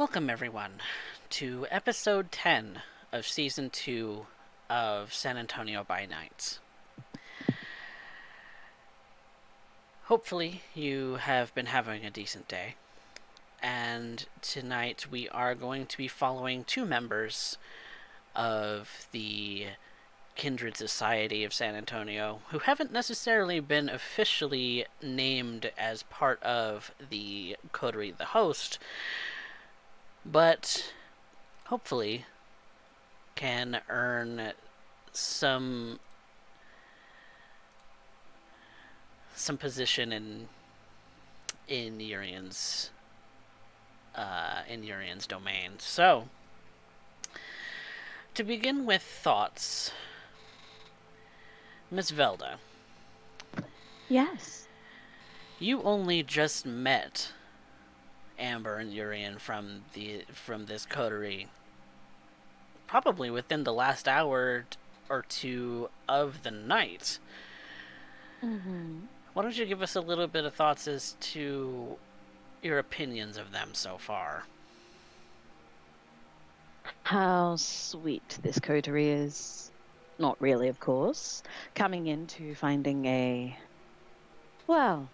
Welcome, everyone, to episode 10 of season 2 of San Antonio by Night. Hopefully, you have been having a decent day, and tonight we are going to be following two members of the Kindred Society of San Antonio who haven't necessarily been officially named as part of the Coterie the Host, but hopefully can earn some position in Urian's domain. So, to begin with thoughts, Miss Velda, Yes. you only just met Amber and Urian from this coterie, probably within the last hour or two of the night. Mm-hmm. Why don't you give us a little bit of thoughts as to your opinions of them so far? How sweet this coterie is. Not really, of course. Coming into finding well,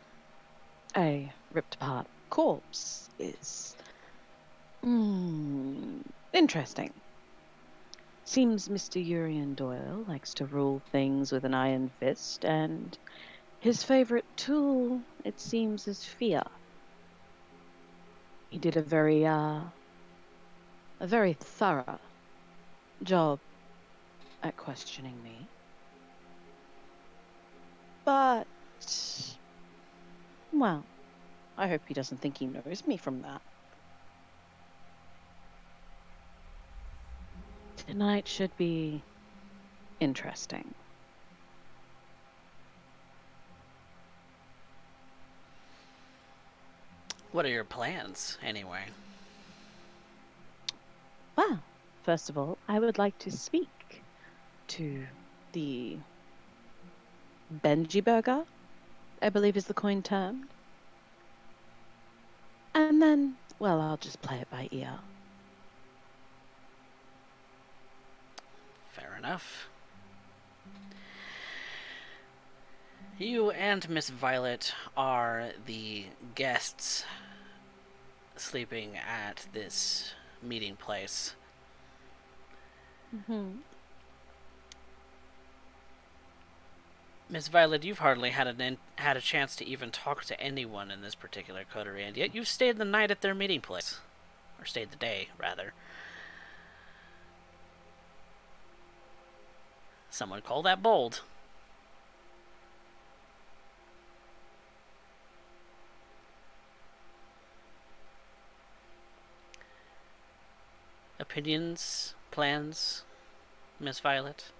a ripped apart corpse is mm, interesting. Seems Mr. Urian Doyle likes to rule things with an iron fist, and his favorite tool, it seems, is fear. He did a very thorough job at questioning me. But, well, I hope he doesn't think he knows me from that. Tonight should be interesting. What are your plans, anyway? Well, first of all, I would like to speak to the Benji Burger, I believe is the coin term. And then, well, I'll just play it by ear. Fair enough. You and Miss Violet are the guests sleeping at this meeting place. Mm-hmm. Miss Violet, you've hardly had a chance to even talk to anyone in this particular coterie, and yet you've stayed the night at their meeting place. Or stayed the day, rather. Some would call that bold. Opinions? Plans? Miss Violet?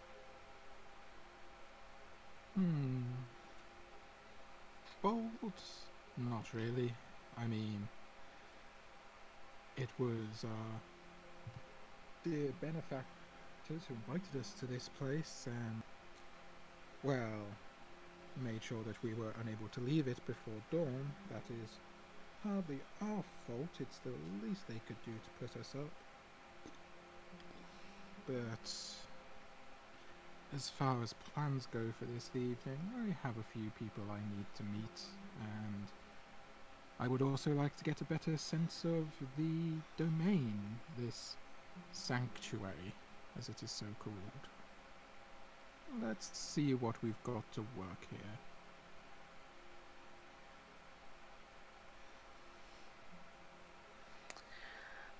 Hmm. Bold? Not really. I mean, it was the benefactors who invited us to this place and, well, made sure that we were unable to leave it before dawn. That is hardly our fault. It's the least they could do to put us up. But as far as plans go for this evening, I have a few people I need to meet, and I would also like to get a better sense of the domain, this sanctuary, as it is so called. Let's see what we've got to work here.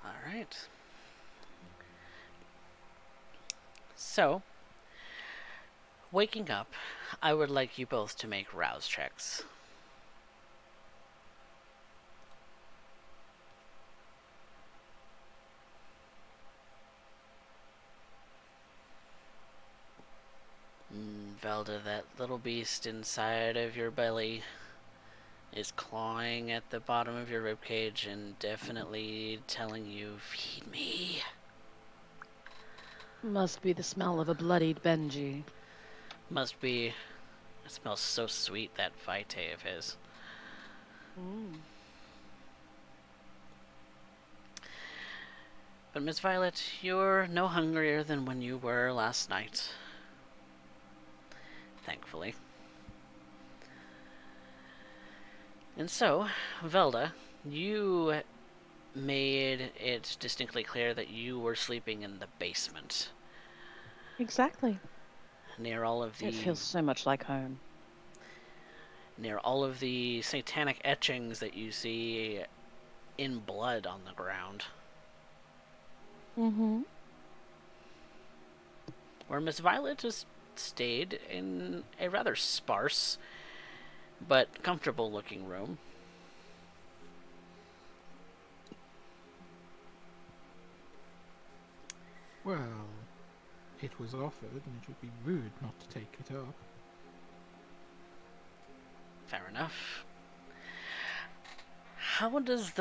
Alright. So, waking up, I would like you both to make rouse checks. Velda, that little beast inside of your belly is clawing at the bottom of your ribcage and definitely telling you, feed me. Must be the smell of a bloodied Benji. Must be. It smells so sweet, that vitae of his. Mm. But Miss Violet, you're no hungrier than when you were last night. Thankfully. And so, Velda, you made it distinctly clear that you were sleeping in the basement, Exactly. near all of It the feels so much like home. near all of the satanic etchings that you see in blood on the ground. Mm-hmm. Where Miss Violet just stayed in a rather sparse but comfortable looking room. Well, it was offered, and it would be rude not to take it up. Fair enough. How does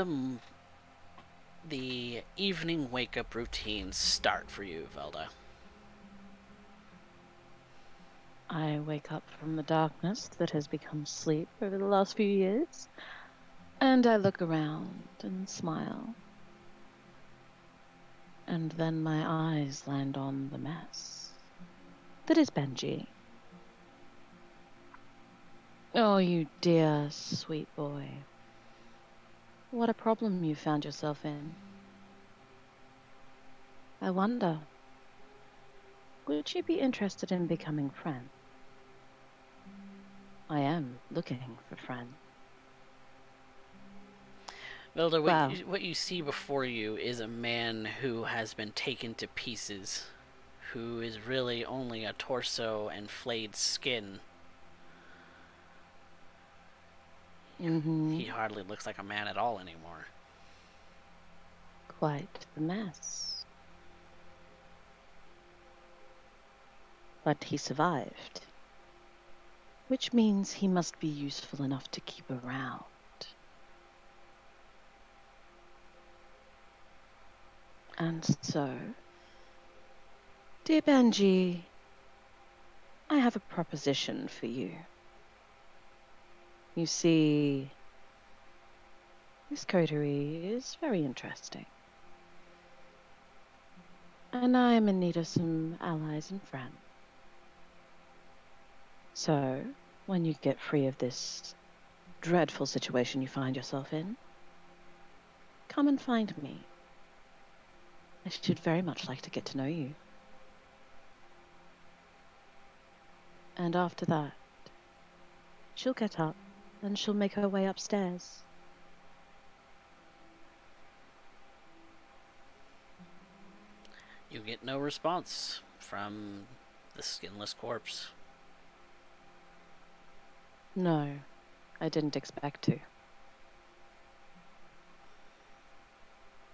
the evening wake up routine start for you, Velda? I wake up from the darkness that has become sleep over the last few years, and I look around and smile. And then my eyes land on the mess that is Benji. Oh, you dear, sweet boy. What a problem you found yourself in. I wonder, would you be interested in becoming friends? I am looking for friends. Velda, Well, what you see before you is a man who has been taken to pieces, who is really only a torso and flayed skin. mm-hmm, He hardly looks like a man at all anymore. quite the mess. But he survived, which means he must be useful enough to keep around. And so, dear Benji, I have a proposition for you. You see, this coterie is very interesting. And I am in need of some allies and friends. So, when you get free of this dreadful situation you find yourself in, come and find me. I should very much like to get to know you. And after that, she'll get up and she'll make her way upstairs. You get no response from the skinless corpse. No, I didn't expect to.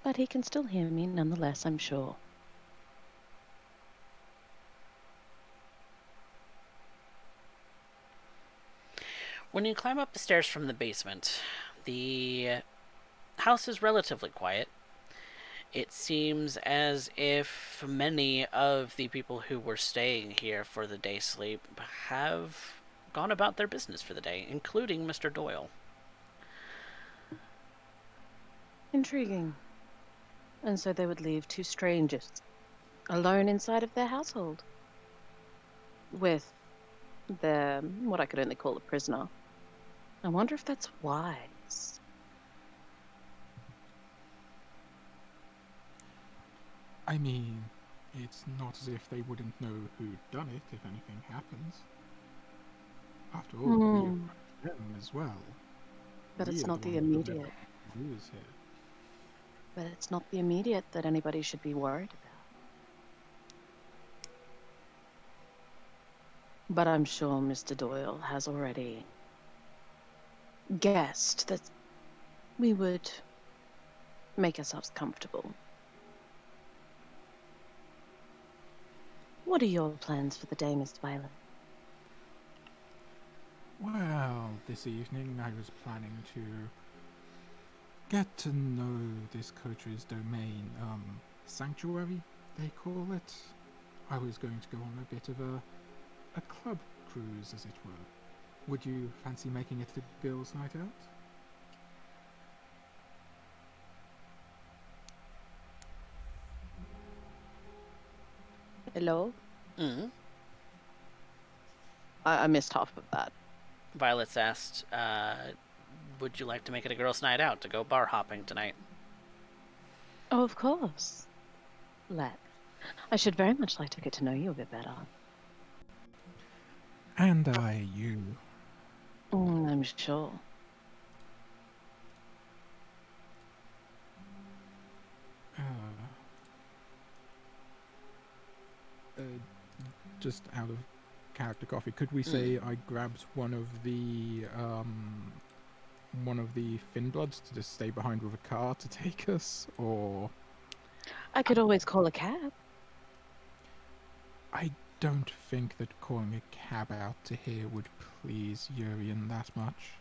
But he can still hear me nonetheless, I'm sure. When you climb up the stairs from the basement, the house is relatively quiet. It seems as if many of the people who were staying here for the day sleep have gone about their business for the day, including Mr. Doyle. Intriguing. And so they would leave two strangers alone inside of their household with their, what I could only call a prisoner. I wonder if that's wise. I mean, it's not as if they wouldn't know who'd done it if anything happens. After all, we are Hmm. them as well. But We it's are the not the ones who never immediate. lose here. But it's not the immediate that anybody should be worried about. But I'm sure Mr. Doyle has already guessed that we would make ourselves comfortable. What are your plans for the day, Miss Violet? Well, this evening I was planning to get to know this coach's domain, sanctuary, they call it. I was going to go on a bit of a club cruise, as it were. Would you fancy making it a girls' night out? Hello? Mm. I missed half of that. Violet's asked, would you like to make it a girls' night out to go bar hopping tonight? Oh, of course. Let. I should very much like to get to know you a bit better. And I you. I'm sure. Uh, uh, just out of character coffee, could we say I grabbed one of the Finbloods to just stay behind with a car to take us, or I could always call a cab. I don't think that calling a cab out to here would please Urian that much.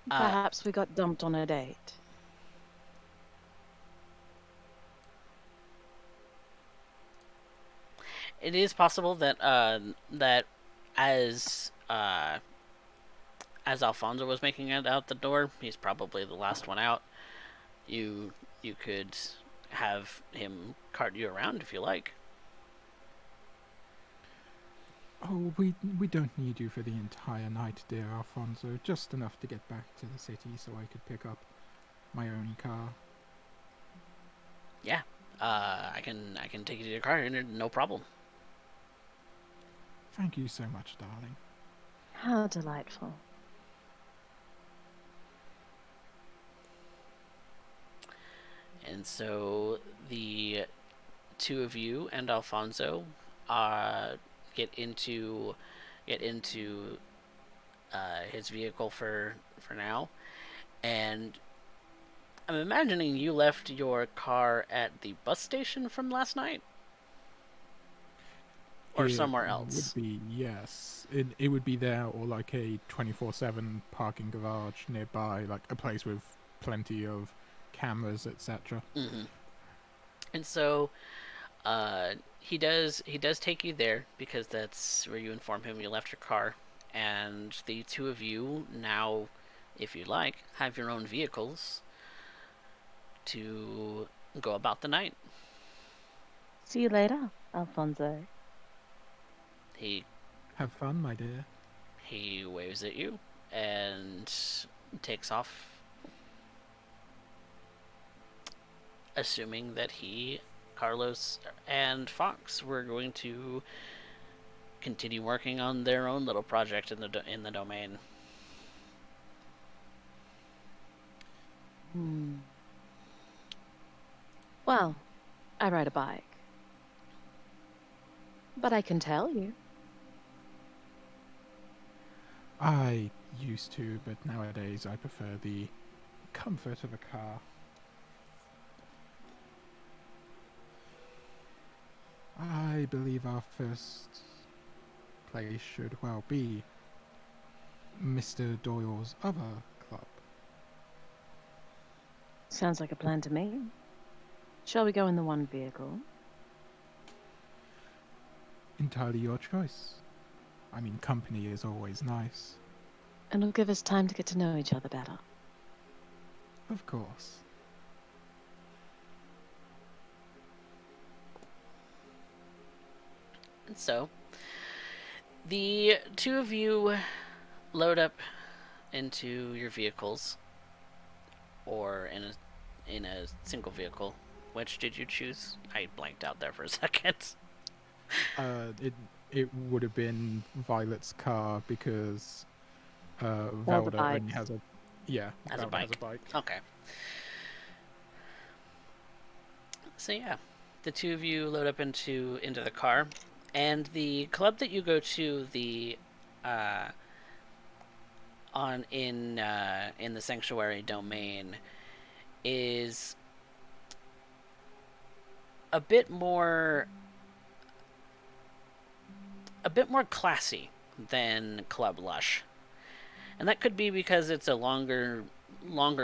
Perhaps we got dumped on a date. It is possible that that as uh, as Alfonso was making it out the door, he's probably the last one out. You you could have him cart you around if you like. Oh, we don't need you for the entire night, dear Alfonso. Just enough to get back to the city so I could pick up my own car. Yeah, I can take you to your car, no problem. Thank you so much, darling. How delightful. And so the two of you and Alfonso get into his vehicle for now, and I'm imagining you left your car at the bus station from last night, or It somewhere would else. be, yes. It would be there, or like a 24/7 parking garage nearby, like a place with plenty of cameras, etc. Mm-hmm. And so he does take you there because that's where you inform him you left your car, and the two of you now, if you like, have your own vehicles to go about the night. See you later, Alfonso. He Have fun, my dear. he waves at you and takes off, assuming that he, Carlos, and Fox were going to continue working on their own little project in the domain. Well, I ride a bike. But I can tell you. I used to, but nowadays I prefer the comfort of a car. I believe our first place should well be Mr. Doyle's other club. Sounds like a plan to me. Shall we go in the one vehicle? Entirely your choice. I mean, company is always nice. And it'll give us time to get to know each other better. Of course. And so, the two of you load up into your vehicles, or in a single vehicle. Which did you choose? I blanked out there for a second. It would have been Violet's car because All the Velda only bikes. has a As a Velda has a bike. bike. Okay. So yeah, the two of you load up into the car, and the club that you go to, the uh, in the sanctuary domain, is a bit more classy than Club Lush, and that could be because it's a longer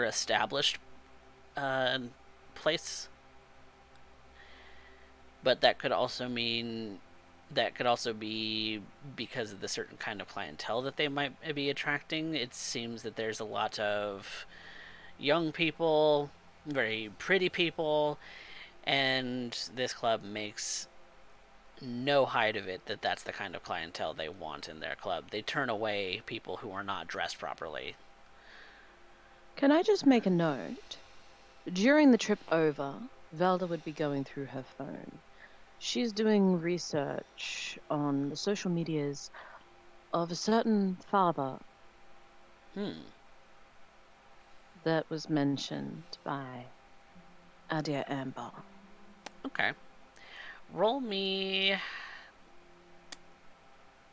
established place, but that could also be because of the certain kind of clientele that they might be attracting. It seems that there's a lot of young people, very pretty people, And this club makes no hide of it that that's the kind of clientele they want in their club. They turn away people who are not dressed properly. Can I just make a note? During the trip over, Velda would be going through her phone. She's doing research on the social medias of a certain father that was mentioned by our dear Amber. Okay. Roll me.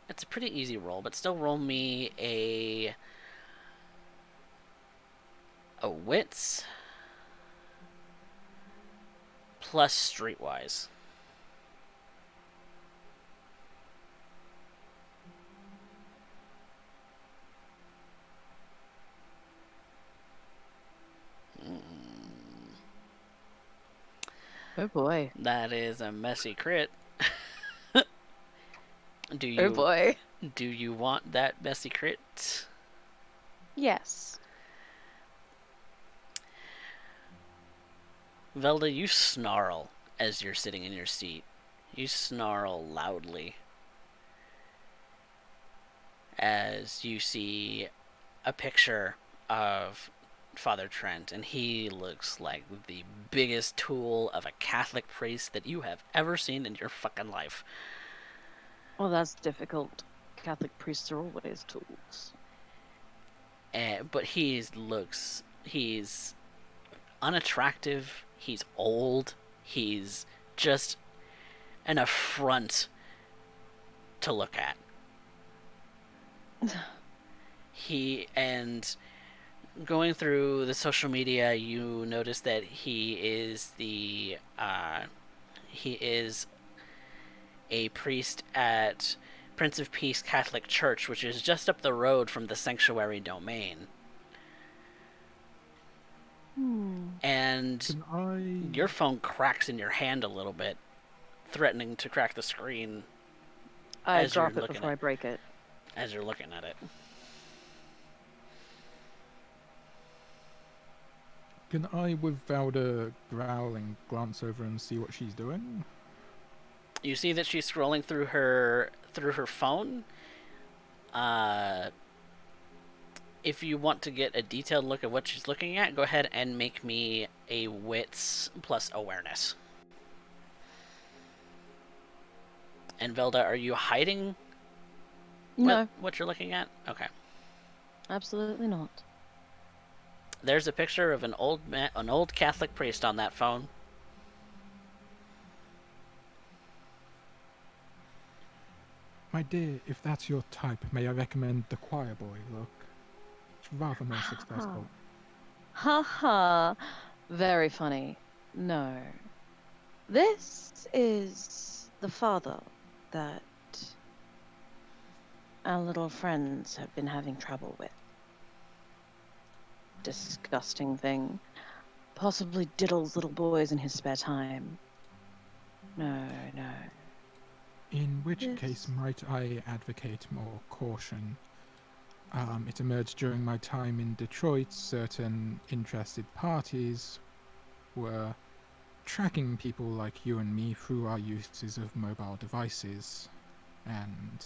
It's a pretty easy roll, but still roll me a wits plus streetwise. Oh boy. That is a messy crit. do Oh you boy. do you want that messy crit? Yes. Velda, you snarl as you're sitting in your seat. You snarl loudly as you see a picture of Father Trent, and he looks like the biggest tool of a Catholic priest that you have ever seen in your fucking life. Well, that's difficult. Catholic priests are always tools. But he's unattractive. He's old. He's just an affront to look at. He and going through the social media, you notice that he is a priest at Prince of Peace Catholic Church, which is just up the road from the sanctuary domain. And Can I? your phone cracks in your hand a little bit, threatening to crack the screen I drop it before I break it. as you're looking at it. Can I, with Velda growling, glance over and see what she's doing? You see that she's scrolling through her phone. If you want to get a detailed look at what she's looking at, go ahead and make me a wits plus awareness. And Velda, are you hiding No, what you're looking at? Okay. absolutely not. There's a picture of an old Catholic priest on that phone. My dear, if that's your type, may I recommend the choir boy look? It's rather more successful. Ha ha. Very funny. No. This is the father that our little friends have been having trouble with. Disgusting thing. Possibly diddles little boys in his spare time. No, no. In which Yes. case might I advocate more caution? It emerged during my time in Detroit, certain interested parties were tracking people like you and me through our uses of mobile devices, and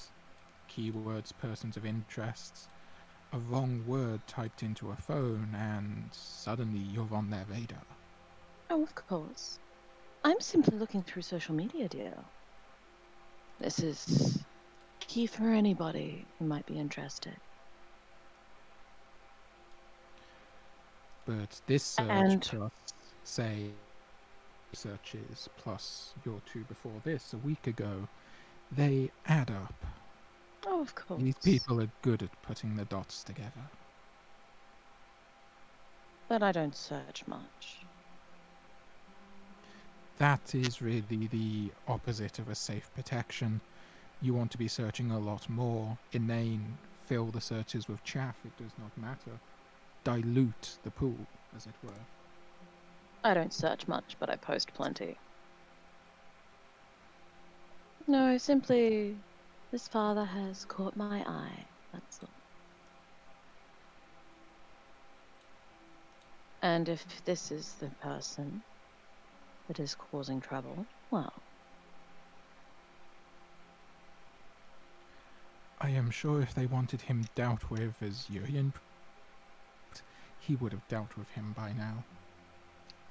keywords, persons of interest, a wrong word typed into a phone, and suddenly you're on their radar. Oh, of course. I'm simply looking through social media, dear. This is key for anybody who might be interested. But this search And plus, say, searches plus your two before this a week ago, they add up. oh, of course. These people are good at putting the dots together. But I don't search much. That is really the opposite of a safe protection. You want to be searching a lot more, inane, fill the searches with chaff, it does not matter. Dilute the pool, as it were. I don't search much, but I post plenty. No, simply this father has caught my eye. That's all. And if this is the person, that is causing trouble, well, I am sure if they wanted him dealt with as Urian, he would have dealt with him by now.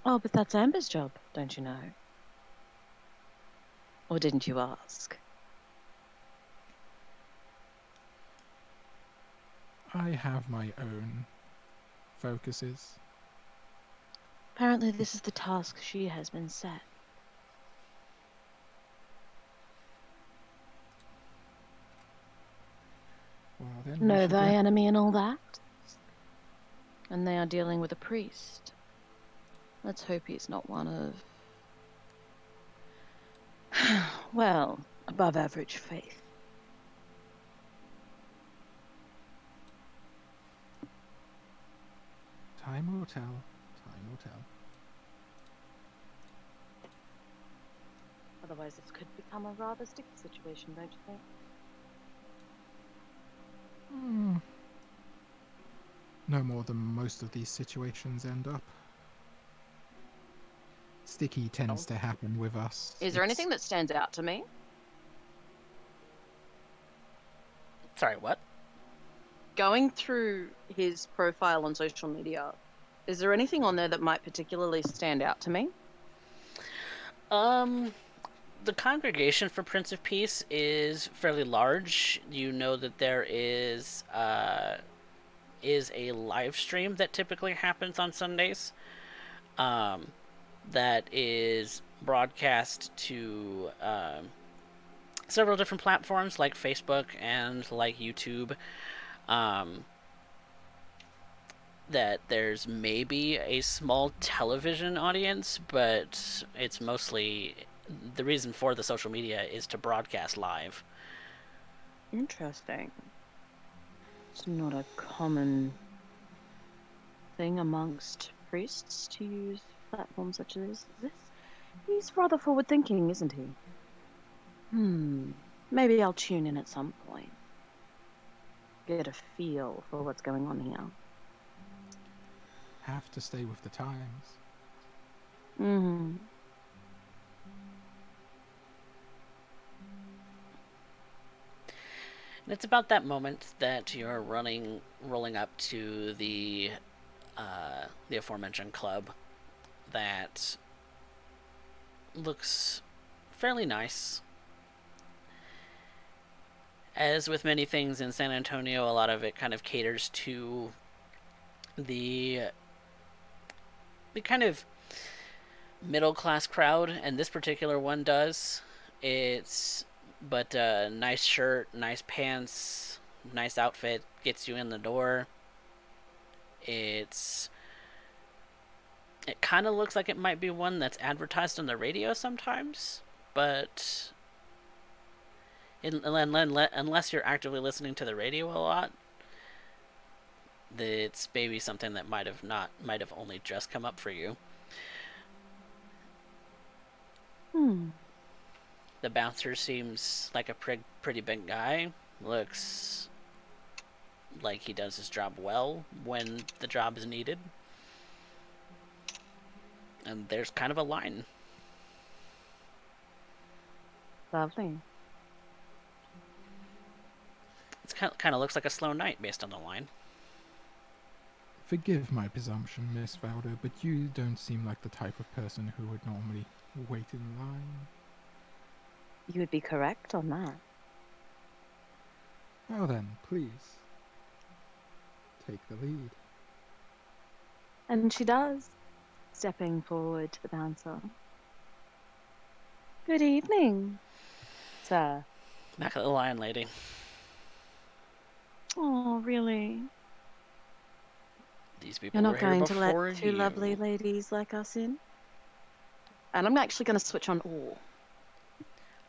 oh, but that's Amber's job, don't you know? Or didn't you ask? I have my own focuses. Apparently this is the task she has been set. Well, then we Know should thy get... enemy and all that? And they are dealing with a priest. Let's hope he's not one of, well, above average faith. Time will tell. Time will tell. Otherwise, this could become a rather sticky situation, don't you think? No more than most of these situations end up. Sticky tends to happen with us. Is there anything that stands out to me? Sorry, what? Going through his profile on social media, is there anything on there that might particularly stand out to me? The congregation for Prince of Peace is fairly large. You know that there is a live stream that typically happens on Sundays. That is broadcast to several different platforms like Facebook and like YouTube. That there's maybe a small television audience, but it's mostly the reason for the social media is to broadcast live. Interesting. It's not a common thing amongst priests to use platforms such as this. He's rather forward thinking, isn't he? Maybe I'll tune in at some point. Get a feel for what's going on here. Have to stay with the times. Mm-hmm. And it's about that moment that you're rolling up to the aforementioned club that looks fairly nice. As with many things in San Antonio, a lot of it kind of caters to the kind of middle class crowd, and this particular one does. But nice shirt, nice pants, nice outfit gets you in the door. It kind of looks like it might be one that's advertised on the radio sometimes, but unless you're actively listening to the radio a lot, it's maybe something that might have only just come up for you. The bouncer seems like a pretty big guy. Looks like he does his job well when the job is needed. And there's kind of a line. Lovely. It kind of looks like a slow night based on the line. Forgive my presumption, Miss Velda, but you don't seem like the type of person who would normally wait in line. You would be correct on that. Well then, please, take the lead. And she does, stepping forward to the bouncer. Good evening, sir. Back of the line, lady. Oh, really? These people You're were not here going to before let two you. lovely ladies like us in? And I'm actually going to switch on awe.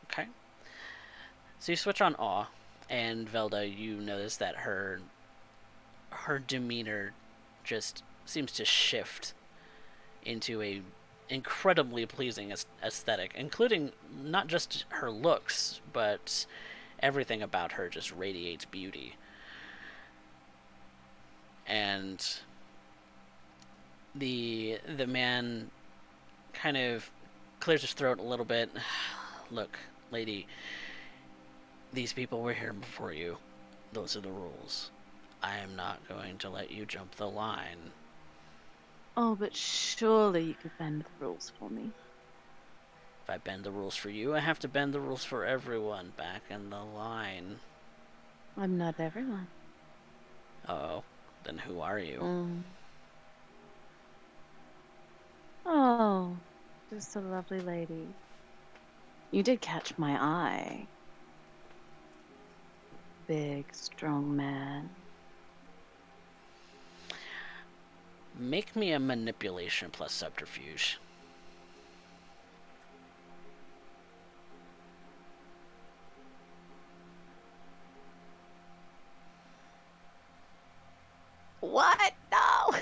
Okay. So you switch on awe, and Velda, you notice that her demeanor just seems to shift into a incredibly pleasing aesthetic, including not just her looks, but everything about her just radiates beauty. And the man kind of clears his throat a little bit. Look, lady, these people were here before you. Those are the rules. I am not going to let you jump the line. Oh, but surely you could bend the rules for me. If I bend the rules for you, I have to bend the rules for everyone back in the line. I'm not everyone. Oh, then who are you? Oh, just a lovely lady. You did catch my eye. Big, strong man. Make me a manipulation plus subterfuge. What? No.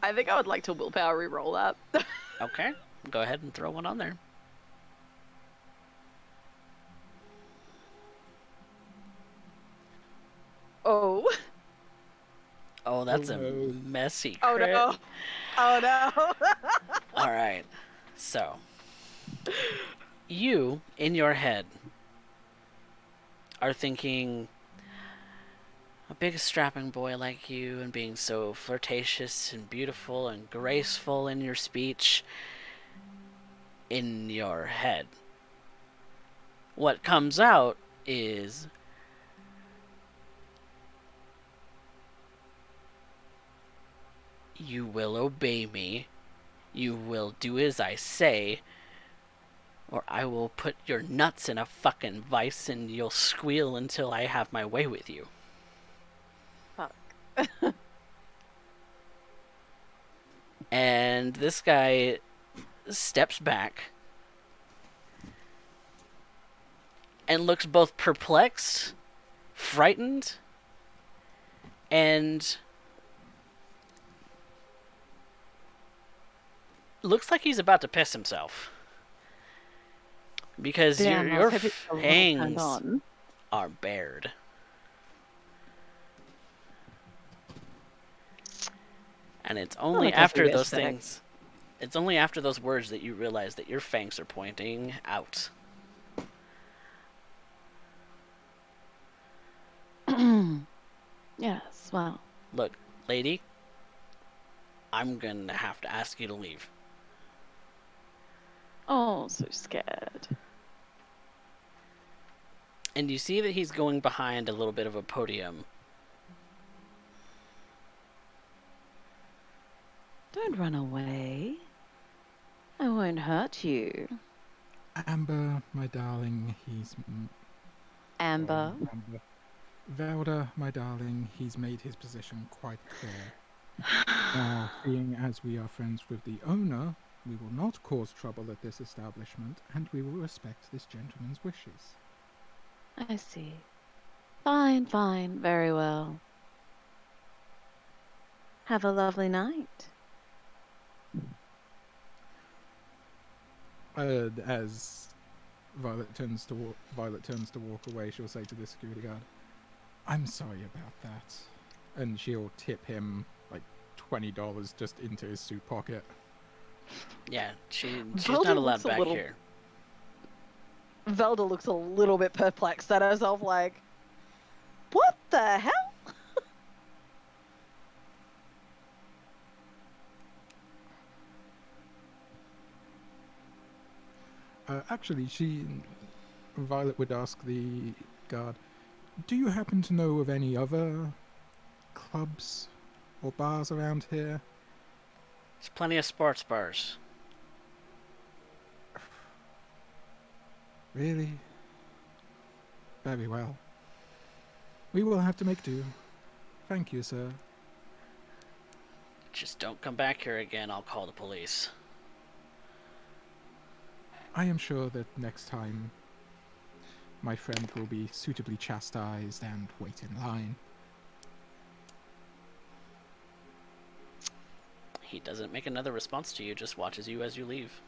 I think I would like to willpower re-roll that. Okay, go ahead and throw one on there. Oh. Oh, that's Oh, a no. messy crit. Oh no. Oh no. All right, so you in your head are thinking, a big strapping boy like you and being so flirtatious and beautiful and graceful in your speech. In your head, what comes out is you will obey me, you will do as I say, or I will put your nuts in a fucking vice and you'll squeal until I have my way with you. Fuck. And this guy steps back and looks both perplexed, frightened, and looks like he's about to piss himself. Because Damn, your I was hoping a little turned fangs on. are bared. And it's only I guess after we those expect. things, it's only after those words that you realize that your fangs are pointing out. Yes, well. Look, lady, I'm gonna have to ask you to leave. Oh, so scared. And you see that he's going behind a little bit of a podium. Don't run away. I won't hurt you. Amber, my darling, he's. Amber. Amber. Velda, my darling, he's made his position quite clear. Now, seeing as we are friends with the owner, we will not cause trouble at this establishment, and we will respect this gentleman's wishes. I see. Fine, fine, very well. Have a lovely night. As Violet turns to walk away, she'll say to the security guard, "I'm sorry about that," and she'll tip him like $20 just into his suit pocket. Yeah, she's Velda not looks allowed a back little- here. Velda looks a little bit perplexed at herself, like, what the hell? Actually, Violet would ask the guard, "Do you happen to know of any other clubs or bars around here?" There's plenty of sports bars. Really? Very well. We will have to make do. Thank you, sir. Just don't come back here again, I'll call the police. I am sure that next time my friend will be suitably chastised and wait in line. He doesn't make another response to you, just watches you as you leave.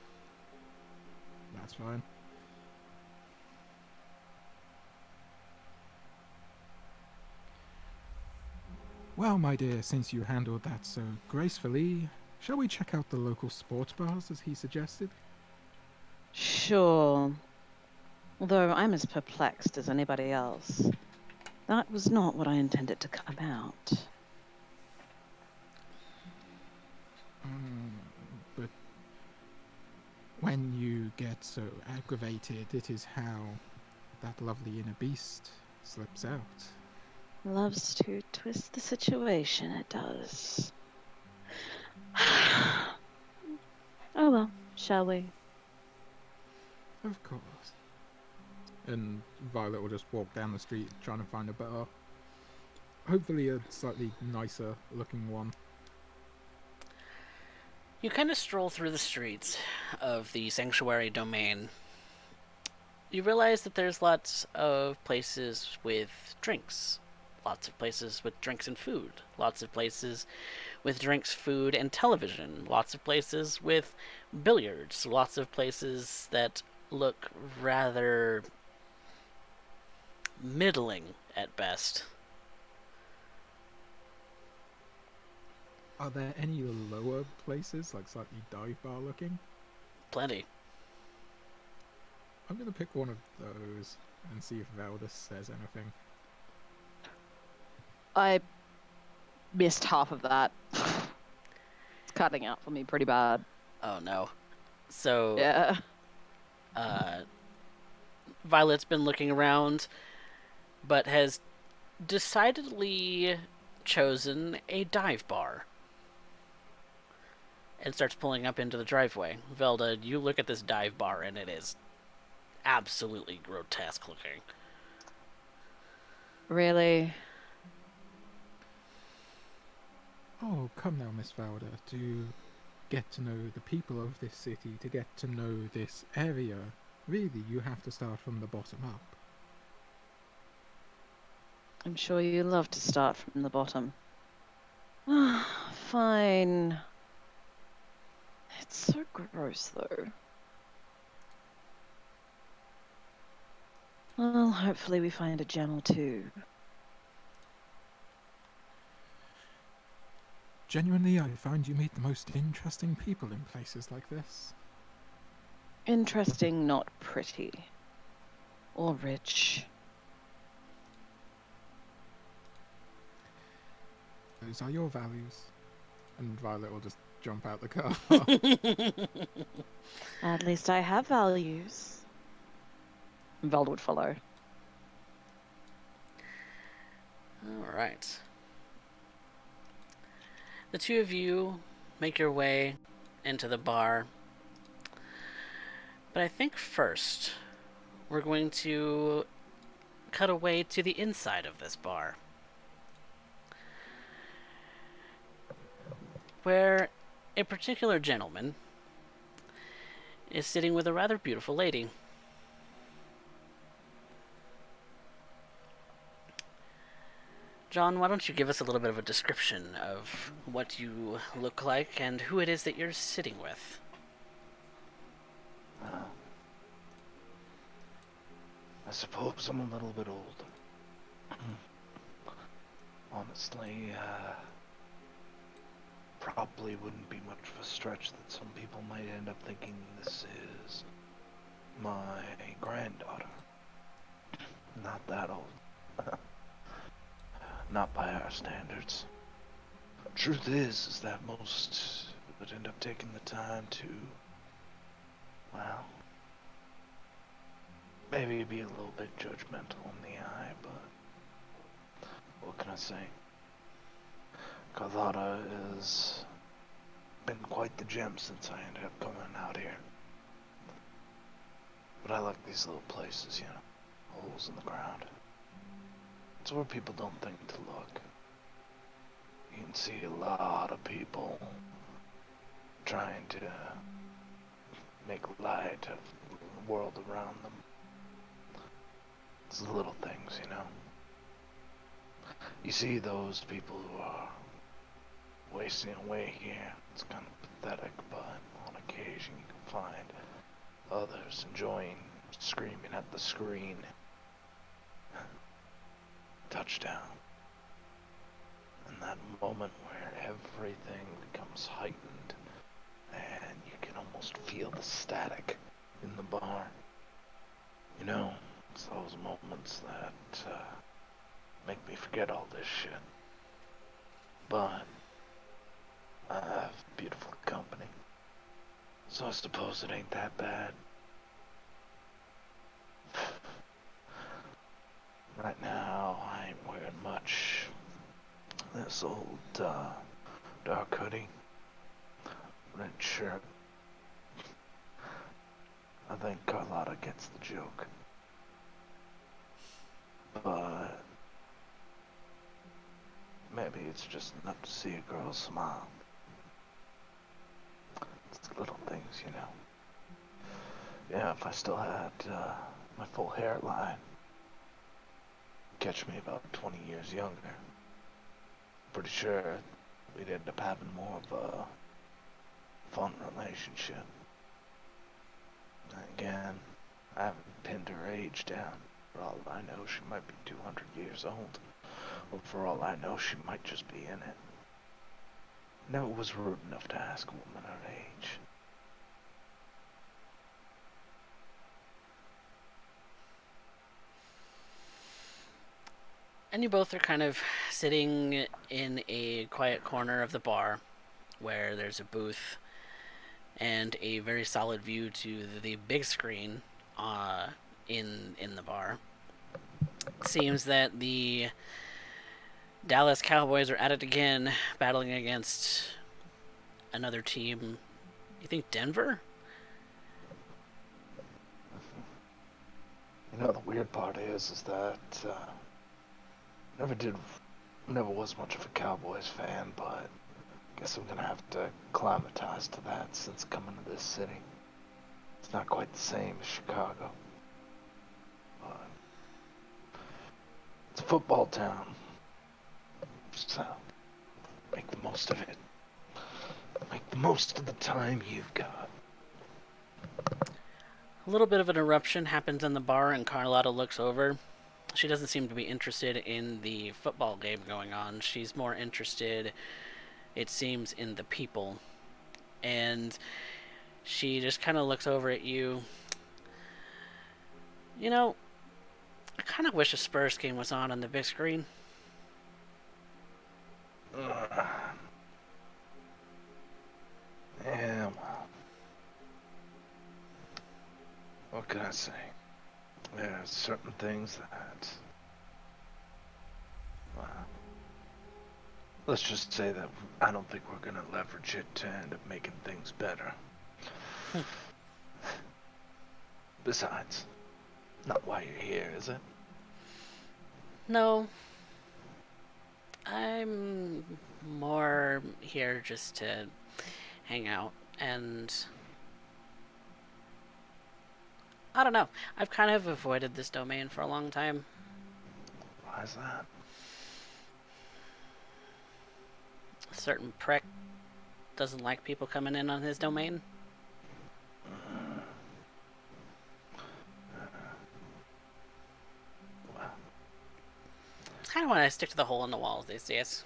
That's fine. Well, my dear, since you handled that so gracefully, Shall we check out the local sports bars as he suggested? Sure. Although I'm as perplexed as anybody else. That was not what I intended to come out. But when you get so aggravated, it is how that lovely inner beast slips out. Loves to twist the situation, it does. Oh well, shall we? Of course. And Violet will just walk down the street trying to find a bar. Hopefully a slightly nicer looking one. You kind of stroll through the streets of the sanctuary domain. You realize that there's lots of places with drinks, lots of places with drinks and food, lots of places with drinks, food, and television, lots of places with billiards, lots of places that look rather middling at best. Are there any lower places, like slightly dive bar looking? Plenty. I'm gonna pick one of those and see if Velda says anything. I missed half of that. It's cutting out for me pretty bad. Oh no. So, Yeah. Violet's been looking around, but has decidedly chosen a dive bar and starts pulling up into the driveway. Velda, you look at this dive bar and it is absolutely grotesque looking. Really? Oh, come now, Miss Velda, to get to know the people of this city, to get to know this area, really you have to start from the bottom up. I'm sure you love to start from the bottom. Fine. It's so gross, though. Well, hopefully we find a gem or two. Genuinely, I find you meet the most interesting people in places like this. Interesting, not pretty. Or rich. Those are your values. And Violet will just jump out the car. At least I have values. Velda would follow. All right. The two of you make your way into the bar. But I think first we're going to cut away to the inside of this bar, where a particular gentleman is sitting with a rather beautiful lady. John, why don't you give us a little bit of a description of what you look like and who it is that you're sitting with? I suppose I'm a little bit old. Honestly, probably wouldn't be much of a stretch that some people might end up thinking this is my granddaughter. Not that old. Not by our standards. Truth is that most would end up taking the time to, well, maybe be a little bit judgmental in the eye, but what can I say? Carlotta has been quite the gem since I ended up coming out here. But I like these little places, you know, holes in the ground. It's where people don't think to look. You can see a lot of people trying to make light of the world around them. It's the little things, you know. You see those people who are wasting away here. It's kind of pathetic, but on occasion you can find others enjoying screaming at the screen. Touchdown. And that moment where everything becomes heightened. almost feel the static in the bar. You know, it's those moments that make me forget all this shit. But I have beautiful company, so I suppose it ain't that bad. Right now, I ain't wearing much. This old dark hoodie, red shirt. I think Carlotta gets the joke. But maybe it's just enough to see a girl smile. It's little things, you know. Yeah, if I still had my full hairline, catch me about 20 years younger. Pretty sure we'd end up having more of a fun relationship. Again, I haven't pinned her age down. For all I know, she might be 200 years old. Or for all I know, she might just be in it. No, it was rude enough to ask a woman her age. And you both are kind of sitting in a quiet corner of the bar where there's a booth and a very solid view to the big screen in the bar. It seems that the Dallas Cowboys are at it again, battling against another team. You think Denver? You know, the weird part is that never was much of a Cowboys fan, but guess I'm gonna have to acclimatize to that since coming to this city. It's not quite the same as Chicago, but it's a football town, so make the most of it. Make the most of the time you've got. A little bit of an eruption happens in the bar, and Carlotta looks over. She doesn't seem to be interested in the football game going on. She's more interested, it seems, in the people. And she just kind of looks over at you. You know, I kind of wish a Spurs game was on the big screen. Yeah, well, what can I say? There are certain things that, well, let's just say that I don't think we're gonna leverage it to end up making things better. Besides, not why you're here, is it? No, I'm more here just to hang out, and I don't know. I've kind of avoided this domain for a long time. Why is that? A certain prick doesn't like people coming in on his domain. Well, It's kind of when I stick to the hole in the wall these days.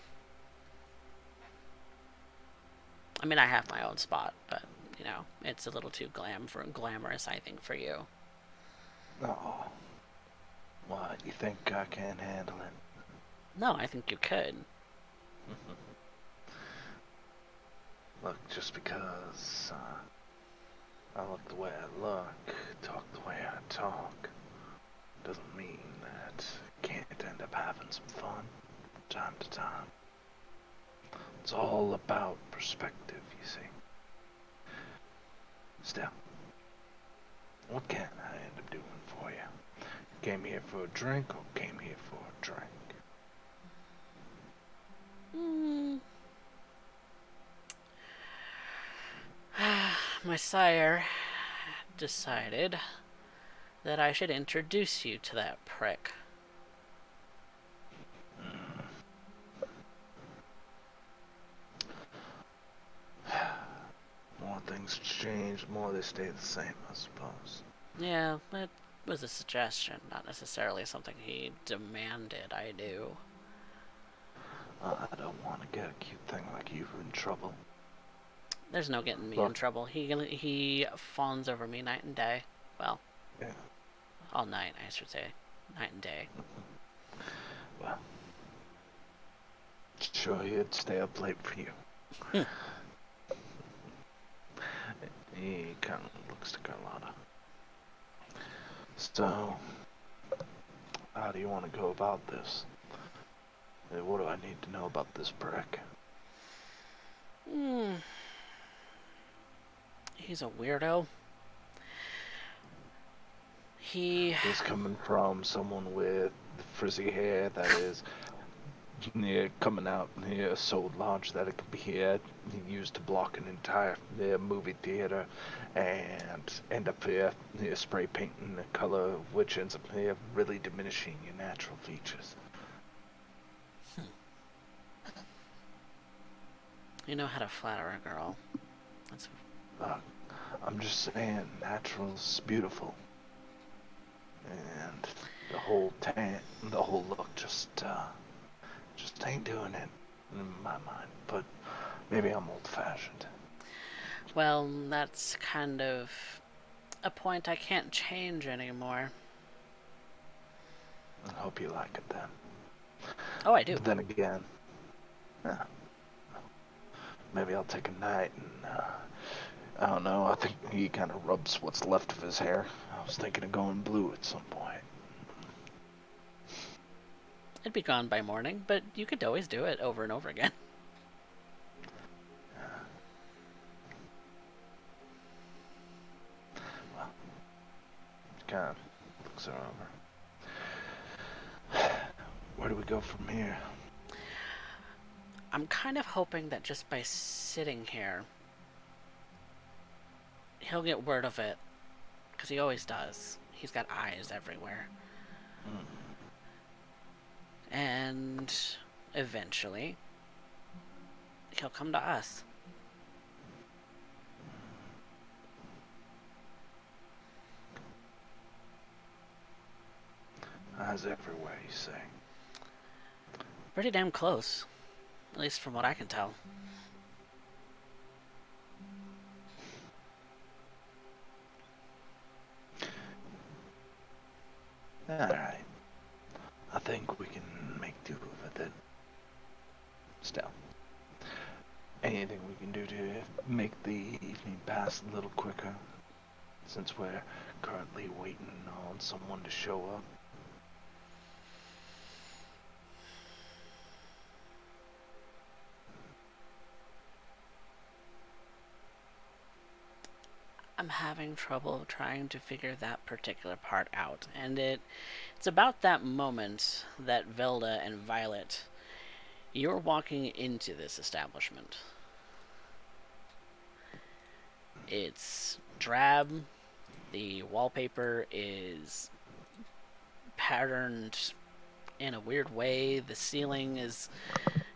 I mean, I have my own spot, but you know, it's a little too glamorous, I think, for you. no. What, you think I can't handle it? No, I think you could. Look, just because I look the way I look, talk the way I talk, doesn't mean that I can't end up having some fun from time to time. It's all about perspective, you see. Still, what can I end up doing for you? Came here for a drink or came here for a drink? My sire decided that I should introduce you to that prick. More things change, more they stay the same, I suppose. Yeah, it was a suggestion, not necessarily something he demanded I do. I don't want to get a cute thing like you in trouble. There's no getting me in Look. trouble. He fawns over me night and day. Well, Yeah. all night, I should say. Night and day. Well, sure he'd stay up late for you. He kind of looks to Carlotta. So, how do you want to go about this? What do I need to know about this brick? He's a weirdo. He's coming from someone with frizzy hair that is coming out so large that it could be used to block an entire movie theater and end up spray painting the color, which ends up really diminishing your natural features. You know how to flatter a girl. That's I'm just saying, natural's beautiful, and the whole look just ain't doing it in my mind. But maybe I'm old-fashioned. well, that's kind of a point I can't change anymore. I hope you like it then. Oh, I do. But then again, maybe I'll take a night and I don't know. I think he kind of rubs what's left of his hair. I was thinking of going blue at some point. It'd be gone by morning, but you could always do it over and over again. Well, kind of looks her over. Where do we go from here? I'm kind of hoping that just by sitting here, he'll get word of it. Because he always does. He's got eyes everywhere. And eventually, he'll come to us. Eyes everywhere, you say? Pretty damn close. At least from what I can tell. Alright. I think we can make do with it. Still, anything we can do to make the evening pass a little quicker, since we're currently waiting on someone to show up. I'm having trouble trying to figure that particular part out. And it's about that moment that Velda and Violet, you're walking into this establishment. It's drab. The wallpaper is patterned in a weird way. The ceiling is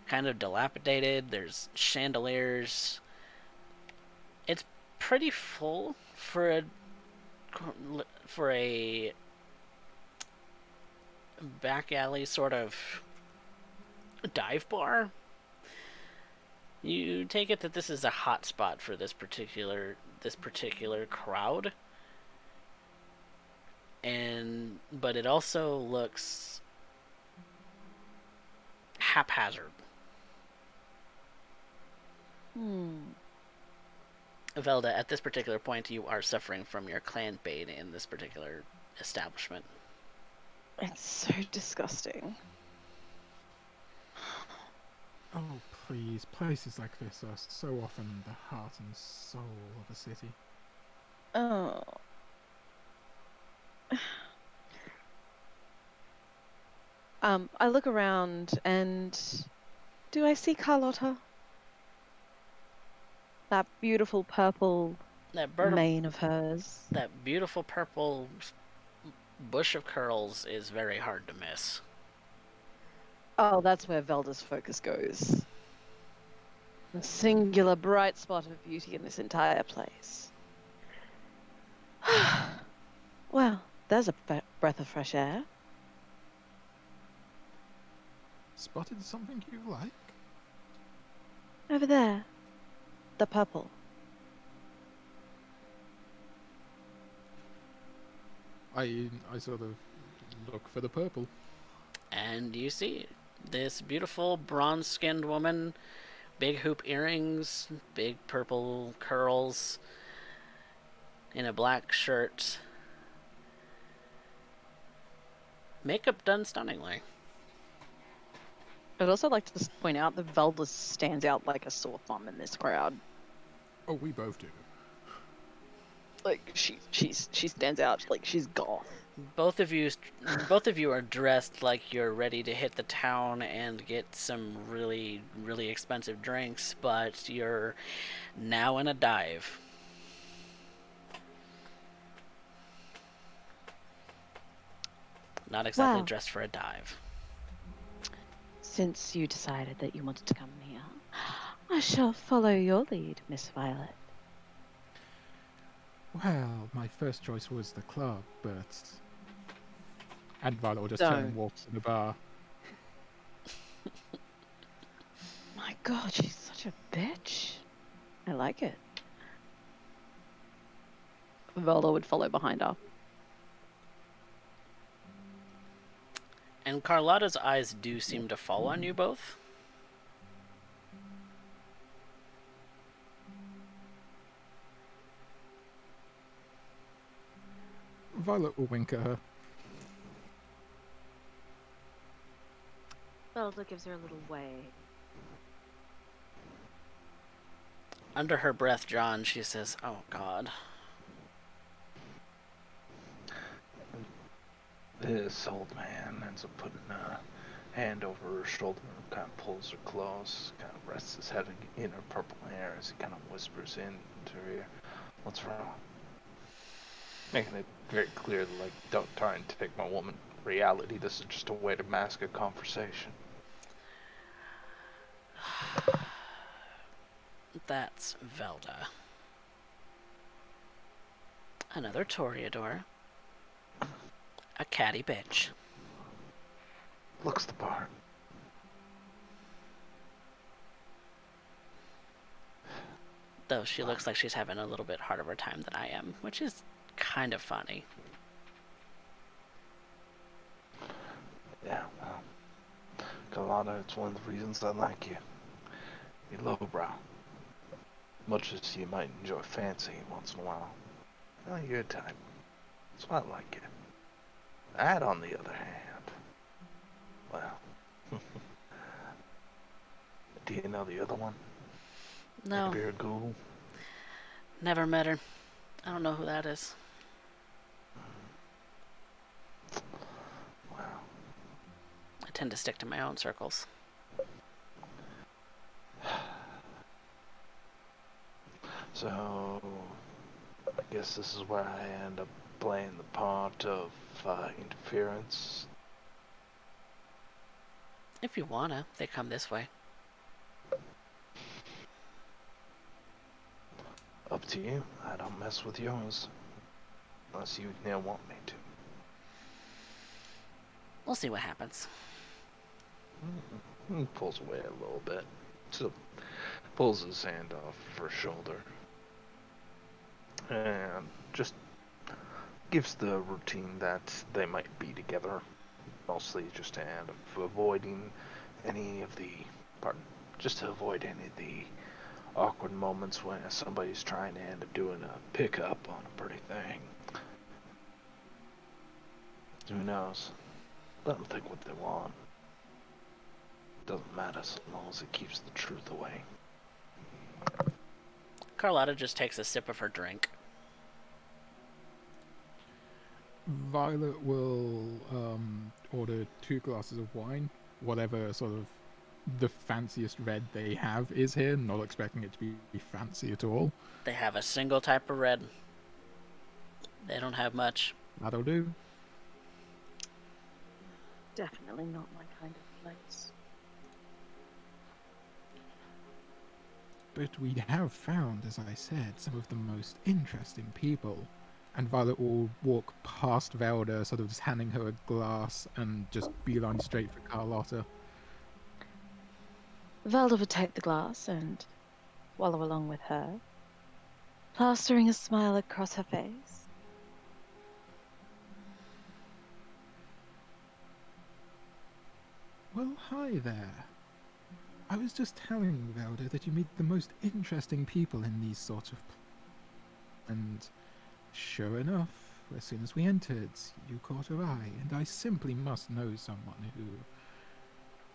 kind of dilapidated. There's chandeliers. It's pretty full for a back alley sort of dive bar. You take it that this is a hot spot for this particular crowd, but it also looks haphazard. Velda, at this particular point, you are suffering from your clan bane in this particular establishment. It's so disgusting. Oh, please. Places like this are so often the heart and soul of a city. Oh. I look around and do I see Carlotta? That beautiful purple mane of hers. That beautiful purple bush of curls is very hard to miss. Oh, that's where Velda's focus goes. A singular bright spot of beauty in this entire place. Well, there's a breath of fresh air. Spotted something you like? Over there. The purple. I sort of look for the purple. And you see this beautiful bronze-skinned woman, big hoop earrings, big purple curls, in a black shirt. Makeup done stunningly. I'd also like to just point out that Velda stands out like a sore thumb in this crowd. Oh, we both do. Like she stands out like she's goth. Both of you are dressed like you're ready to hit the town and get some really, really expensive drinks, but you're now in a dive. Not exactly Wow. dressed for a dive. Since you decided that you wanted to come here, I shall follow your lead, Miss Violet. Well, my first choice was the club, but and Violet will just turn and walk to the bar. My God, she's such a bitch. I like it. Velda would follow behind her. And Carlotta's eyes do seem to fall on you both. Violet will wink at her. Velda gives her a little wave. Under her breath, John, she says, "Oh, God." This old man ends up putting a hand over her shoulder and kind of pulls her close, kind of rests his head in her purple hair as he kind of whispers into her ear, "What's wrong?" Making it very clear that, like, don't try and take my woman reality. This is just a way to mask a conversation. That's Velda. Another Toreador. A catty bitch. Looks the part. Though she looks like she's having a little bit harder of a time than I am, which is kind of funny. Yeah, well, Carlotta, it's one of the reasons I like you. You're lowbrow. Much as you might enjoy fancy once in a while. Well, you're a type. That's why I like you. That, on the other hand, well, do you know the other one? No, Beer Ghoul? never met her. I don't know who that is. Well, I tend to stick to my own circles. so I guess this is where I end up playing the part of interference. If you wanna, they come this way. Up to you. I don't mess with yours. Unless you now want me to. We'll see what happens. He pulls away a little bit. So pulls his hand off her shoulder. And just gives the routine that they might be together. Mostly just to end up avoiding any of the just to avoid any of the awkward moments when somebody's trying to end up doing a pickup on a pretty thing. Who knows? Let them think what they want. Doesn't matter so long as it keeps the truth away. Carlotta just takes a sip of her drink. Violet will order 2 glasses of wine, whatever sort of the fanciest red they have is here, not expecting it to be fancy at all. They have a single type of red. They don't have much. That'll do. Definitely not my kind of place. But we have found, as I said, some of the most interesting people. And Violet will walk past Velda, sort of just handing her a glass and just beeline straight for Carlotta. Velda would take the glass and wallow along with her, plastering a smile across her face. Well, hi there. I was just telling Velda that you meet the most interesting people in these sorts of and sure enough, as soon as we entered, you caught her eye, and I simply must know someone who,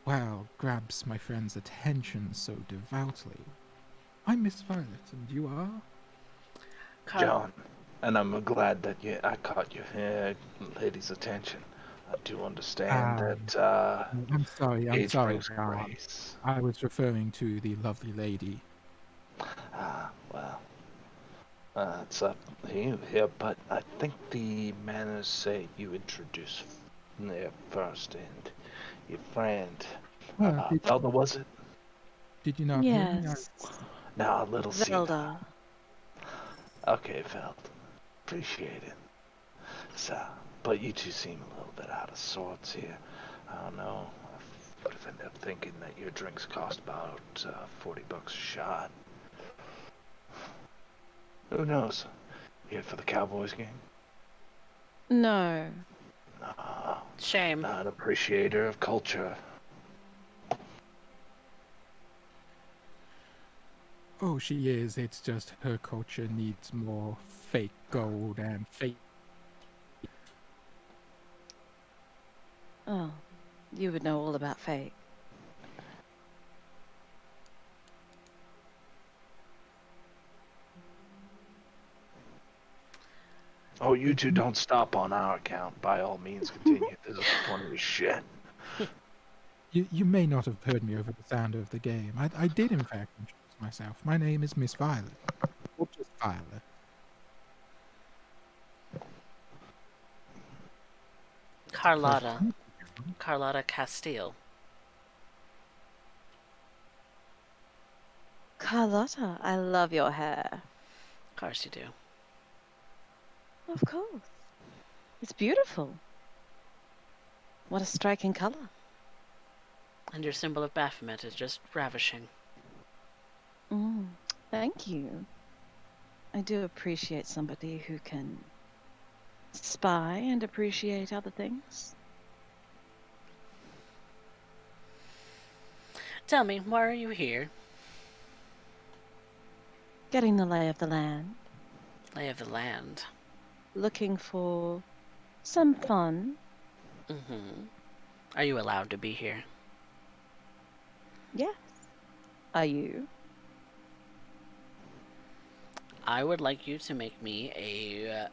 well, grabs my friend's attention so devoutly. I'm Miss Violet, and you are? Car- John, and I'm glad that I caught your lady's attention. I do understand Ah, that I'm age sorry, brings John. grace. I was referring to the lovely lady. Well, it's up to you here, but I think the manners say you introduce there first, and your friend, Well, Velda, was it? did you not hear me? Yes. Now, a little senile. Velda. Okay, Velda, appreciate it. So, but you two seem a little bit out of sorts here. I don't know. I would have ended up thinking that your drinks cost about $40 a shot. Who knows? Here for the Cowboys game? No. No, Shame. not an appreciator of culture. Oh, she is. It's just her culture needs more fake gold and fake. Oh, you would know all about fate. Oh, you two don't stop on our account. By all means, continue. This is funny as shit. You may not have heard me over the sound of the game. I did, in fact, introduce myself. My name is Miss Violet. Or just Violet. Pleasure to Carlotta. meet you, John. Carlotta Castile. Carlotta, I love your hair. Of course you do. Of course. It's beautiful. What a striking color. And your symbol of Baphomet is just ravishing. Mm, thank you. I do appreciate somebody who can spy and appreciate other things. Tell me, why are you here? Getting the lay of the land. Lay of the land. Looking for some fun. Mm-hmm. Are you allowed to be here? Yes. Are you? I would like you to make me a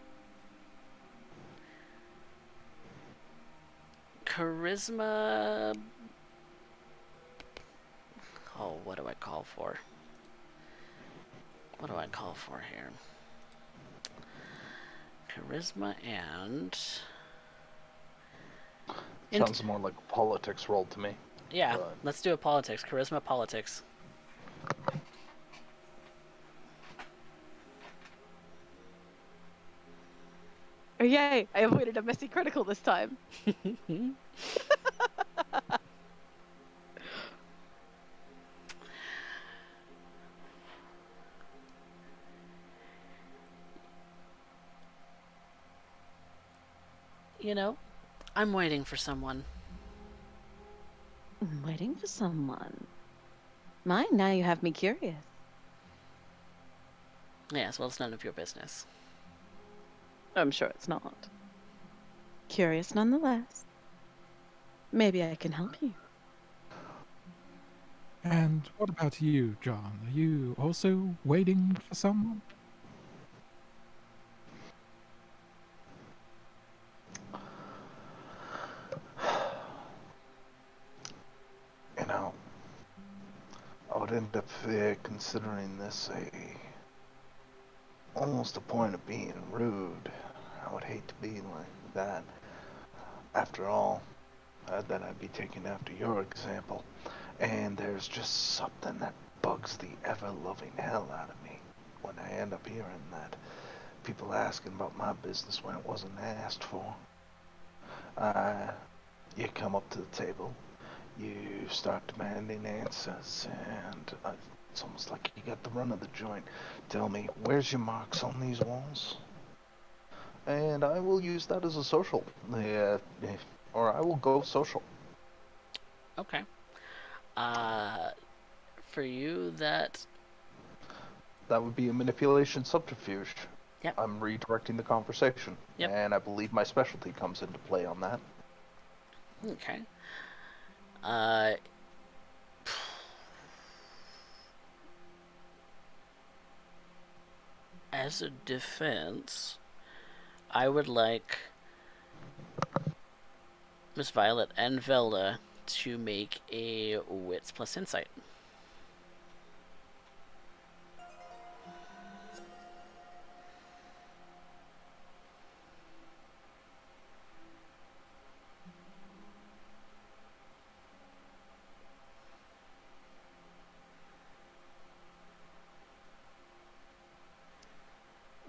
charisma. Oh, what do I call for? What do I call for here? Charisma and. Sounds more like a politics role to me. Yeah, But let's do a politics. Charisma politics. Oh, yay! I avoided a messy critical this time. You know, I'm waiting for someone. I'm waiting for someone. Mine, now you have me curious. Yes, well, it's none of your business. I'm sure it's not. Curious nonetheless. Maybe I can help you. And what about you, John? Are you also waiting for someone? you know, I would end up considering this almost a point of being rude. I would hate to be like that. After all, that I'd be taking after your example. And there's just something that bugs the ever-loving hell out of me when I end up hearing that people asking about my business when it wasn't asked for. Uh, you come up to the table, you start demanding answers, and it's almost like you got the run of the joint. Tell me, where's your marks on these walls? And I will use that as a social. Yeah, or I will go social. Okay. For you, that. That would be a manipulation subterfuge. Yep. I'm redirecting the conversation, Yep. and I believe my specialty comes into play on that. Okay. Uh. As a defense, I would like Miss Violet and Velda to make a wits plus insight.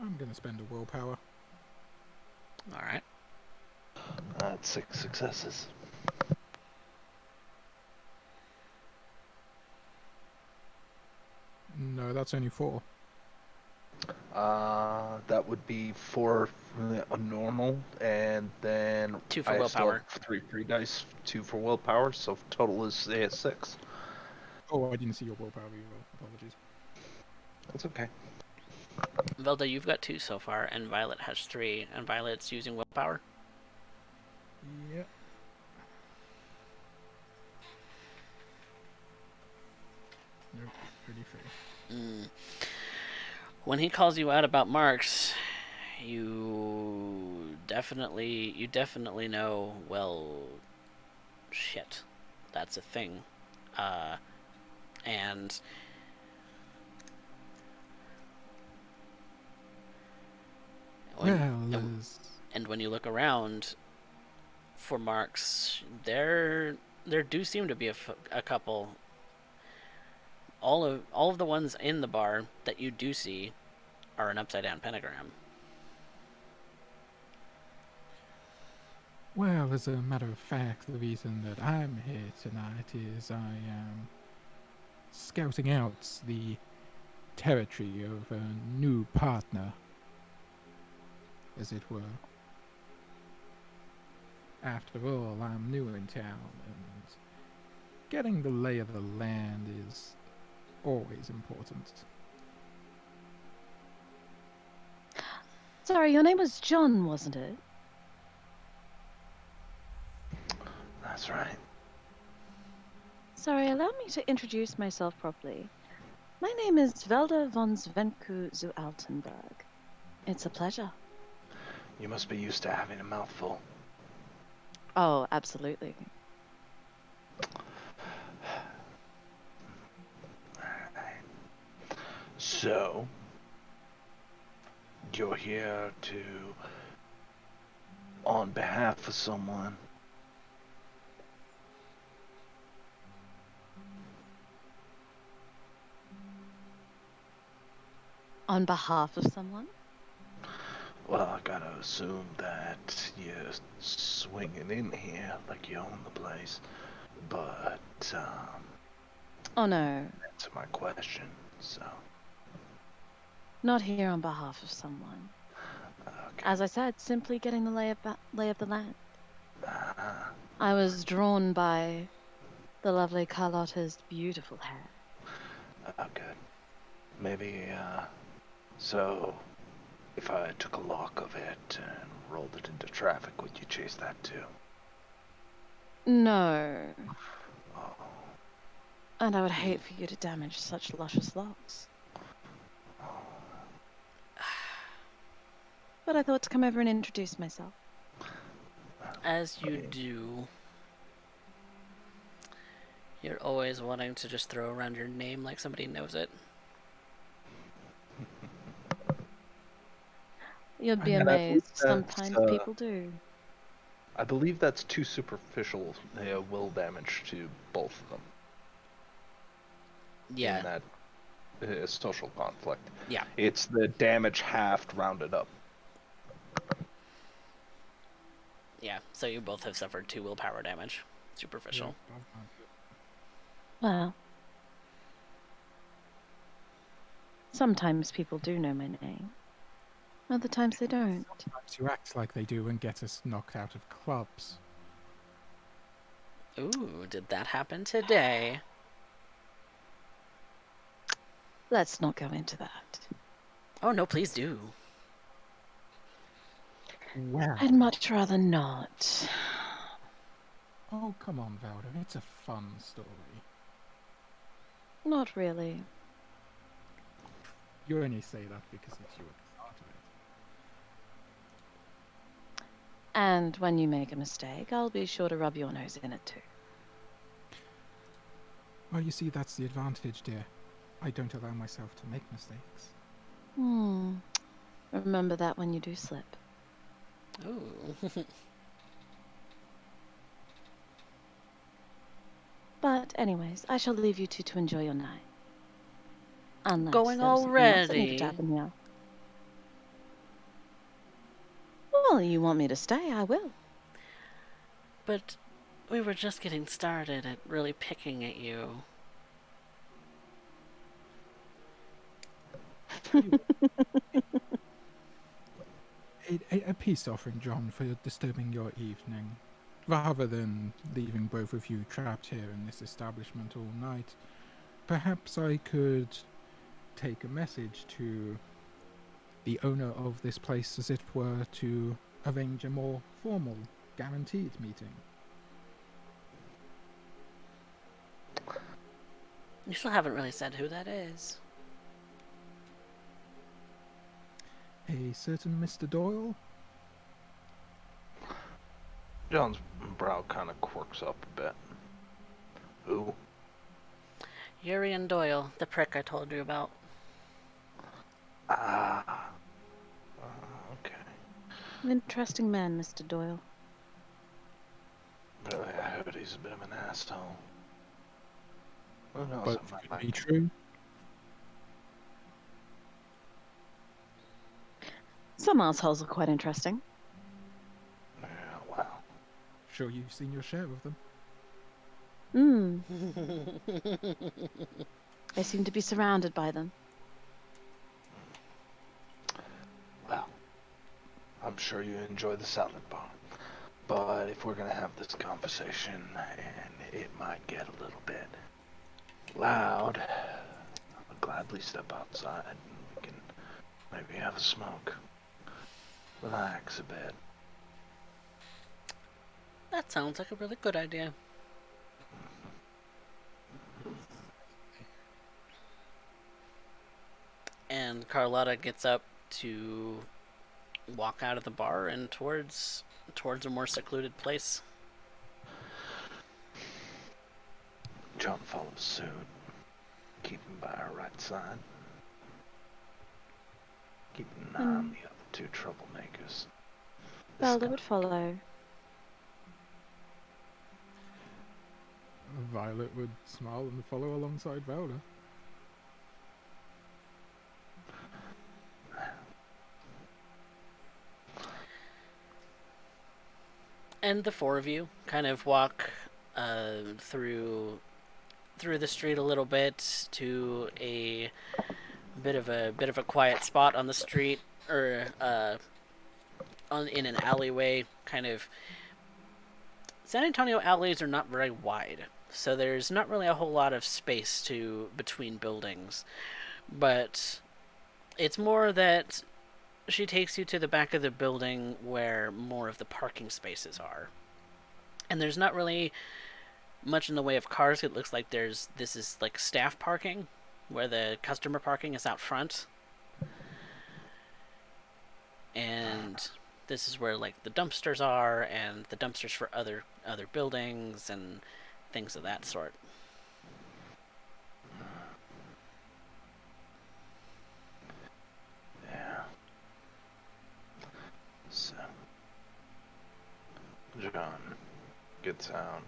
I'm gonna spend a willpower. All right. That's 6 successes. No, that's only 4. That would be 4 a normal, and then 2 for I still willpower. have three dice, 2 for willpower, so total is 6. Oh, I didn't see your willpower reroll. Apologies. That's okay. Velda, you've got 2 so far, and Violet has 3, and Violet's using willpower. Yep. Nope, pretty fair. When he calls you out about marks, you definitely know, well, shit, that's a thing. And and when you look around for marks, there do seem to be a couple. All of the ones in the bar that you do see are an upside down pentagram. Well, as a matter of fact, the reason that I'm here tonight is I am scouting out the territory of a new partner, as it were. After all, I'm new in town, and getting the lay of the land is always important. Sorry, your name was John, wasn't it? That's right. Sorry, allow me to introduce myself properly. My name is Velda von Svenku zu Altenberg. It's a pleasure. You must be used to having a mouthful. Oh, absolutely. So, you're here to, on behalf of someone. On behalf of someone? Well, I gotta assume that you're swinging in here like you own the place. But, Oh no, answer my question, so. not here on behalf of someone. Okay. As I said, simply getting the lay of the land. Uh, I was drawn by the lovely Carlotta's beautiful hair. good. Maybe, so, if I took a lock of it and rolled it into traffic, would you chase that too? No. Oh. And I would hate for you to damage such luscious locks. But I thought to come over and introduce myself. As you do, you're always wanting to just throw around your name like somebody knows it. You'd be And I believe amazed. Sometimes people do. I believe that's too superficial will damage to both of them. Yeah. In that social conflict. Yeah. It's the damage halved rounded up. Yeah. So you both have suffered 2 willpower damage. Superficial. Well, sometimes people do know my name. Other times they don't. Sometimes you act like they do and get us knocked out of clubs. Ooh, did that happen today? Let's not go into that. Oh no, please do. Well. I'd much rather not. Oh, come on, Velda. It's a fun story. Not really. You only say that because it's your part of it. And when you make a mistake, I'll be sure to rub your nose in it too. Well, you see, that's the advantage, dear. I don't allow myself to make mistakes. Remember that when you do slip. Ooh. But anyways, I shall leave you two to enjoy your night. Unless Going there was something else that needed to already. happen here. Well, you want me to stay, I will. But we were just getting started at really picking at you. Tell you what, a peace offering, John, for disturbing your evening. Rather than leaving both of you trapped here in this establishment all night, perhaps I could take a message to the owner of this place, as it were, to arrange a more formal, guaranteed meeting. You still haven't really said who that is. A certain Mr. Doyle? John's brow kind of quirks up a bit. Who? Urian Doyle, the prick I told you about. Ah. Okay. Interesting man, Mr. Doyle. Really, I heard he's a bit of an asshole. Who knows? But I might could like be him. true. Some assholes are quite interesting. Yeah, well. Sure you've seen your share of them. I seem to be surrounded by them. Well. I'm sure you enjoy the salad bar. But if we're gonna have this conversation, and it might get a little bit loud, I would gladly step outside and we can maybe have a smoke. Relax a bit. That sounds like a really good idea. And Carlotta gets up to walk out of the bar and towards a more secluded place. John follows suit, keeping by our right side. Keeping an eye on the other two troublemakers. Velda would follow. Violet would smile and follow alongside Velda. And the four of you kind of walk through the street a little bit to a bit of a quiet spot on the street, or in an alleyway. Kind of, San Antonio alleys are not very wide, so there's not really a whole lot of space between buildings. But it's more that she takes you to the back of the building where more of the parking spaces are. And there's not really much in the way of cars. It looks like this is like staff parking, where the customer parking is out front. And this is where like the dumpsters are, and the dumpsters for other buildings and things of that sort. Yeah. So, John gets out.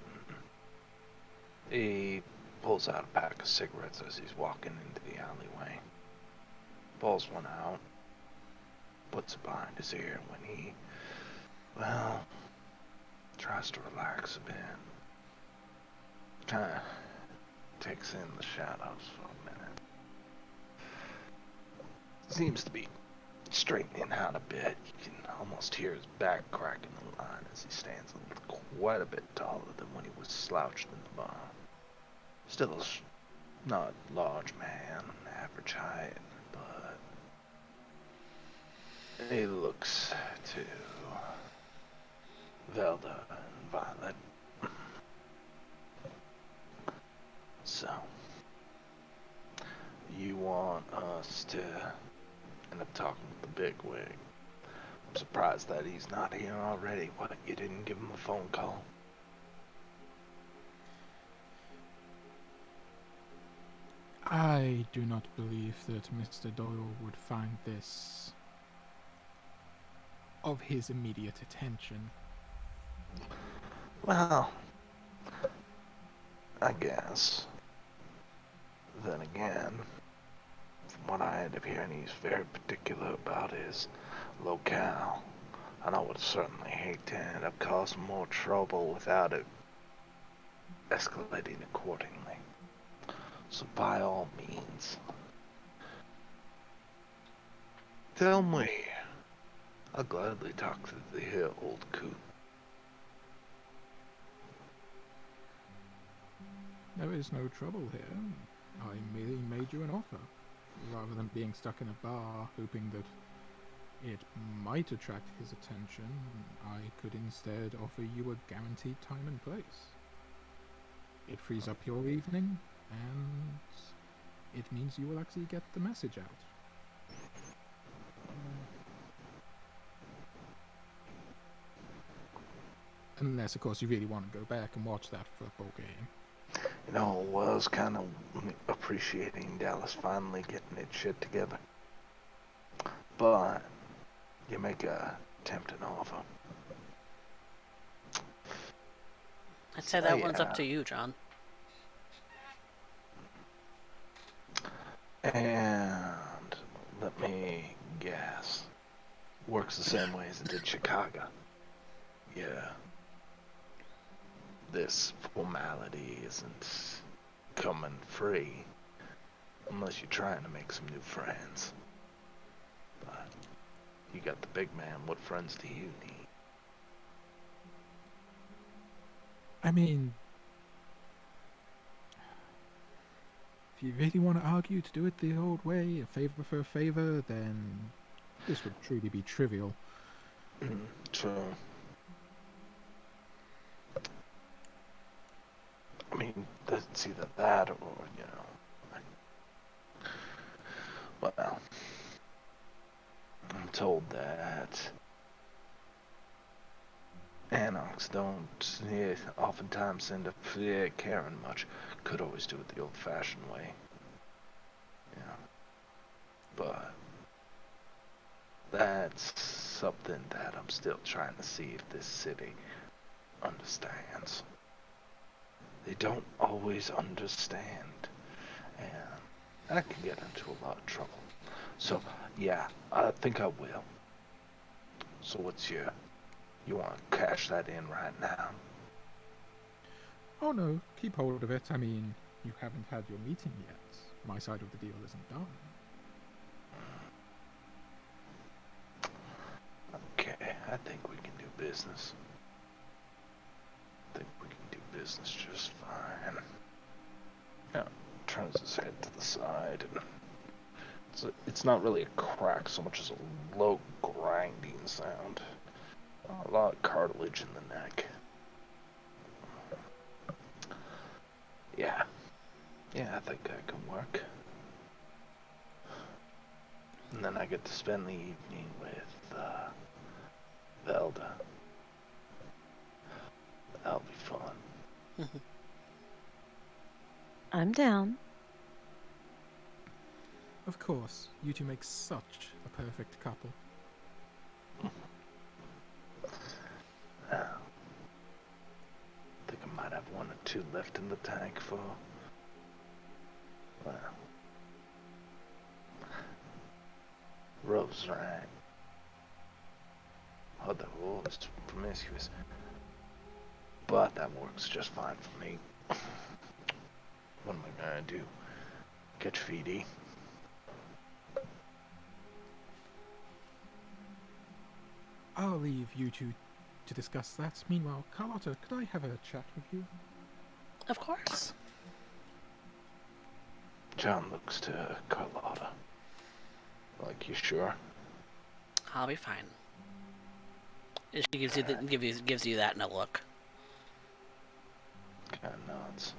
He pulls out a pack of cigarettes as he's walking into the alleyway. Pulls one out. Puts it behind his ear when he, tries to relax a bit. Kind of takes in the shadows for a minute. Seems to be straightening out a bit. You can almost hear his back crack in the line as he stands quite a bit taller than when he was slouched in the bar. Still not a large man, average height, but he looks to Velda and Violet. So, you want us to end up talking with the bigwig? I'm surprised that he's not here already. What, you didn't give him a phone call? I do not believe that Mr. Doyle would find this of his immediate attention. Well, I guess. Then again, from what I end up hearing, he's very particular about his locale. And I would certainly hate to end up causing more trouble without it escalating accordingly. So by all means, tell me. I'll gladly talk to the old coot. There is no trouble here. I merely made you an offer. Rather than being stuck in a bar, hoping that it might attract his attention, I could instead offer you a guaranteed time and place. It frees up your evening, and it means you will actually get the message out. Unless, of course, you really want to go back and watch that football game. You know, I was kind of appreciating Dallas finally getting its shit together. But you make a tempting offer. I'd say that one's up to you, John. And let me guess. Works the same way as it did Chicago. Yeah. This formality isn't coming free unless you're trying to make some new friends. But you got the big man. What friends do you need? I mean, if you really want to argue to do it the old way, a favor for a favor, then this would truly be trivial. True. I mean, it's either that or, you know, well, I'm told that Anarchs don't oftentimes end up caring much. Could always do it the old-fashioned way. Yeah. But that's something that I'm still trying to see if this city understands. They don't always understand, and that can get into a lot of trouble. So, yeah, I think I will. So what's you want to cash that in right now? Oh no, keep hold of it. I mean, you haven't had your meeting yet. My side of the deal isn't done. Okay, I think we can do business. I think we can do business just fine. Yeah, turns his head to the side. And it's not really a crack so much as a low grinding sound. A lot of cartilage in the neck. Yeah. Yeah, I think that can work. And then I get to spend the evening with Velda. That'll be fun. I'm down. Of course, you two make such a perfect couple. I think I might have one or two left in the tank for, well, Rose, right? Other was promiscuous. But that works just fine for me. What am I gonna do? Catch feedy? I'll leave you two to discuss that. Meanwhile, Carlotta, could I have a chat with you? Of course. John looks to Carlotta. Like, you sure? I'll be fine. She gives you that in a look. Kinda nods.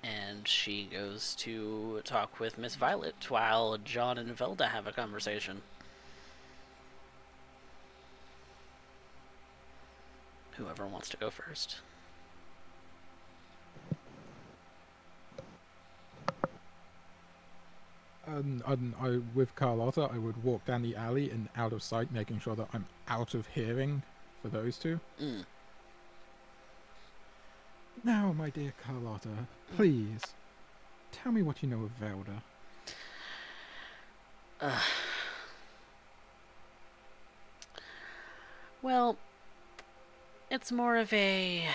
And she goes to talk with Miss Violet while John and Velda have a conversation. Whoever wants to go first. With Carlotta, I would walk down the alley and out of sight, making sure that I'm out of hearing for those two. Now, my dear Carlotta, please, tell me what you know of Velda. Well, it's more of a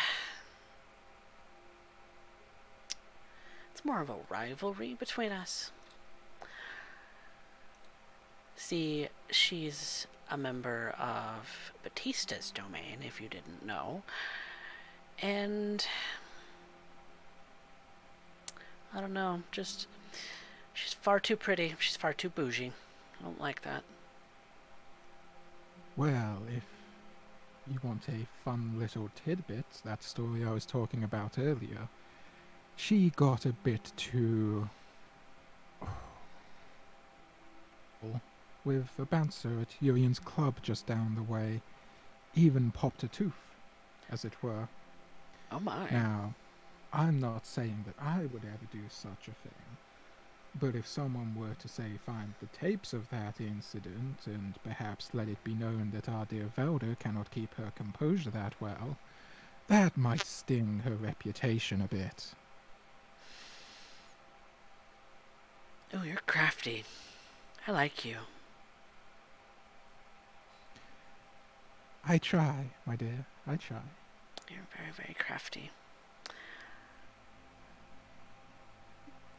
rivalry between us. See, she's a member of Batista's domain, if you didn't know. And I don't know, just she's far too pretty. She's far too bougie. I don't like that. Well, if you want a fun little tidbit, that story I was talking about earlier, she got a bit too with a bouncer at Urian's club just down the way, even popped a tooth, as it were. Oh my. Now, I'm not saying that I would ever do such a thing, but if someone were to, say, find the tapes of that incident and perhaps let it be known that our dear Velda cannot keep her composure that well, that might sting her reputation a bit. Oh, you're crafty. I like you. I try, my dear, I try. You're very, very crafty.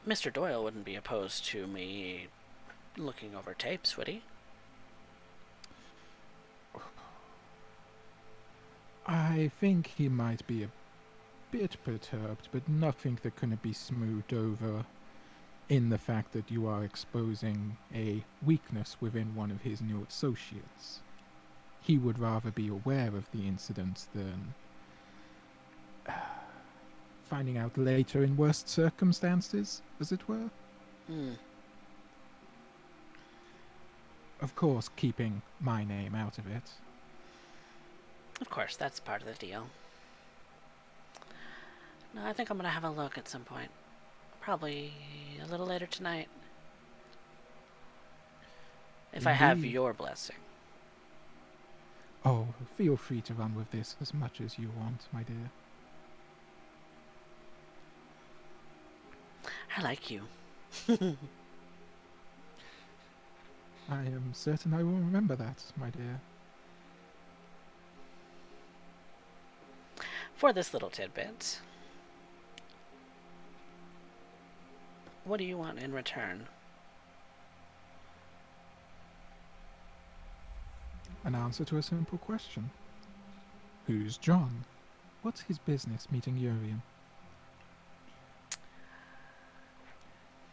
Mr. Doyle wouldn't be opposed to me looking over tapes, would he? I think he might be a bit perturbed, but nothing that couldn't be smoothed over in the fact that you are exposing a weakness within one of his new associates. He would rather be aware of the incident than finding out later in worst circumstances, as it were. Of course, keeping my name out of it. Of course, that's part of the deal. No, I think I'm gonna have a look at some point. Probably a little later tonight. If I have Indeed. your blessing. Oh, feel free to run with this as much as you want, my dear. I like you. I am certain I will remember that, my dear. For this little tidbit, what do you want in return? An answer to a simple question. Who's John? What's his business meeting Urian?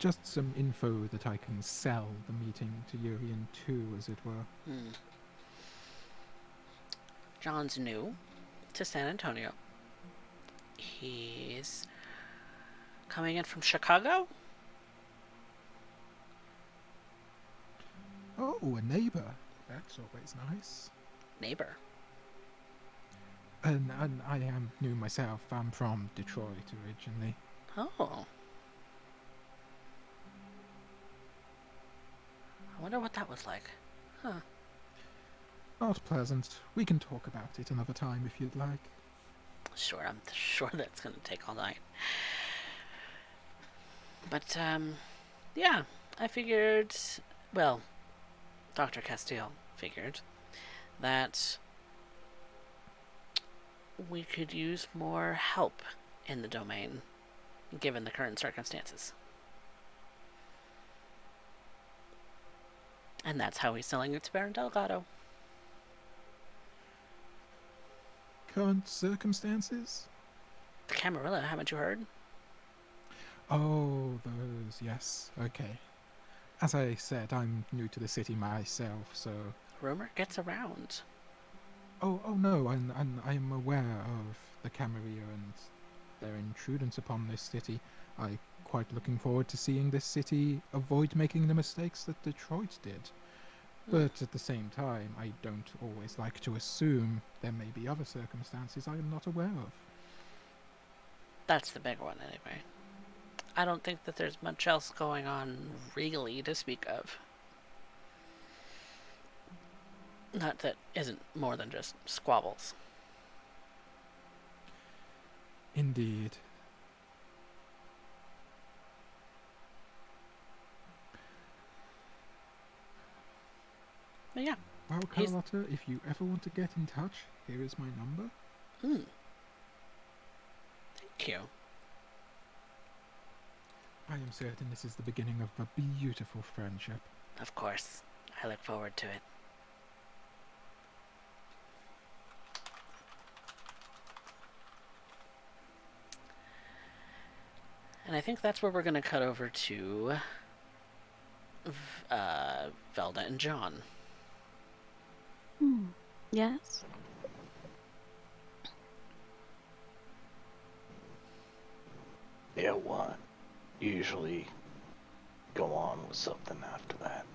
Just some info that I can sell the meeting to Urian to, as it were. John's new to San Antonio. He's coming in from Chicago? Oh, a neighbor. That's always nice. Neighbor. And I am new myself. I'm from Detroit originally. Oh. I wonder what that was like. Huh. Not pleasant. We can talk about it another time if you'd like. Sure, I'm sure that's gonna take all night. But, yeah, I figured, well, Dr. Castile figured that we could use more help in the domain, given the current circumstances. And that's how he's selling it to Baron Delgado. Current circumstances? The Camarilla, haven't you heard? Oh, those, yes. Okay. As I said, I'm new to the city myself, so... Rumor gets around. Oh no, I'm aware of the Camarilla and their intrudence upon this city. I'm quite looking forward to seeing this city avoid making the mistakes that Detroit did. But at the same time, I don't always like to assume there may be other circumstances I am not aware of. That's the big one, anyway. I don't think that there's much else going on, really, to speak of. Not that isn't more than just squabbles. Indeed. But yeah. Well, Carlotta, if you ever want to get in touch, here is my number. Thank you. I am certain this is the beginning of a beautiful friendship. Of course. I look forward to it. And I think that's where we're going to cut over to Velda and John. Yes? Yeah, what? Usually go on with something after that.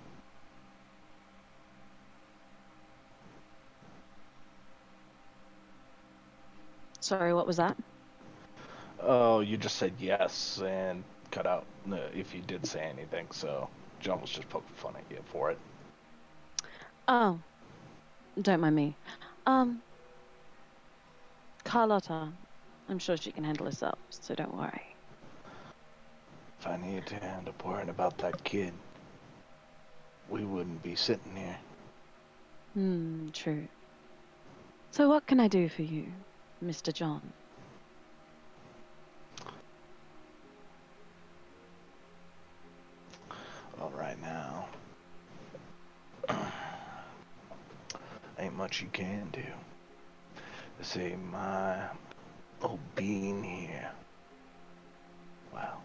Sorry, what was that? Oh, you just said yes and cut out if you did say anything, so John was just poking fun at you for it. Oh, don't mind me. Carlotta, I'm sure she can handle herself, so don't worry. If I needed to end up worrying about that kid, we wouldn't be sitting here. True. So what can I do for you, Mr. John? Well, right now, ain't much you can do. See, my old being here, well,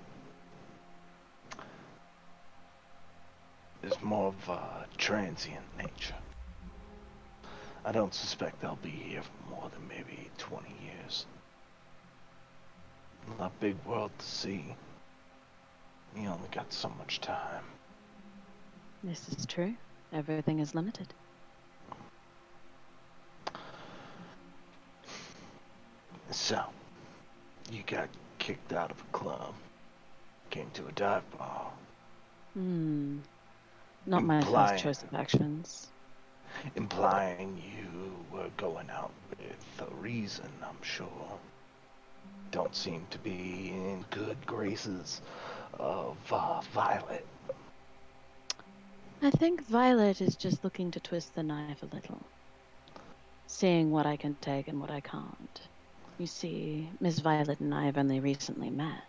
is more of a transient nature. I don't suspect I'll be here for more than maybe 20 years. Not a big world to see. You only got so much time. This is true. Everything is limited. So, you got kicked out of a club, came to a dive bar. Not my first choice of actions. Implying you were going out with a reason, I'm sure. Don't seem to be in good graces of Violet. I think Violet is just looking to twist the knife a little. Seeing what I can take and what I can't. You see, Miss Violet and I have only recently met.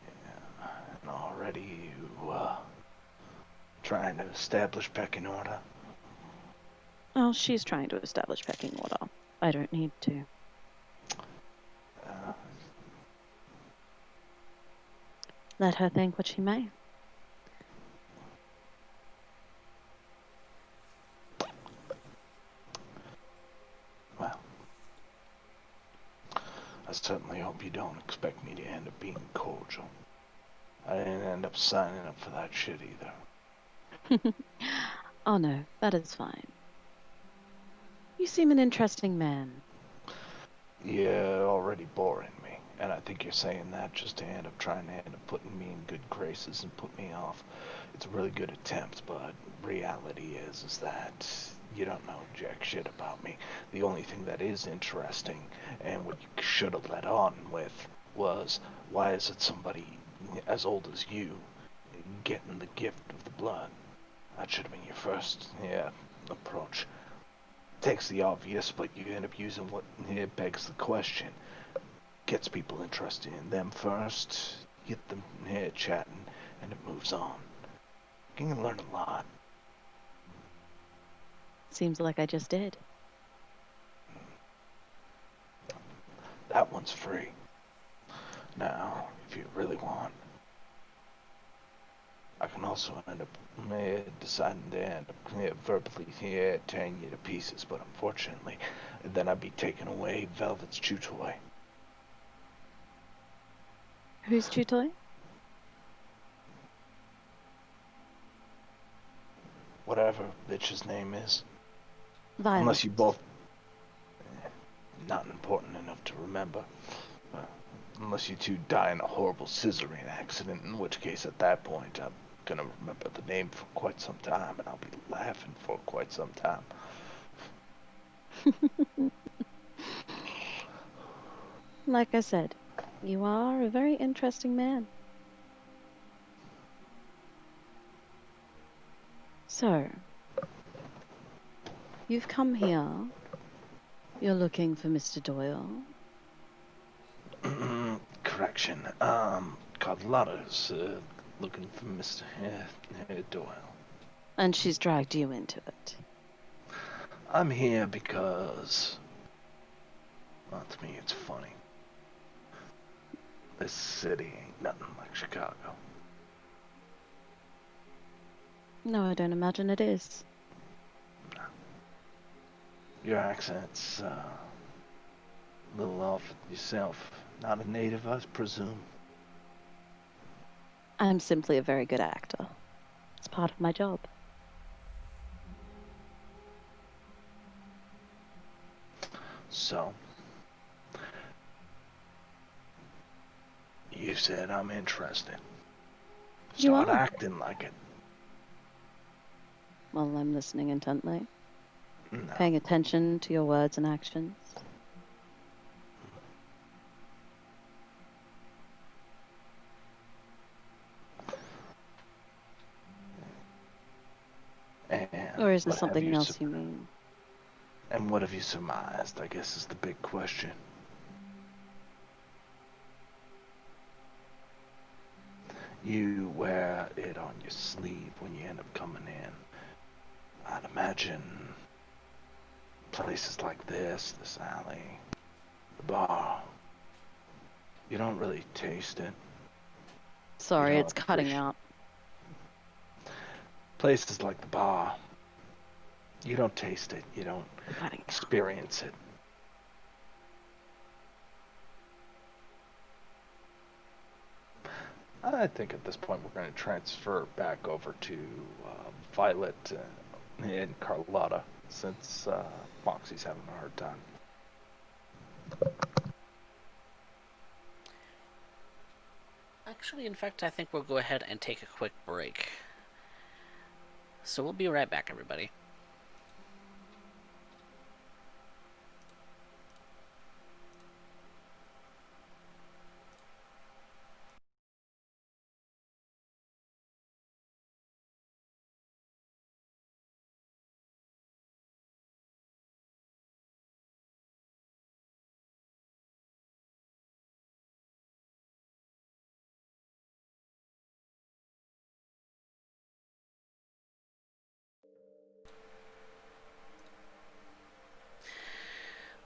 Yeah, and already you, trying to establish pecking order. Oh, she's trying to establish pecking order. I don't need to. Let her think what she may. Well, I certainly hope you don't expect me to end up being cordial. I didn't end up signing up for that shit either. Oh no, that is fine. You seem an interesting man. You're already boring me, and I think you're saying that just to end up trying to end up putting me in good graces and put me off. It's a really good attempt, but reality is that you don't know jack shit about me. The only thing that is interesting, and what you should have let on with, was why is it somebody as old as you getting the gift of the blood? That should have been your first, approach. Takes the obvious, but you end up using what begs the question. Gets people interested in them first, get them chatting, and it moves on. You can learn a lot. Seems like I just did. That one's free. Now, if you really want, I can also end up deciding to end up verbally tearing you to pieces, but unfortunately, then I'd be taking away Velvet's chew toy. Who's chew toy? Whatever bitch's name is. Violet. Unless you both... not important enough to remember. Unless you two die in a horrible scissoring accident, in which case at that point I'm gonna remember the name for quite some time, and I'll be laughing for quite some time. Like I said, you are a very interesting man. So, you've come here. You're looking for Mr. Doyle. Correction. Carlotta's looking for Mr. Doyle. And she's dragged you into it. I'm here because... well, to me it's funny. This city ain't nothing like Chicago. No, I don't imagine it is. Your accent's a little off yourself. Not a native, I presume. I'm simply a very good actor. It's part of my job. So, you said I'm interested. You Start are. acting like it. Well, I'm listening intently, No. paying attention to your words and actions. And Or is there what have something else sur- you mean? And what have you surmised, I guess, is the big question. You wear it on your sleeve when you end up coming in. I'd imagine places like this alley, the bar, you don't really taste it. Sorry, don't it's cutting appreciate- out. Places like the bar, you don't taste it, you don't Cutting out. experience it. I think at this point we're going to transfer back over to Violet and Carlotta, since Foxy's having a hard time. Actually, in fact, I think we'll go ahead and take a quick break. So we'll be right back, everybody.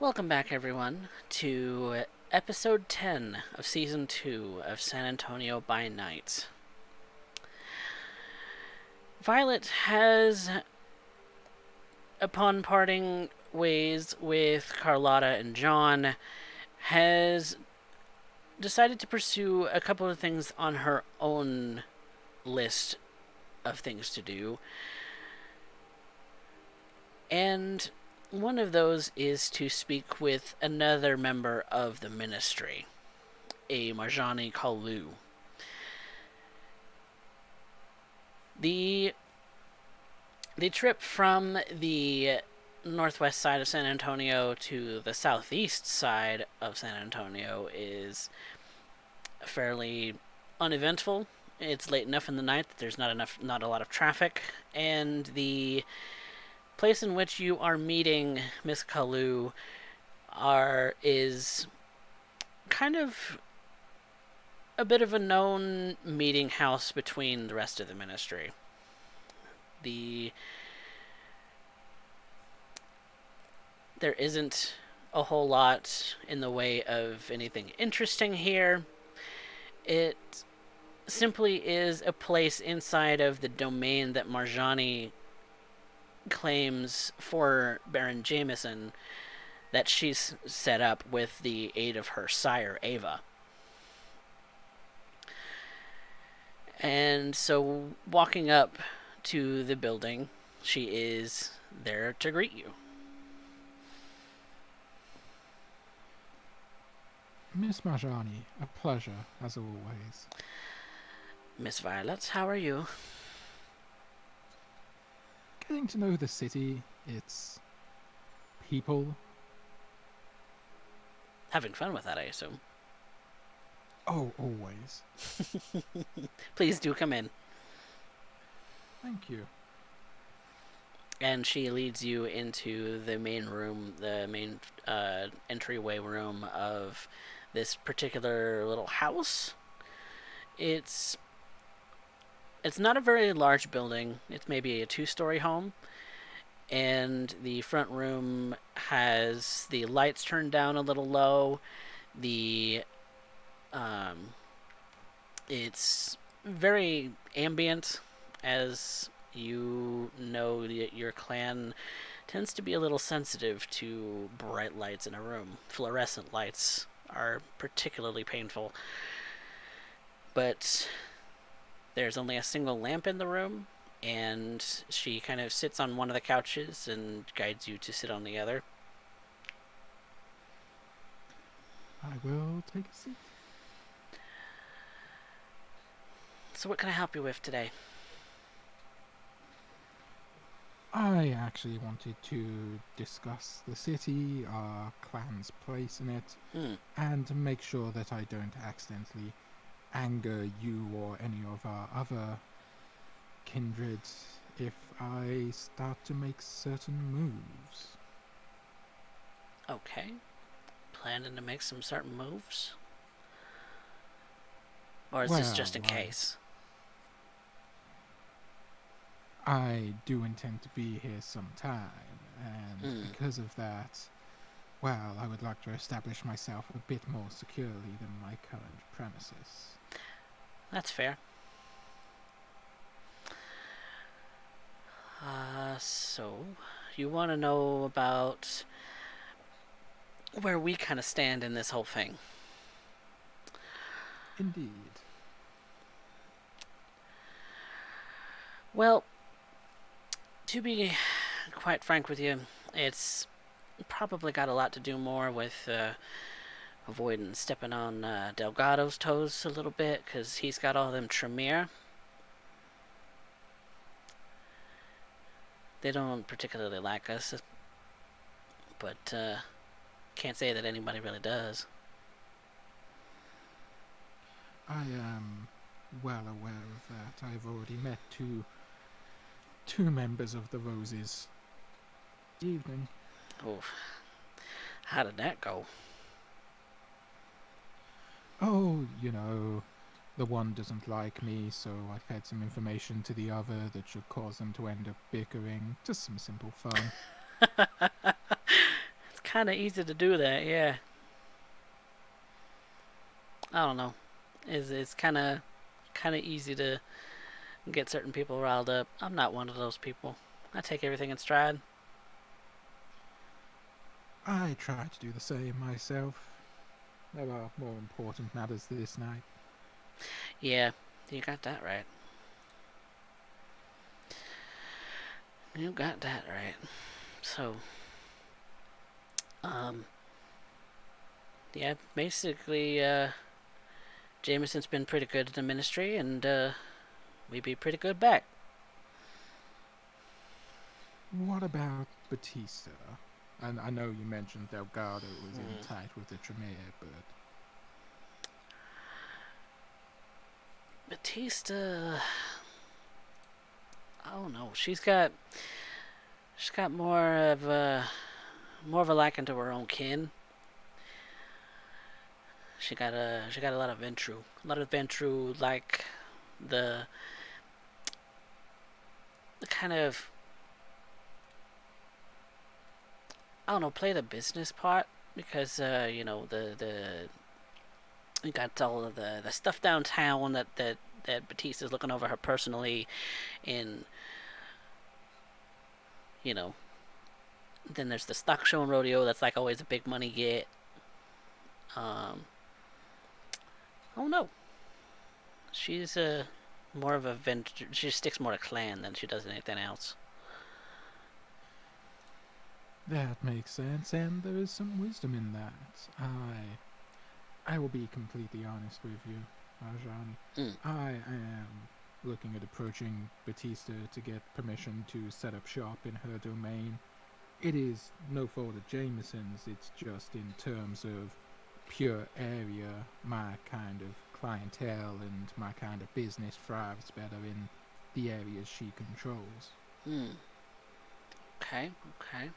Welcome back, everyone, to episode 10 of season 2 of San Antonio by Night. Violet has, upon parting ways with Carlotta and John, has decided to pursue a couple of things on her own list of things to do. And one of those is to speak with another member of the ministry, a Marjani Kalu. The trip from the northwest side of San Antonio to the southeast side of San Antonio is fairly uneventful. It's late enough in the night that there's not a lot of traffic, and the place in which you are meeting Miss Kalu is kind of a bit of a known meeting house between the rest of the ministry. The there isn't a whole lot in the way of anything interesting here. It simply is a place inside of the domain that Marjani claims for Baron Jameson that she's set up with the aid of her sire, Ava. And so, walking up to the building, she is there to greet you. Miss Marjani, a pleasure, as always. Miss Violet, how are you? Getting to know the city, its people. Having fun with that, I assume. Oh, always. Please do come in. Thank you. And she leads you into the main room, the main entryway room of this particular little house. It's not a very large building. It's maybe a 2-story home. And the front room has the lights turned down a little low. It's very ambient, as you know that your clan tends to be a little sensitive to bright lights in a room. Fluorescent lights are particularly painful. But there's only a single lamp in the room, and she kind of sits on one of the couches and guides you to sit on the other. I will take a seat. So what can I help you with today? I actually wanted to discuss the city, our clan's place in it, and to make sure that I don't accidentally anger you or any of our other kindred if I start to make certain moves. Okay. Planning to make some certain moves? Or is this just in case? I do intend to be here some time, and because of that, well, I would like to establish myself a bit more securely than my current premises. That's fair. So, you want to know about where we kind of stand in this whole thing? Indeed. Well, to be quite frank with you, it's probably got a lot to do more with avoiding stepping on Delgado's toes a little bit, because he's got all them Tremere. They don't particularly like us, but can't say that anybody really does. I am well aware of that. I've already met two members of the Roses. Evening. Oof. How did that go? Oh, the one doesn't like me, so I fed some information to the other that should cause them to end up bickering. Just some simple fun. It's kind of easy to do that, yeah. I don't know. It's kind of easy to get certain people riled up. I'm not one of those people. I take everything in stride. I try to do the same myself. There are more important matters this night. Yeah, you got that right. You got that right. So, yeah, basically, Jameson's been pretty good at the ministry, and we be pretty good back. What about Batista? And I know you mentioned Delgado was in tight with the Tremere, but Batista, I don't know. She's got more of a liking to her own kin. She got a lot of Ventru, like the kind of, I don't know, play the business part because you know the we got all of the stuff downtown that Batista's looking over her personally, and you know, then there's the stock show and rodeo that's like always a big money get. I don't know. She's more of a venture. She sticks more to clan than she does anything else. That makes sense, and there is some wisdom in that. I will be completely honest with you, Marjani. Mm. I am looking at approaching Batista to get permission to set up shop in her domain. It is no fault of Jameson's, it's just in terms of pure area, my kind of clientele and my kind of business thrives better in the areas she controls. Okay, okay.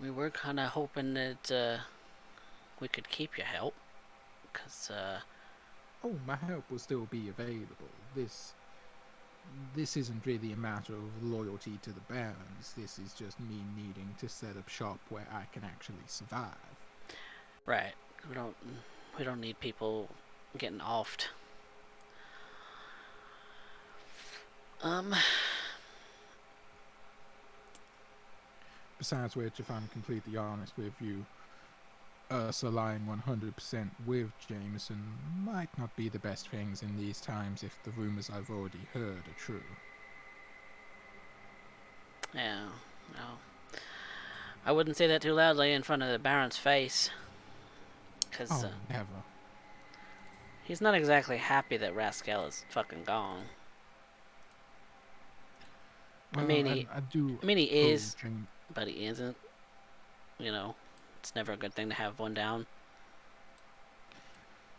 We were kind of hoping that we could keep your help, cause Oh, my help will still be available. This isn't really a matter of loyalty to the Barons. This is just me needing to set up shop where I can actually survive. right. We don't need people getting offed. Besides which, if I'm completely honest with you, us aligning 100% with Jameson might not be the best things in these times if the rumors I've already heard are true. Yeah, no. I wouldn't say that too loudly in front of the Baron's face, cause Oh, never. he's not exactly happy that Rascal is fucking gone. Well, I do I mean, he owe is, but he isn't. You know, it's never a good thing to have one down.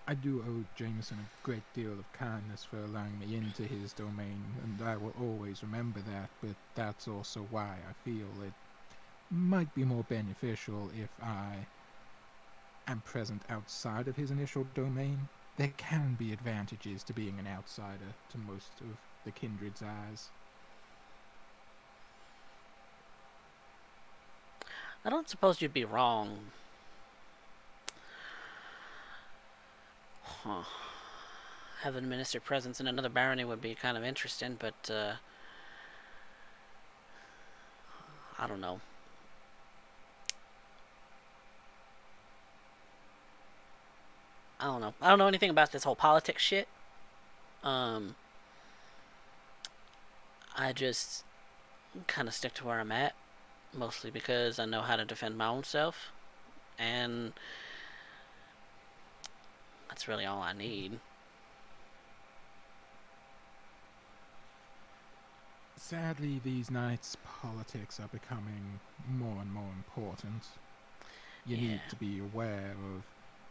I do owe Jameson a great deal of kindness for allowing me into his domain, and I will always remember that, but that's also why I feel it might be more beneficial if I am present outside of his initial domain. There can be advantages to being an outsider to most of the kindred's eyes. I don't suppose you'd be wrong. Huh. Having a minister presence in another barony would be kind of interesting, but I don't know. I don't know. I don't know anything about this whole politics shit. I just kind of stick to where I'm at, mostly because I know how to defend my own self, and that's really all I need. Sadly, these nights, politics are becoming more and more important. You Yeah. need to be aware of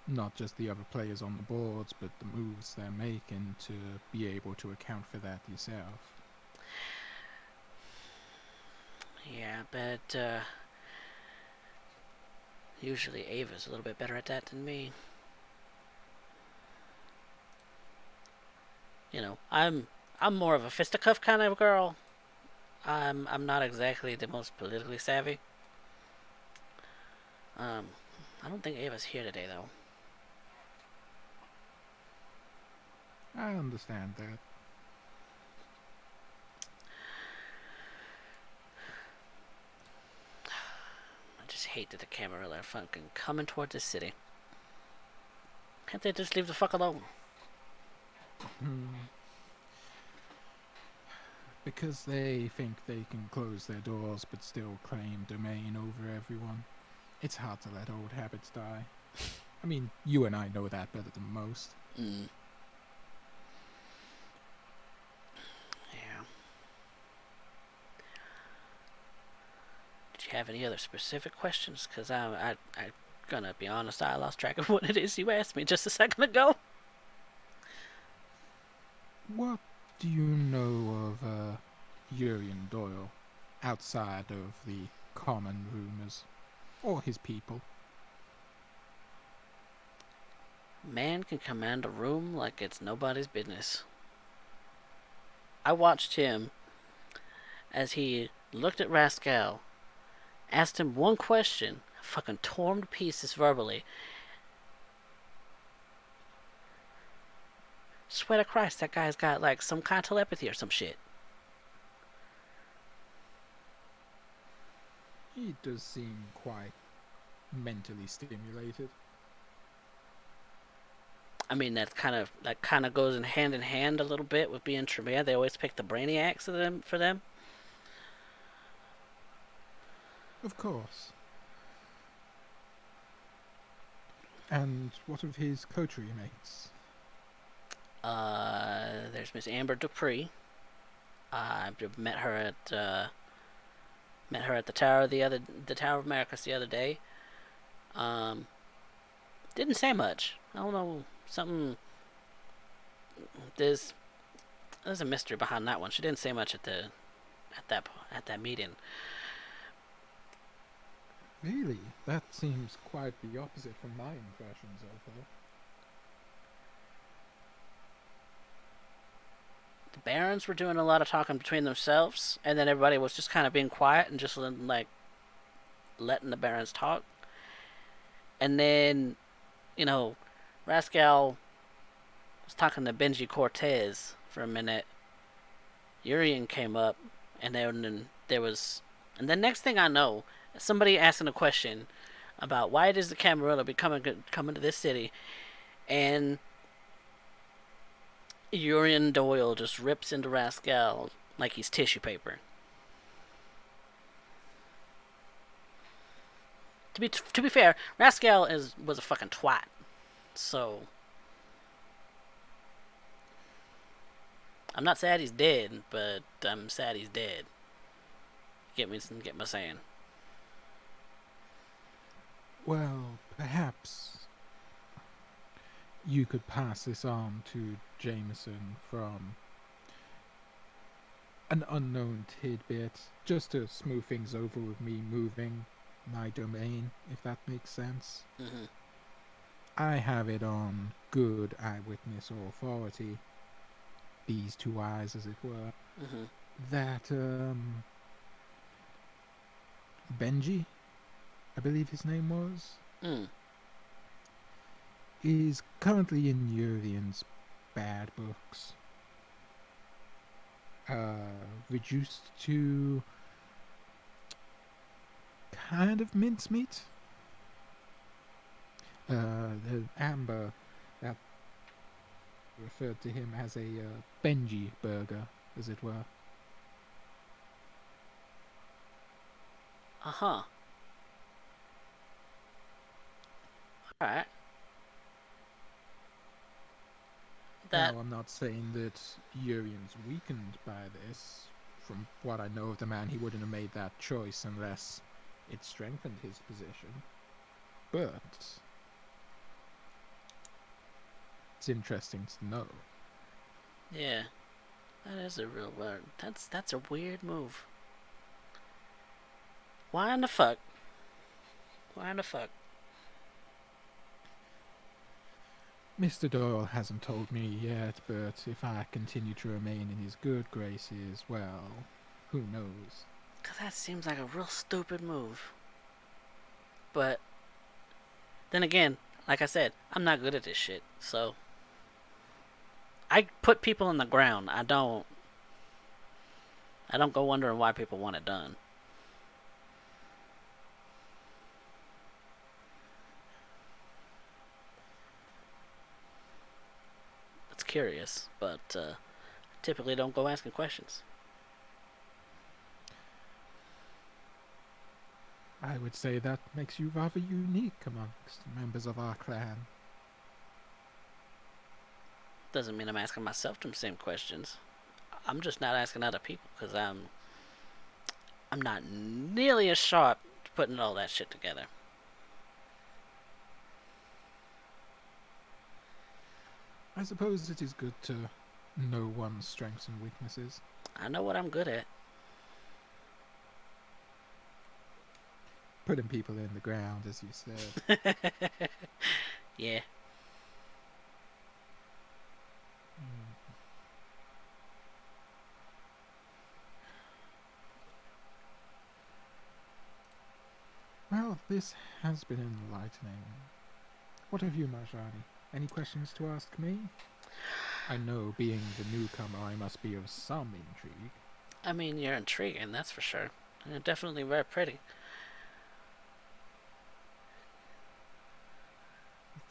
not just the other players on the boards, but the moves they're making to be able to account for that yourself. Yeah, but usually Ava's a little bit better at that than me. You know, I'm more of a fisticuff kind of girl. I'm not exactly the most politically savvy. I don't think Ava's here today though. I understand that. I just hate that the Camarilla are fucking coming towards the city. Can't they just leave the fuck alone? Because they think they can close their doors but still claim domain over everyone. It's hard to let old habits die. I mean, you and I know that better than most. Yeah. Did you have any other specific questions? Because I gonna be honest, I lost track of what it is you asked me just a second ago. What do you know of Urian Doyle outside of the common rumors? Or his people? Man can command a room like it's nobody's business. I watched him as he looked at Rascal Asked him one question, fucking tore him to pieces verbally. Swear to Christ, that guy's got like some kind of telepathy or some shit. He does seem quite mentally stimulated. I mean, that kind of goes in hand a little bit with being Tremere. They always pick the brainiacs of them for them. Of course. And what of his coterie mates? There's Miss Amber Dupree. I met her at the Tower the Tower of Americas the other day. Didn't say much. I don't know, something. There's a mystery behind that one. She didn't say much at that meeting. Really? That seems quite the opposite from my impressions of her. The barons were doing a lot of talking between themselves, and then everybody was just kind of being quiet and just like letting the barons talk. And then, Rascal was talking to Benji Cortez for a minute. Urian came up, and then there was, and then next thing I know, somebody asking a question about why does the Camarilla be coming to this city, and Urian Doyle just rips into Rascal like he's tissue paper. To be fair, Rascal was a fucking twat. So I'm not sad he's dead, but I'm sad he's dead. Get my saying. Well, perhaps you could pass this on to Jameson from an unknown tidbit, just to smooth things over with me moving my domain, if that makes sense. Mm-hmm. I have it on good eyewitness authority, these two eyes as it were, Mm-hmm. that Benji, I believe his name was, is currently in Urian's bad books. Reduced to kind of mincemeat. The Amber that referred to him as a Benji burger, as it were. Uh-huh. Alright. Now, I'm not saying that Urian's weakened by this. From what I know of the man, he wouldn't have made that choice unless it strengthened his position. But it's interesting to know. Yeah. That is a real word. That's a weird move. Why in the fuck? Why in the fuck? Mr. Doyle hasn't told me yet, but if I continue to remain in his good graces, well, who knows? Because that seems like a real stupid move. But then again, like I said, I'm not good at this shit. So I put people in the ground. I don't go wondering why people want it done. It's curious, but typically don't go asking questions. I would say that makes you rather unique amongst members of our clan. Doesn't mean I'm asking myself them same questions. I'm just not asking other people because I'm not nearly as sharp putting all that shit together. I suppose it is good to know one's strengths and weaknesses. I know what I'm good at. Putting people in the ground, as you said. Yeah. Well, this has been enlightening. What have you, Marjani? Any questions to ask me? I know, being the newcomer, I must be of some intrigue. I mean, you're intriguing, that's for sure. And you're definitely very pretty.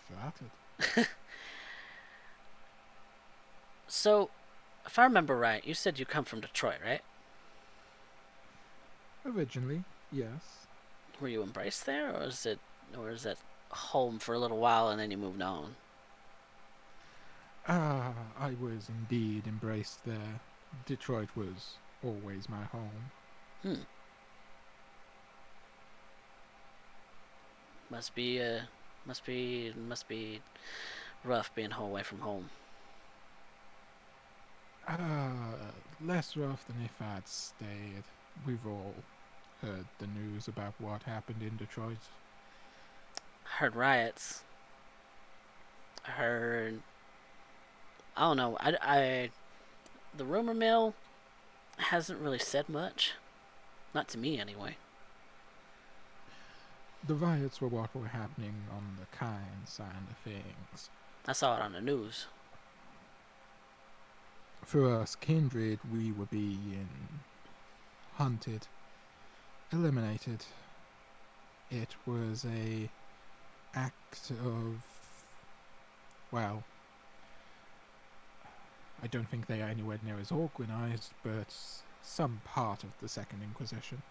Flattered. So, if I remember right, you said you come from Detroit, right? Originally, yes. Were you embraced there, or is that home for a little while and then you moved on? Ah, I was indeed embraced there. Detroit was always my home. Hmm. Must be rough being away from home. Less rough than if I'd stayed. We've all heard the news about what happened in Detroit. I heard riots. I heard. I don't know. The rumor mill hasn't really said much. Not to me, anyway. The riots were what were happening on the kind side of things. I saw it on the news. For us kindred, we were being hunted, eliminated. It was a act of, well, I don't think they are anywhere near as organized, but some part of the Second Inquisition.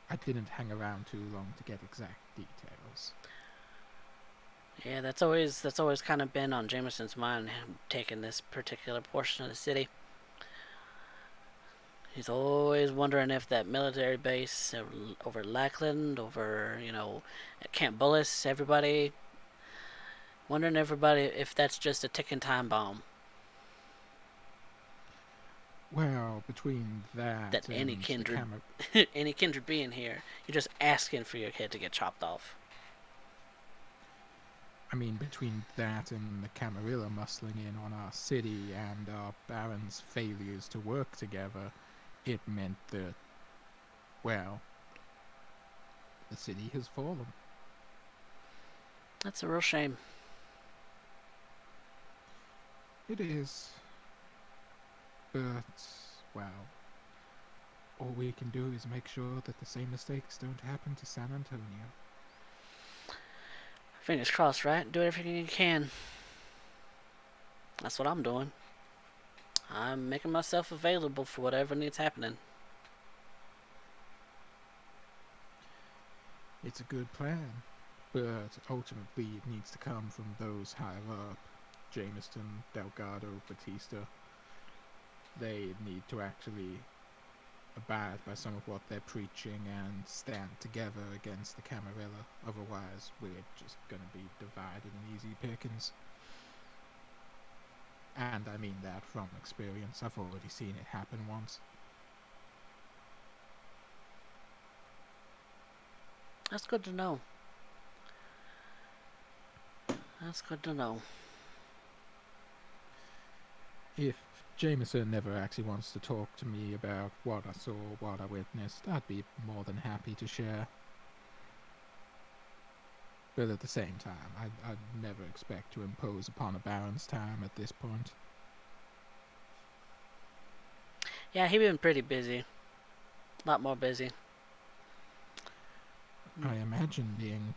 I didn't hang around too long to get exact details. Yeah, that's always kind of been on Jameson's mind, him taking this particular portion of the city. He's always wondering if that military base over Lackland, over, at Camp Bullis, wondering if that's just a ticking time bomb. Well, between that Any and kindred, any kindred being here, you're just asking for your head to get chopped off. I mean, between that and the Camarilla muscling in on our city and our barons' failures to work together, it meant that, well, the city has fallen. That's a real shame. It is. But, well, all we can do is make sure that the same mistakes don't happen to San Antonio. Fingers crossed, right? Do everything you can. That's what I'm doing. I'm making myself available for whatever needs happening. It's a good plan, but ultimately it needs to come from those higher up. Jameson, Delgado, Batista. They need to actually abide by some of what they're preaching and stand together against the Camarilla. Otherwise, we're just going to be divided in easy pickings. And I mean that from experience. I've already seen it happen once. That's good to know. That's good to know. If Jameson never actually wants to talk to me about what I saw, what I witnessed, I'd be more than happy to share. But at the same time, I'd never expect to impose upon a baron's time at this point. Yeah, he's been pretty busy. A lot more busy. I imagine being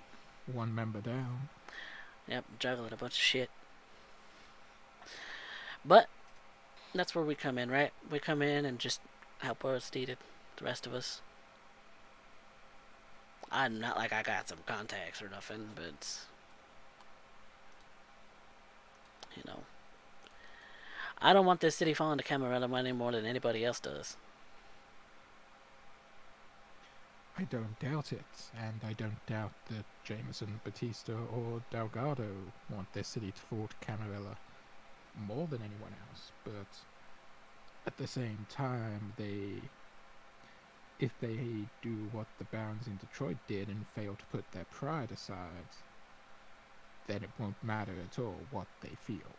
one member down. Yep, juggling a bunch of shit. But that's where we come in, right? We come in and just help where it's needed. The rest of us. I'm not like I got some contacts or nothing, but I don't want this city falling to Camarilla any more than anybody else does. I don't doubt it, and I don't doubt that Jameson, Batista, or Delgado want their city to fall to Camarilla more than anyone else, but at the same time, if they do what the barons in Detroit did and fail to put their pride aside, then it won't matter at all what they feel.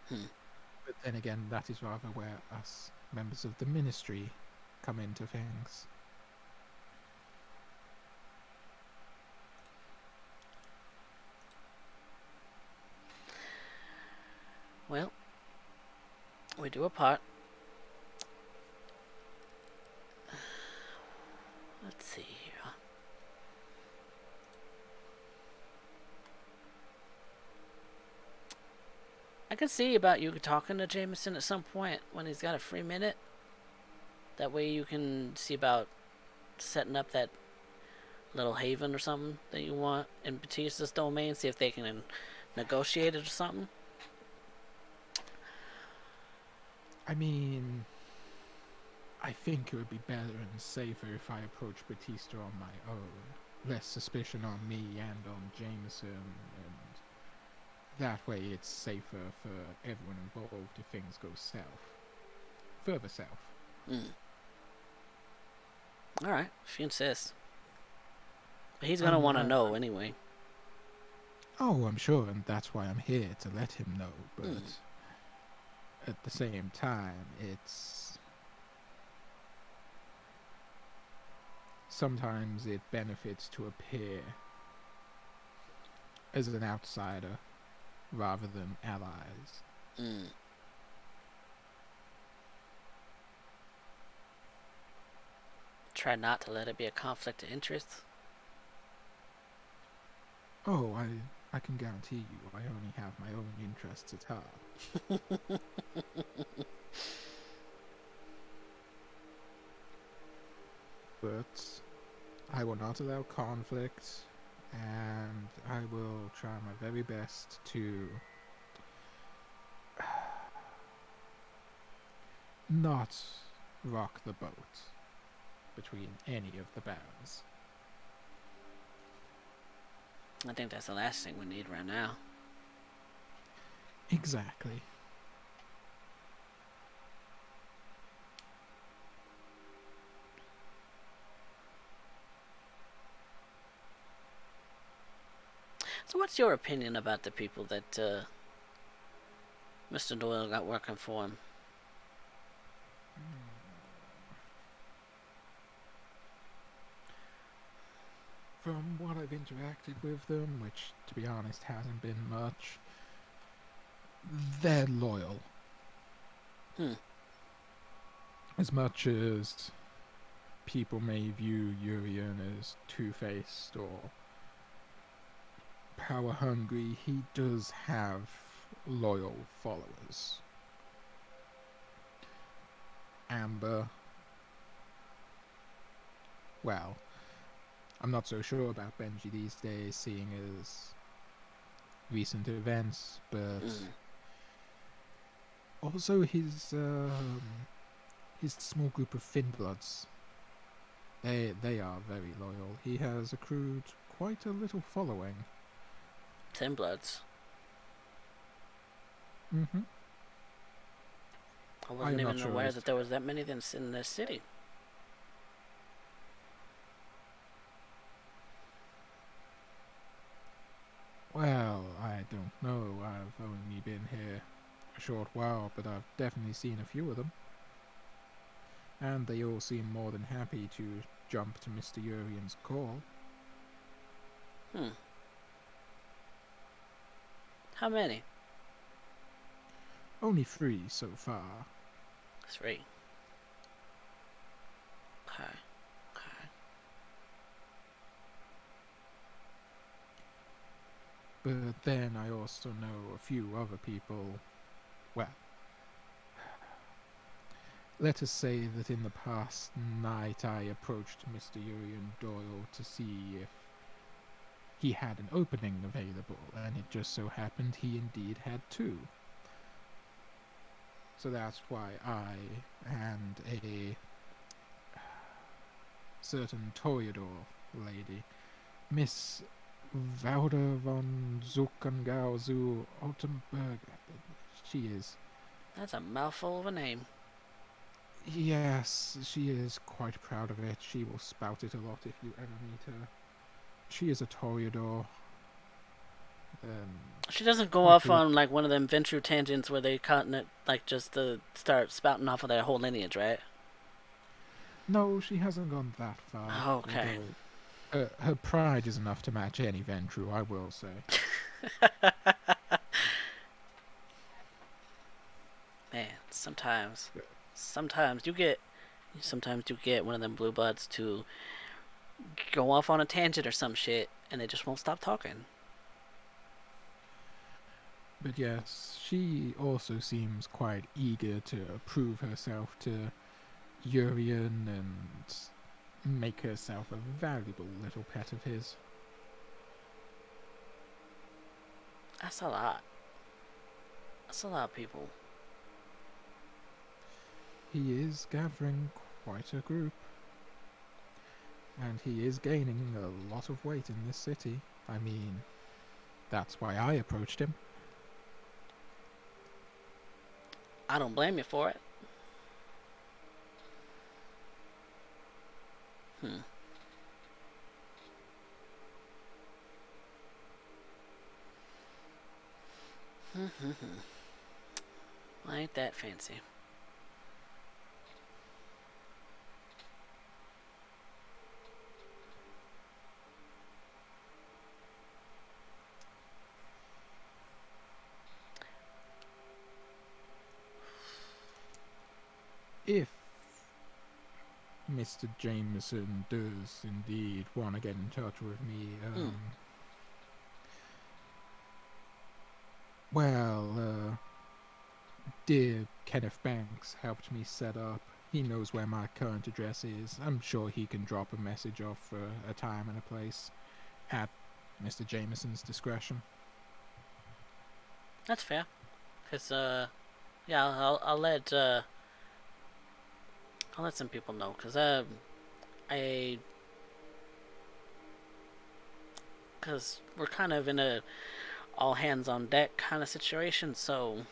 But then again, that is rather where us members of the ministry come into things. Well, we do a part. Let's see here. I could see about you talking to Jameson at some point when he's got a free minute. That way you can see about setting up that little haven or something that you want in Batista's domain. See if they can negotiate it or something. I mean, I think it would be better and safer if I approach Batista on my own. Less suspicion on me and on Jameson, and that way it's safer for everyone involved if things go south. Further south. Alright, if you insist. But he's gonna want to know anyway. Oh, I'm sure, and that's why I'm here, to let him know, but at the same time, it's... Sometimes it benefits to appear as an outsider rather than allies. Try not to let it be a conflict of interest. Oh, I can guarantee you I only have my own interests at heart. But I will not allow conflict, and I will try my very best to not rock the boat between any of the bands. I think that's the last thing we need right now. Exactly. So what's your opinion about the people that Mr. Doyle got working for him? From what I've interacted with them, which to be honest hasn't been much, they're loyal. As much as people may view Urian as two-faced or power-hungry, he does have loyal followers. Amber, well, I'm not so sure about Benji these days, seeing as recent events, but also his small group of Finbloods. They are very loyal. He has accrued quite a little following. Finbloods. Mm-hmm. I wasn't even aware that there was that many in this city. Well, I don't know. I've only been here a short while, but I've definitely seen a few of them. And they all seem more than happy to jump to Mr. Urian's call. How many? Only 3 so far. 3. Okay. But then I also know a few other people, well, let us say that in the past night I approached Mr. Urian Doyle to see if he had an opening available, and it just so happened he indeed had 2. So that's why I and a certain Toreador lady, Miss Velda von Zuckengau zu Altenberg, she is... That's a mouthful of a name. Yes, she is quite proud of it. She will spout it a lot if you ever meet her. She is a Toreador. She doesn't go off on like one of them venture tangents where they cotton it like just to start spouting off of their whole lineage, right? No, she hasn't gone that far. Okay. Although her pride is enough to match any Ventru, I will say. Man, sometimes you get one of them blue bloods to go off on a tangent or some shit, and they just won't stop talking. But yes, she also seems quite eager to prove herself to Urian and make herself a valuable little pet of his. That's a lot. That's a lot of people. He is gathering quite a group. And he is gaining a lot of weight in this city. I mean, that's why I approached him. I don't blame you for it. Ain't that fancy. If Mr. Jameson does indeed want to get in touch with me, well, dear Kenneth Banks helped me set up. He knows where my current address is. I'm sure he can drop a message off for a time and a place at Mr. Jameson's discretion. That's fair. Cause yeah, I'll let some people know. Cause cause we're kind of in a all hands on deck kind of situation, so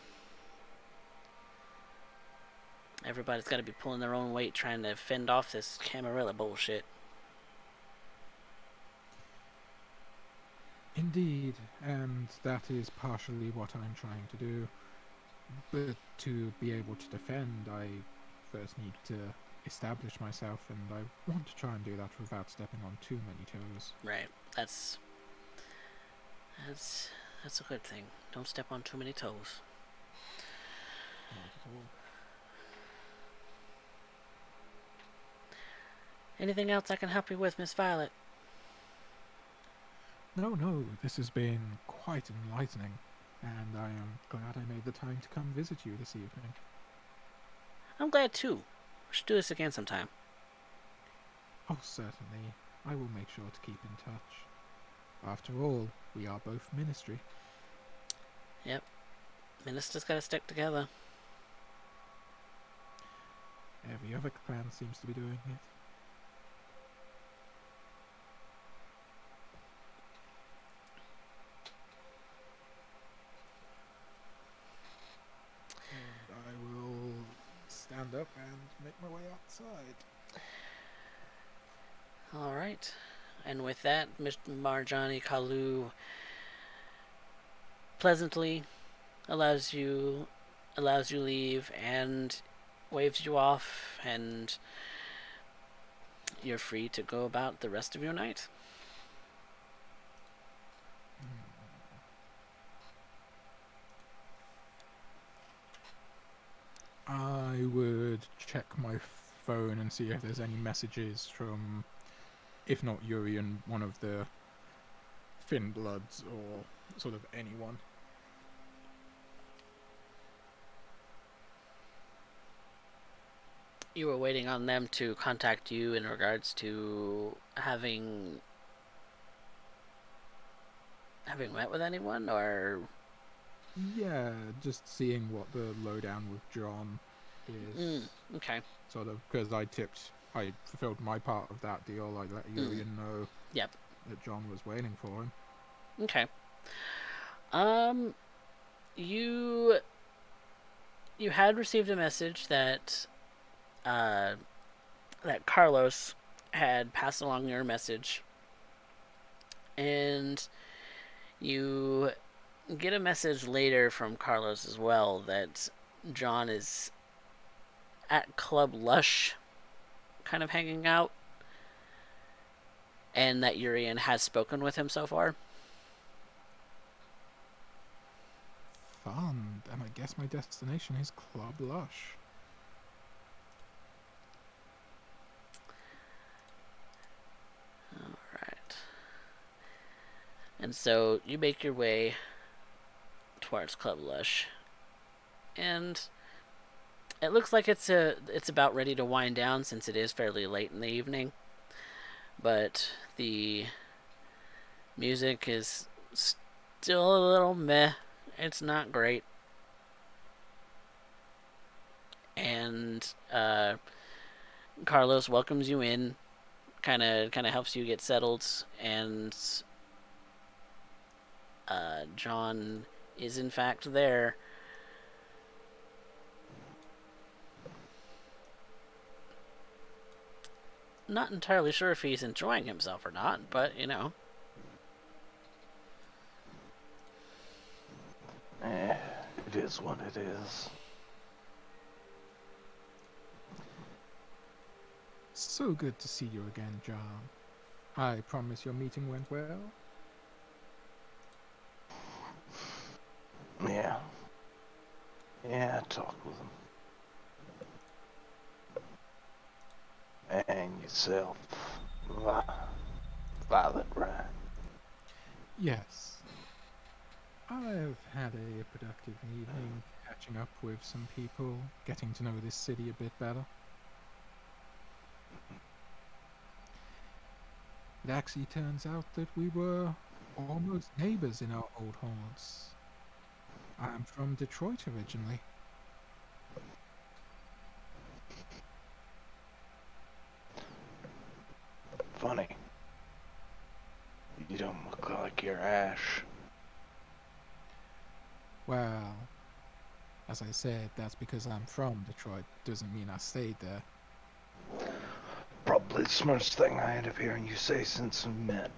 everybody's got to be pulling their own weight trying to fend off this Camarilla bullshit. Indeed, and that is partially what I'm trying to do. But to be able to defend, I first need to establish myself, and I want to try and do that without stepping on too many toes. Right. That's a good thing. Don't step on too many toes. Not at all. Anything else I can help you with, Miss Violet? No, this has been quite enlightening, and I am glad I made the time to come visit you this evening. I'm glad too. We should do this again sometime. Oh, certainly. I will make sure to keep in touch. After all, we are both ministry. Yep. Ministers gotta stick together. Every other clan seems to be doing it. And I will stand up and make my way outside. Alright. And with that, Mr. Marjani Kalu pleasantly allows you leave and waves you off, and you're free to go about the rest of your night. I would check my phone and see if there's any messages from, if not Urian, one of the Finn Bloods or sort of anyone. You were waiting on them to contact you in regards to having met with anyone, or Yeah, just seeing what the lowdown with John is. okay. Sort of, because I fulfilled my part of that deal. I let Urian know Yep. that John was waiting for him. Okay. You had received a message that that Carlos had passed along your message, and you get a message later from Carlos as well that John is at Club Lush kind of hanging out, and that Urian has spoken with him so far. Fun. And I guess my destination is Club Lush. Alright. And so you make your way towards Club Lush. And it looks like it's about ready to wind down since it is fairly late in the evening. But the music is still a little meh. It's not great. And Carlos welcomes you in, kind of helps you get settled, and John is in fact there. Not entirely sure if he's enjoying himself or not, but you know. It is what it is. So good to see you again, John. I promise your meeting went well. Yeah. Yeah, I talked with him. And yourself, Violet, right? Yes. I've had a productive evening catching up with some people, getting to know this city a bit better. It actually turns out that we were almost neighbors in our old haunts. I'm from Detroit originally. Funny. You don't look like you're Ash. Well, as I said, that's because I'm from Detroit. Doesn't mean I stayed there. Probably the smartest thing I end up hearing you say since we met.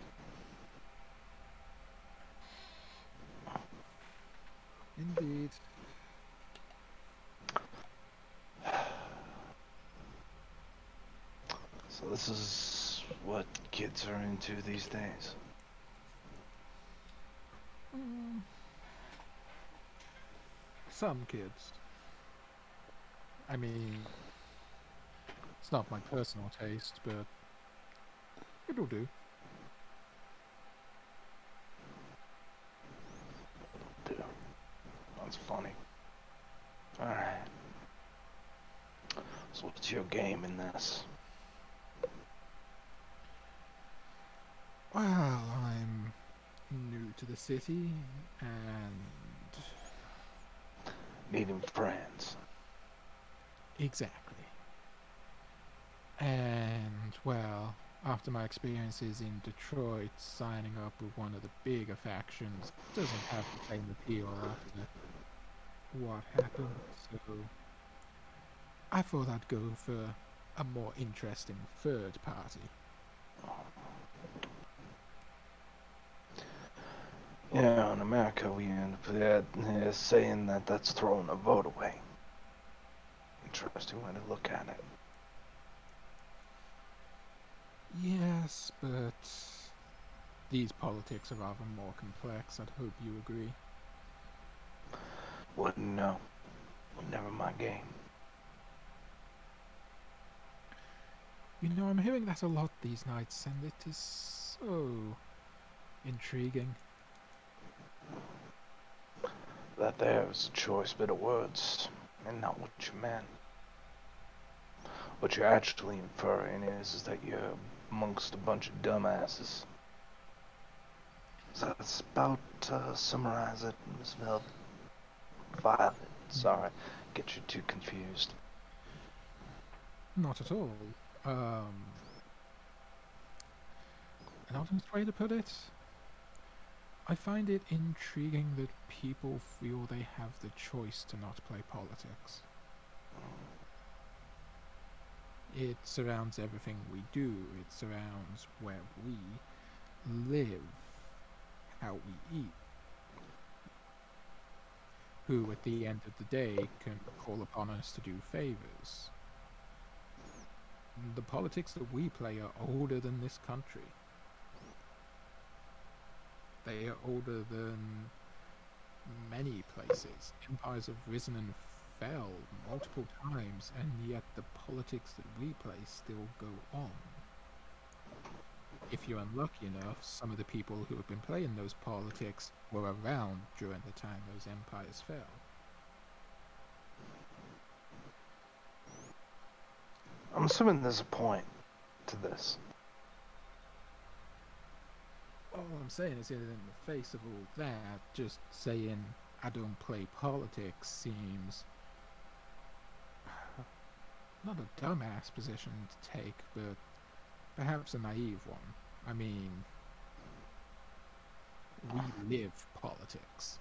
Indeed. So this is what kids are into these days. Some kids. I mean, it's not my personal taste, but it'll do. Dude, that's funny. Alright. So what's your game in this? Well, I'm new to the city, and Needing friends. exactly. And, well, after my experiences in Detroit, signing up with one of the bigger factions doesn't have the same appeal after what happened, so I thought I'd go for a more interesting third party. Yeah, in America we end up saying that that's throwing a vote away. Interesting way to look at it. Yes, but these politics are rather more complex. I'd hope you agree. Wouldn't know. Never my game. You know, I'm hearing that a lot these nights, and it is so intriguing. That there was a choice bit of words, and not what you meant. What you're actually inferring is that you're amongst a bunch of dumbasses. So that's about summarize it, Miss Violet. Sorry, get you too confused. Not at all. An honest way to put it, I find it intriguing that people feel they have the choice to not play politics. It surrounds everything we do. It surrounds where we live, how we eat, who at the end of the day can call upon us to do favors. The politics that we play are older than this country. They are older than many places. Empires have risen and fell multiple times, and yet the politics that we play still go on. If you're unlucky enough, some of the people who have been playing those politics were around during the time those empires fell. I'm assuming there's a point to this. All I'm saying is that in the face of all that, just saying I don't play politics seems not a dumbass position to take, but perhaps a naive one. I mean, we live politics.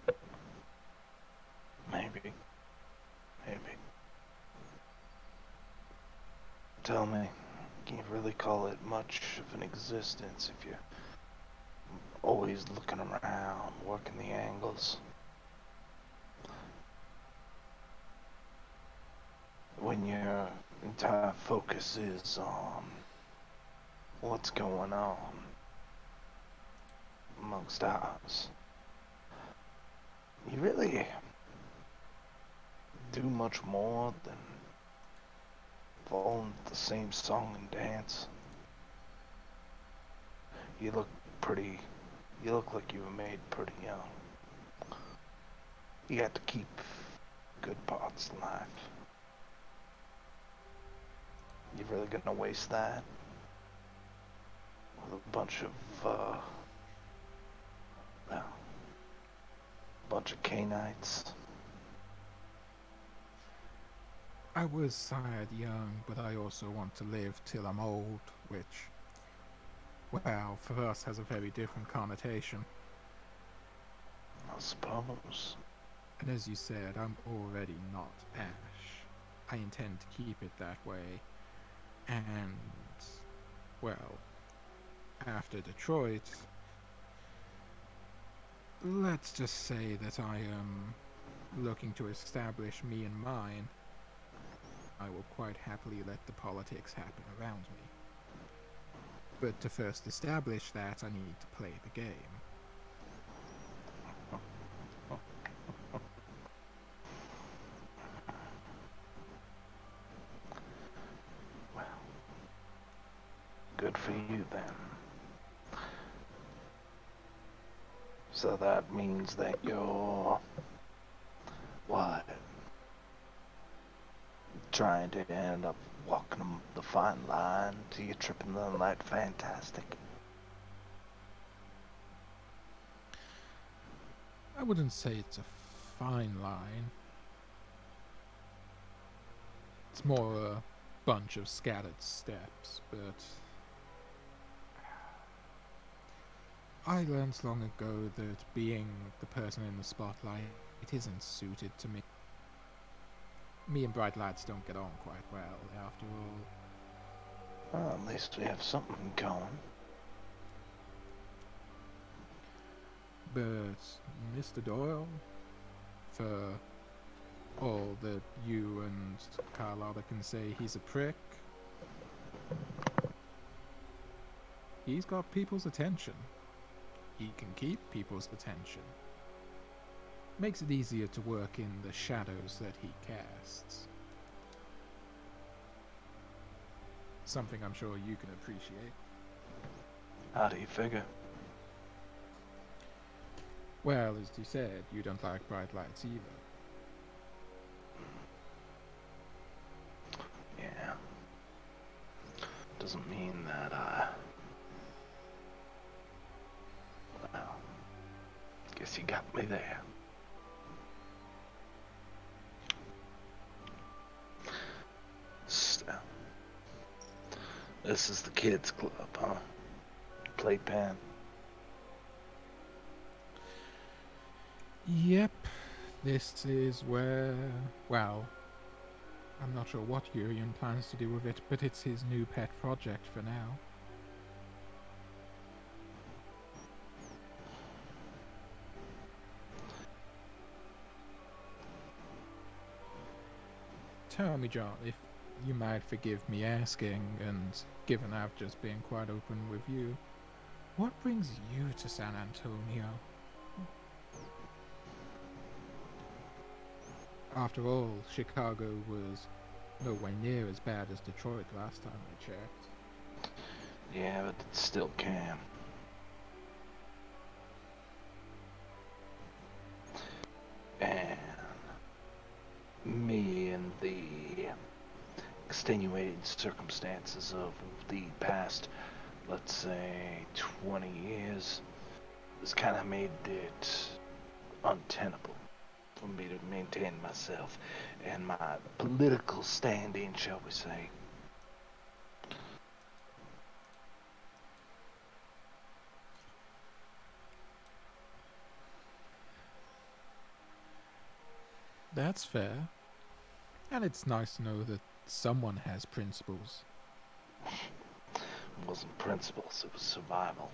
Maybe. Tell me, can you really call it much of an existence if you're always looking around, working the angles? When your entire focus is on what's going on amongst ours, you really do much more than fall into the same song and dance. You look like you were made pretty young. You got to keep good parts alive. You really gonna waste that with a bunch of Canaanites? I was sired young, but I also want to live till I'm old, which, well, for us has a very different connotation. I suppose. And as you said, I'm already not Ash. I intend to keep it that way. And, well, after Detroit, let's just say that I am looking to establish me and mine. I will quite happily let the politics happen around me. But to first establish that, I need to play the game. Well, good for you then. So that means that you're what? Trying to end up walking the fine line till you're tripping the light fantastic. I wouldn't say it's a fine line. It's more a bunch of scattered steps, but I learned long ago that being the person in the spotlight, it isn't suited to me. Me and bright lights don't get on quite well, after all. Well, at least we have something going. But Mr. Doyle, for all that you and Carlotta can say he's a prick, he's got people's attention. He can keep people's attention. Makes it easier to work in the shadows that he casts. Something I'm sure you can appreciate. How do you figure? Well, as you said, you don't like bright lights either. Yeah. Doesn't mean that well, guess you got me there. Still. This is the kids' club, huh? Playpen. Yep, this is where, well, I'm not sure what Urian plans to do with it, but it's his new pet project for now. Tell me, John, if you might forgive me asking, and given I've just been quite open with you, what brings you to San Antonio? After all, Chicago was nowhere near as bad as Detroit last time I checked. Yeah, but it still can. And me and the extenuating circumstances of the past, let's say, 20 years, has kind of made it untenable for me to maintain myself and my political standing, shall we say. That's fair. And it's nice to know that someone has principles. It wasn't principles, it was survival.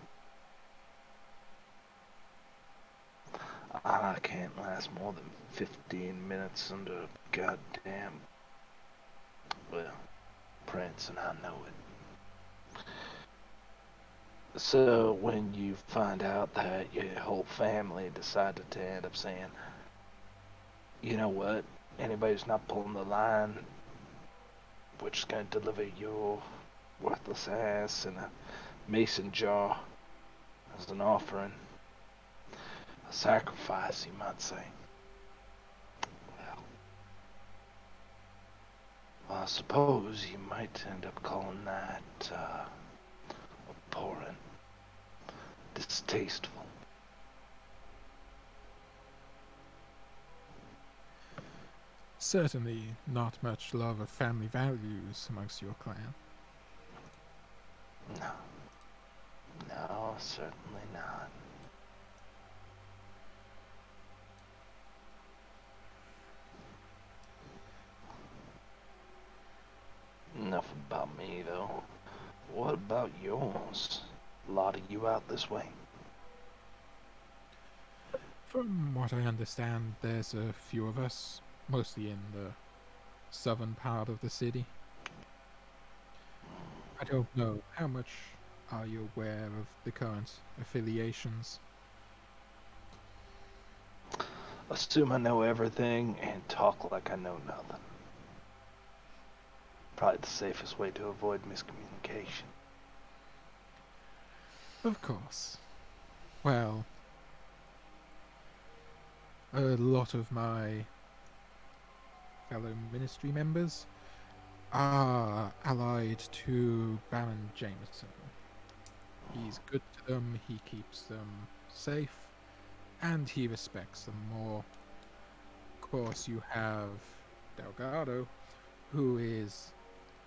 I can't last more than 15 minutes under a goddamn, well, prince, and I know it. So when you find out that your whole family decided to end up saying, you know what, anybody who's not pulling the line, we're just going to deliver your worthless ass in a mason jar as an offering, a sacrifice, you might say. Well, I suppose you might end up calling that abhorrent, distasteful. Certainly not much love of family values amongst your clan. No, no, certainly not. Enough about me, though. What about yours? A lot of you out this way? From what I understand, there's a few of us, mostly in the southern part of the city. I don't know how much are you aware of the current affiliations. Assume I know everything and talk like I know nothing. Probably the safest way to avoid miscommunication. Of course. Well, a lot of my fellow ministry members are allied to Baron Jameson. He's good to them, he keeps them safe, and he respects them more. Of course, you have Delgado, who is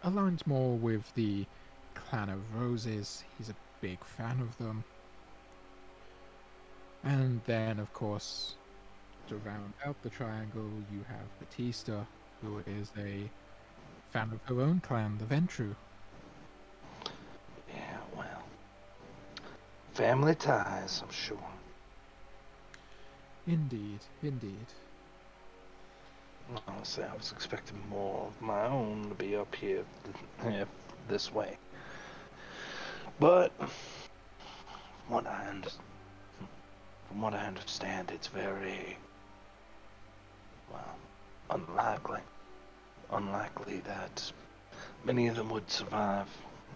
aligned more with the Clan of Roses. He's a big fan of them. And then, of course, to round out the triangle, you have Batista, who is a fan of her own clan, the Ventru. Yeah, well, family ties, I'm sure. Indeed, indeed. Honestly, I was expecting more of my own to be up here this way. But from what I understand, it's very, well, unlikely. Unlikely that many of them would survive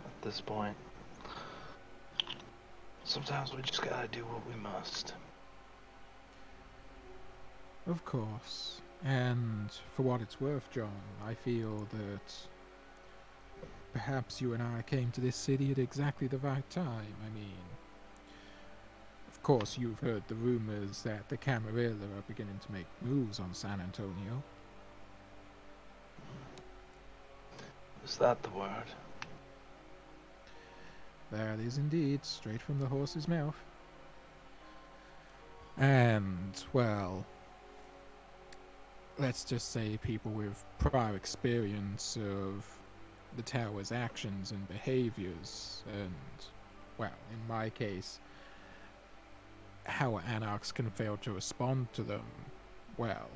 at this point. Sometimes we just gotta do what we must. Of course. And for what it's worth, John, I feel that perhaps you and I came to this city at exactly the right time. I mean, of course, you've heard the rumors that the Camarilla are beginning to make moves on San Antonio. Is that the word? That is indeed straight from the horse's mouth. And, well, let's just say people with prior experience of the tower's actions and behaviors, and, well, in my case, how anarchs can fail to respond to them, well,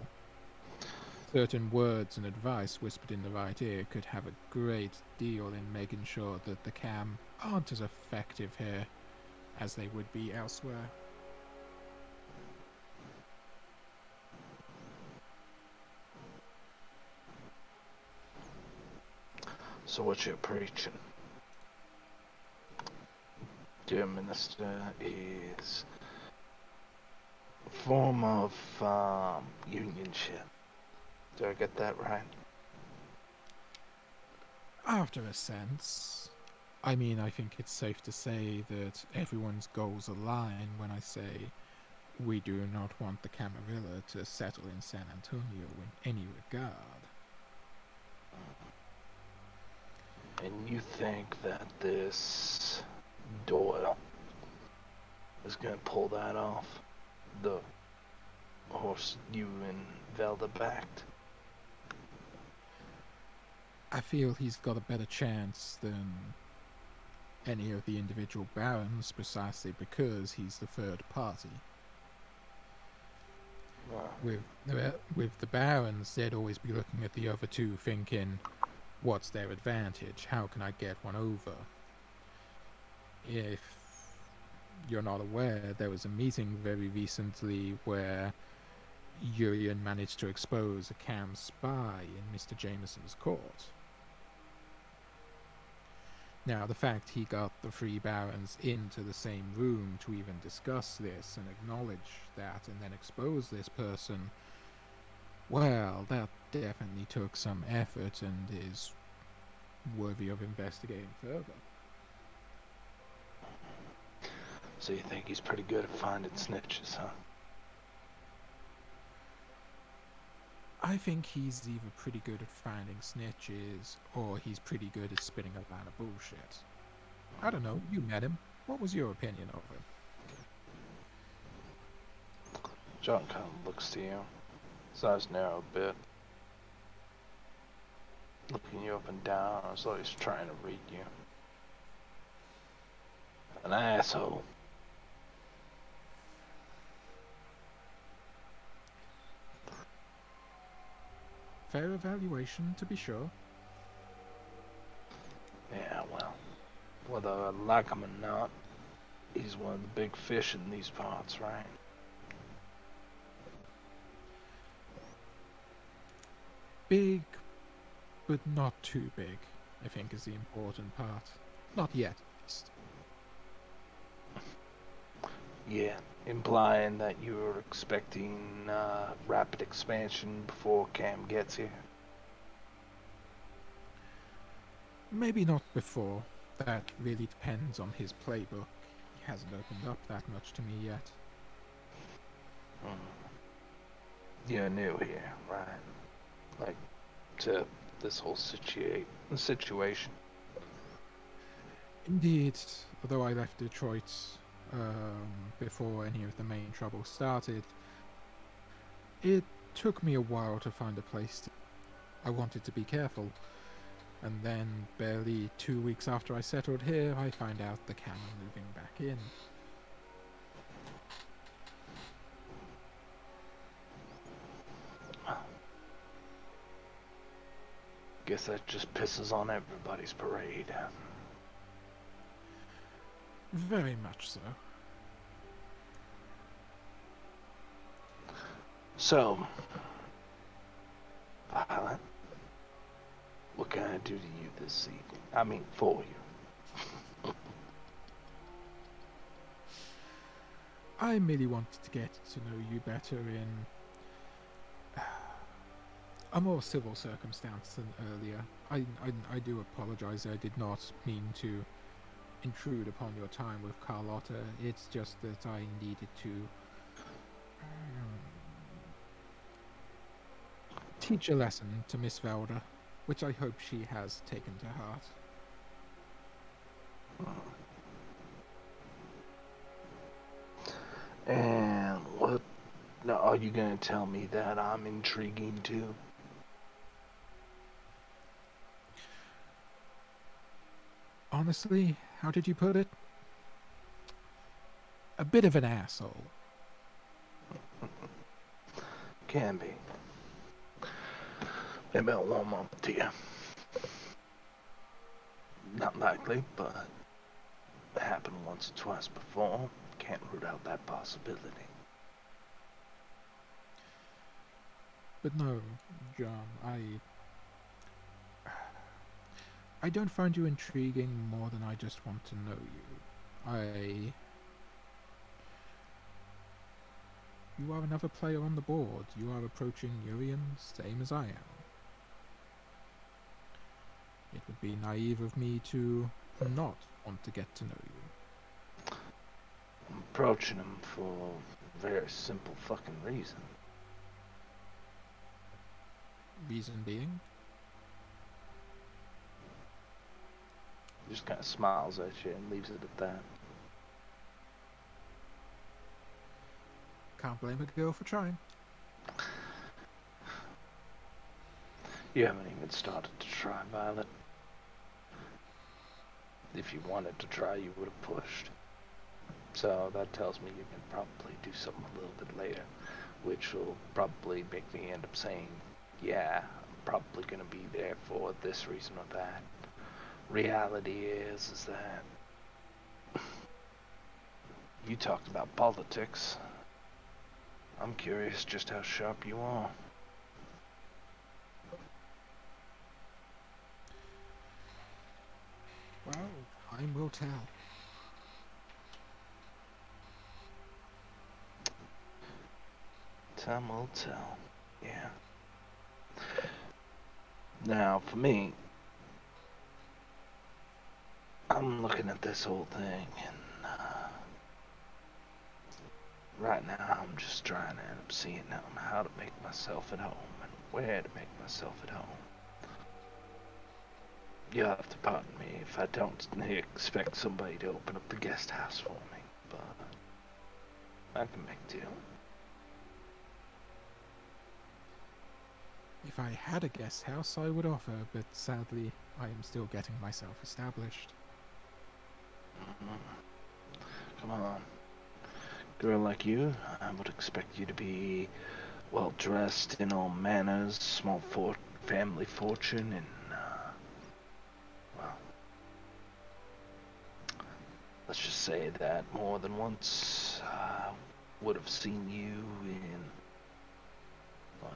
certain words and advice whispered in the right ear could have a great deal in making sure that the cam aren't as effective here as they would be elsewhere. So what you're preaching, dear minister, is a form of unionship. Did I get that right? After a sense, I mean, I think it's safe to say that everyone's goals align when I say we do not want the Camarilla to settle in San Antonio in any regard. And you think that this Doyle is gonna pull that off? The horse you and Velda backed? I feel he's got a better chance than any of the individual barons precisely because he's the third party. With the barons, they'd always be looking at the other two thinking, what's their advantage? How can I get one over? If you're not aware, there was a meeting very recently where Urian managed to expose a Cam spy in Mr. Jameson's court. Now, the fact he got the three barons into the same room to even discuss this and acknowledge that and then expose this person, well, that definitely took some effort and is worthy of investigating further. So you think he's pretty good at finding snitches, huh? I think he's either pretty good at finding snitches or he's pretty good at spitting a lot of bullshit. I don't know, you met him. What was your opinion of him? John kind of looks to you. His eyes narrow a bit. Looking you up and down as though he's trying to read you. An asshole. Fair evaluation, to be sure. Yeah, well, whether I like him or not, he's one of the big fish in these parts, right? Big, but not too big, I think is the important part. Not yet, at least. Yeah, implying that you were expecting rapid expansion before Cam gets here. Maybe not before. That really depends on his playbook. He hasn't opened up that much to me yet. You're new here, right? Like, to this whole situation. Indeed, although I left Detroit before any of the main trouble started, it took me a while to find a place I wanted to be careful. And then, barely 2 weeks after I settled here, I find out the Cam are moving back in. Guess that just pisses on everybody's parade. Very much so. So, Violet, what can I do to you this evening? I mean, for you. I merely wanted to get to know you better in a more civil circumstance than earlier. I do apologize. I did not mean to intrude upon your time with Carlotta. It's just that I needed to teach a lesson to Miss Velda, which I hope she has taken to heart. And what? Now, are you gonna tell me that I'm intriguing too? Honestly, how did you put it? A bit of an asshole. Can be. Maybe I'll warm up to you. Not likely, but it happened once or twice before. Can't root out that possibility. But no, John, I don't find you intriguing more than I just want to know you. You are another player on the board. You are approaching Urian, same as I am. It would be naive of me to not want to get to know you. I'm approaching him for a very simple fucking reason. Reason being? He just kind of smiles at you and leaves it at that. Can't blame a girl for trying. You haven't even started to try, Violet. If you wanted to try, you would have pushed. So that tells me you can probably do something a little bit later, which will probably make me end up saying, yeah, I'm probably going to be there for this reason or that. Reality is that you talked about politics. I'm curious just how sharp you are. Well, time will tell. Time will tell. Yeah. Now, for me, I'm looking at this whole thing, and right now I'm just trying to end up seeing how to make myself at home and where to make myself at home. You'll have to pardon me if I don't expect somebody to open up the guest house for me, but I can make do. If I had a guest house, I would offer, but sadly, I am still getting myself established. Come on. Girl like you, I would expect you to be well dressed in all manners, small family fortune, and, well, let's just say that more than once I would have seen you in, well,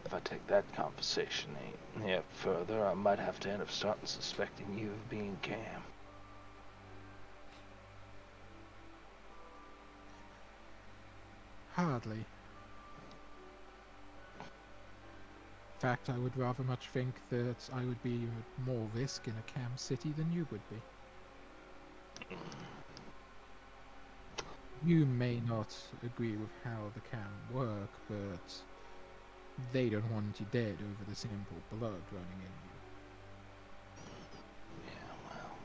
if I take that conversation any further, I might have to end up starting suspecting you of being Cam. Hardly. In fact, I would rather much think that I would be at more risk in a Cam city than you would be. You may not agree with how the Cam work, but they don't want you dead over the simple blood running in you. Yeah, well,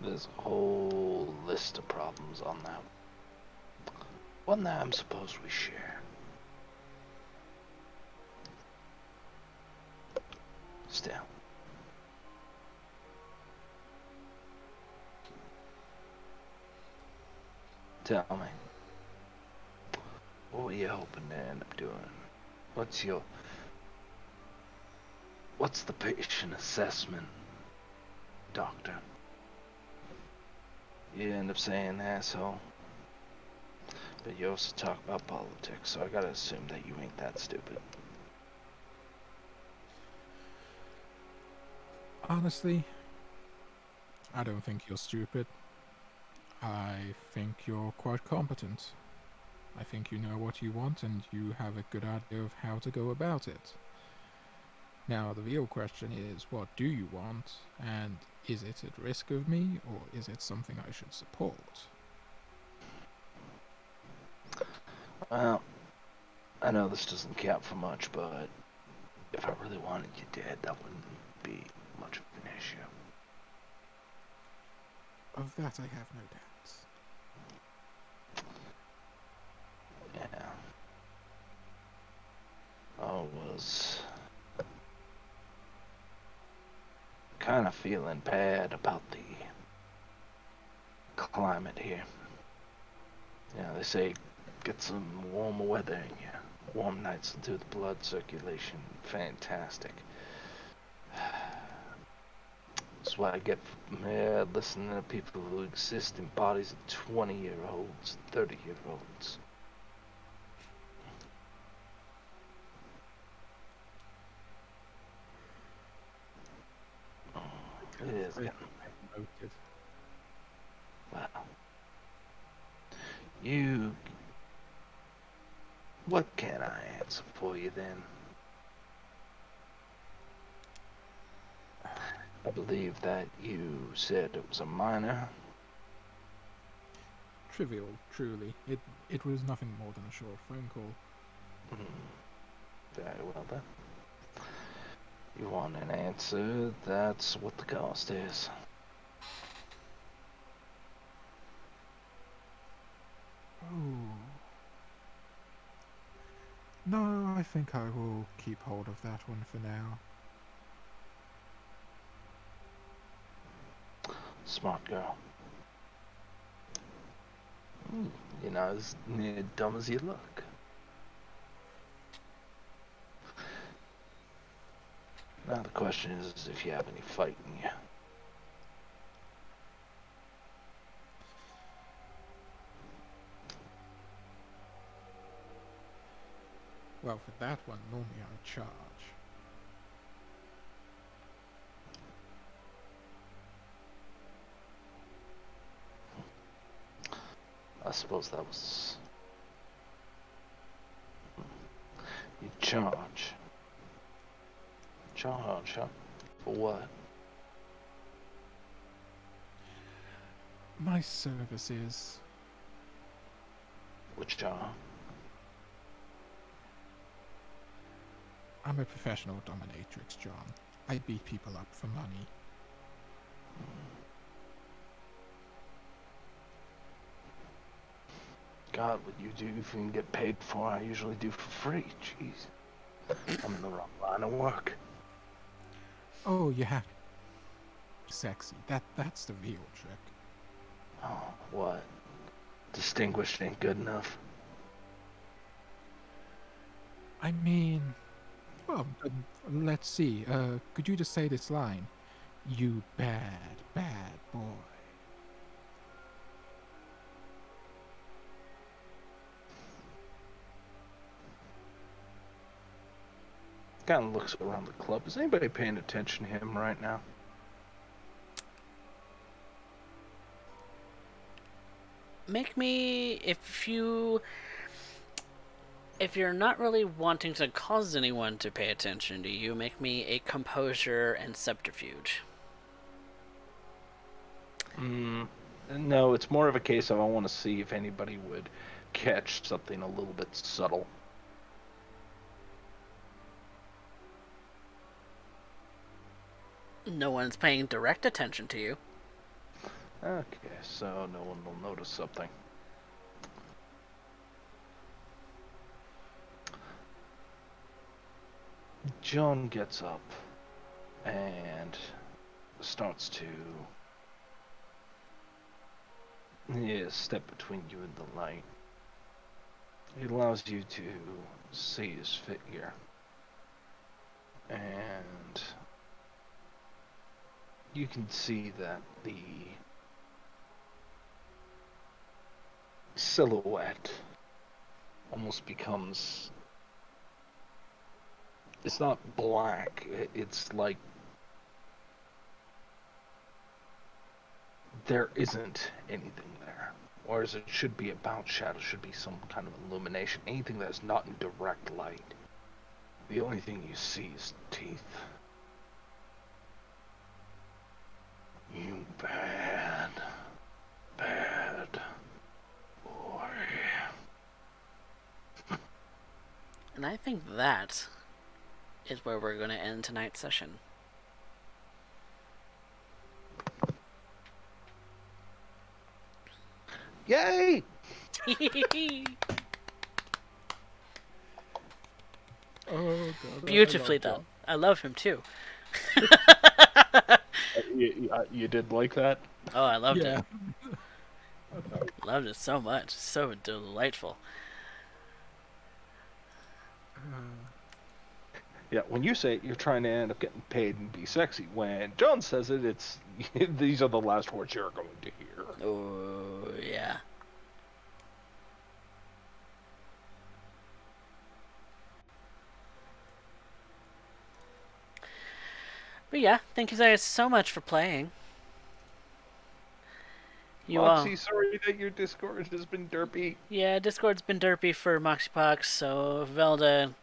there's a whole list of problems on that. One that I'm supposed we share. Still. Tell me. What were you hoping to end up doing? What's the patient assessment, doctor? You end up saying asshole. But you also talk about politics, so I gotta assume that you ain't that stupid. Honestly, I don't think you're stupid. I think you're quite competent. I think you know what you want and you have a good idea of how to go about it. Now, the real question is, what do you want, and is it at risk of me, or is it something I should support? Well, I know this doesn't count for much, but if I really wanted you dead, that wouldn't be much of an issue. Of that I have no doubts. Yeah. I was kind of feeling bad about the climate here. You know, they say Get some warmer weather in you. Warm nights will do the blood circulation fantastic. That's what I get from listening to people who exist in bodies of 20-year-olds, 30-year-olds. It is getting Noted. well. You. What can I answer for you then? I believe that you said it was a minor. Trivial, truly. It was nothing more than a short phone call. Very well then. You want an answer, that's what the cost is. Oh. No, I think I will keep hold of that one for now. Smart girl. You're not as near dumb as you look. Now the question is if you have any fight in you. Well, for that one, normally I charge. I suppose that was... You charge. Charge, huh? For what? My services. Which are? I'm a professional dominatrix, John. I beat people up for money. God, what you do if you can get paid for, I usually do for free. Jeez. I'm in the wrong line of work. Oh, yeah. Sexy. That's the real trick. Oh, what? Distinguished ain't good enough. I mean, well, let's see. Could you just say this line? You bad, bad boy. Kind of looks around the club. Is anybody paying attention to him right now? Make me, if you're not really wanting to cause anyone to pay attention to you, make me a composure and subterfuge. No, it's more of a case of I want to see if anybody would catch something a little bit subtle. No one's paying direct attention to you. Okay, so no one will notice something. John gets up and starts to step between you and the light. It allows you to see his figure. And you can see that the silhouette almost becomes... It's not black, it's like there isn't anything there. Whereas it should be about shadow, should be some kind of illumination. Anything that's not in direct light. The only thing you see is teeth. You bad, bad boy. And I think that is where we're going to end tonight's session. Yay! Oh, God. Beautifully done. I love him too. You did like that? Oh, I loved Yeah. it. Loved it so much. So delightful. Yeah, when you say it, you're trying to end up getting paid and be sexy. When John says it, it's these are the last words you're going to hear. Oh, yeah. But yeah, thank you guys so much for playing. You all. Moxie, sorry that your Discord has been derpy. Yeah, Discord's been derpy for Moxiepox, so Velda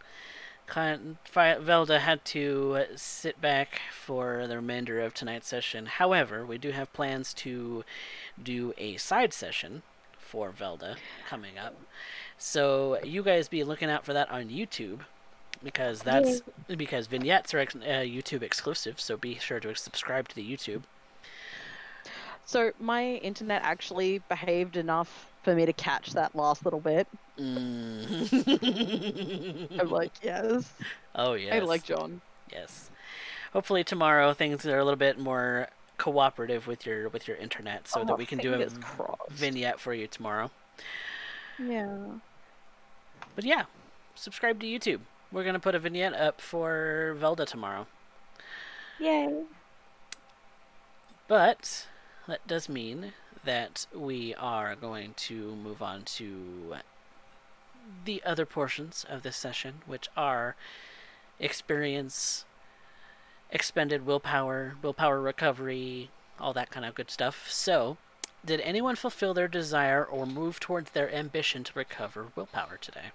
had to sit back for the remainder of tonight's session. However, we do have plans to do a side session for Velda coming up. So you guys be looking out for that on YouTube because because vignettes are YouTube exclusive. So be sure to subscribe to the YouTube. So my internet actually behaved enough for me to catch that last little bit. Mm. I'm like, yes. Oh yes. I like John. Yes. Hopefully tomorrow things are a little bit more cooperative with your internet, so that we can do a vignette for you tomorrow. Yeah. But yeah, subscribe to YouTube. We're gonna put a vignette up for Velda tomorrow. Yay. But that does mean that we are going to move on to the other portions of this session, which are experience, expended willpower recovery, all that kind of good stuff. So, did anyone fulfill their desire or move towards their ambition to recover willpower today?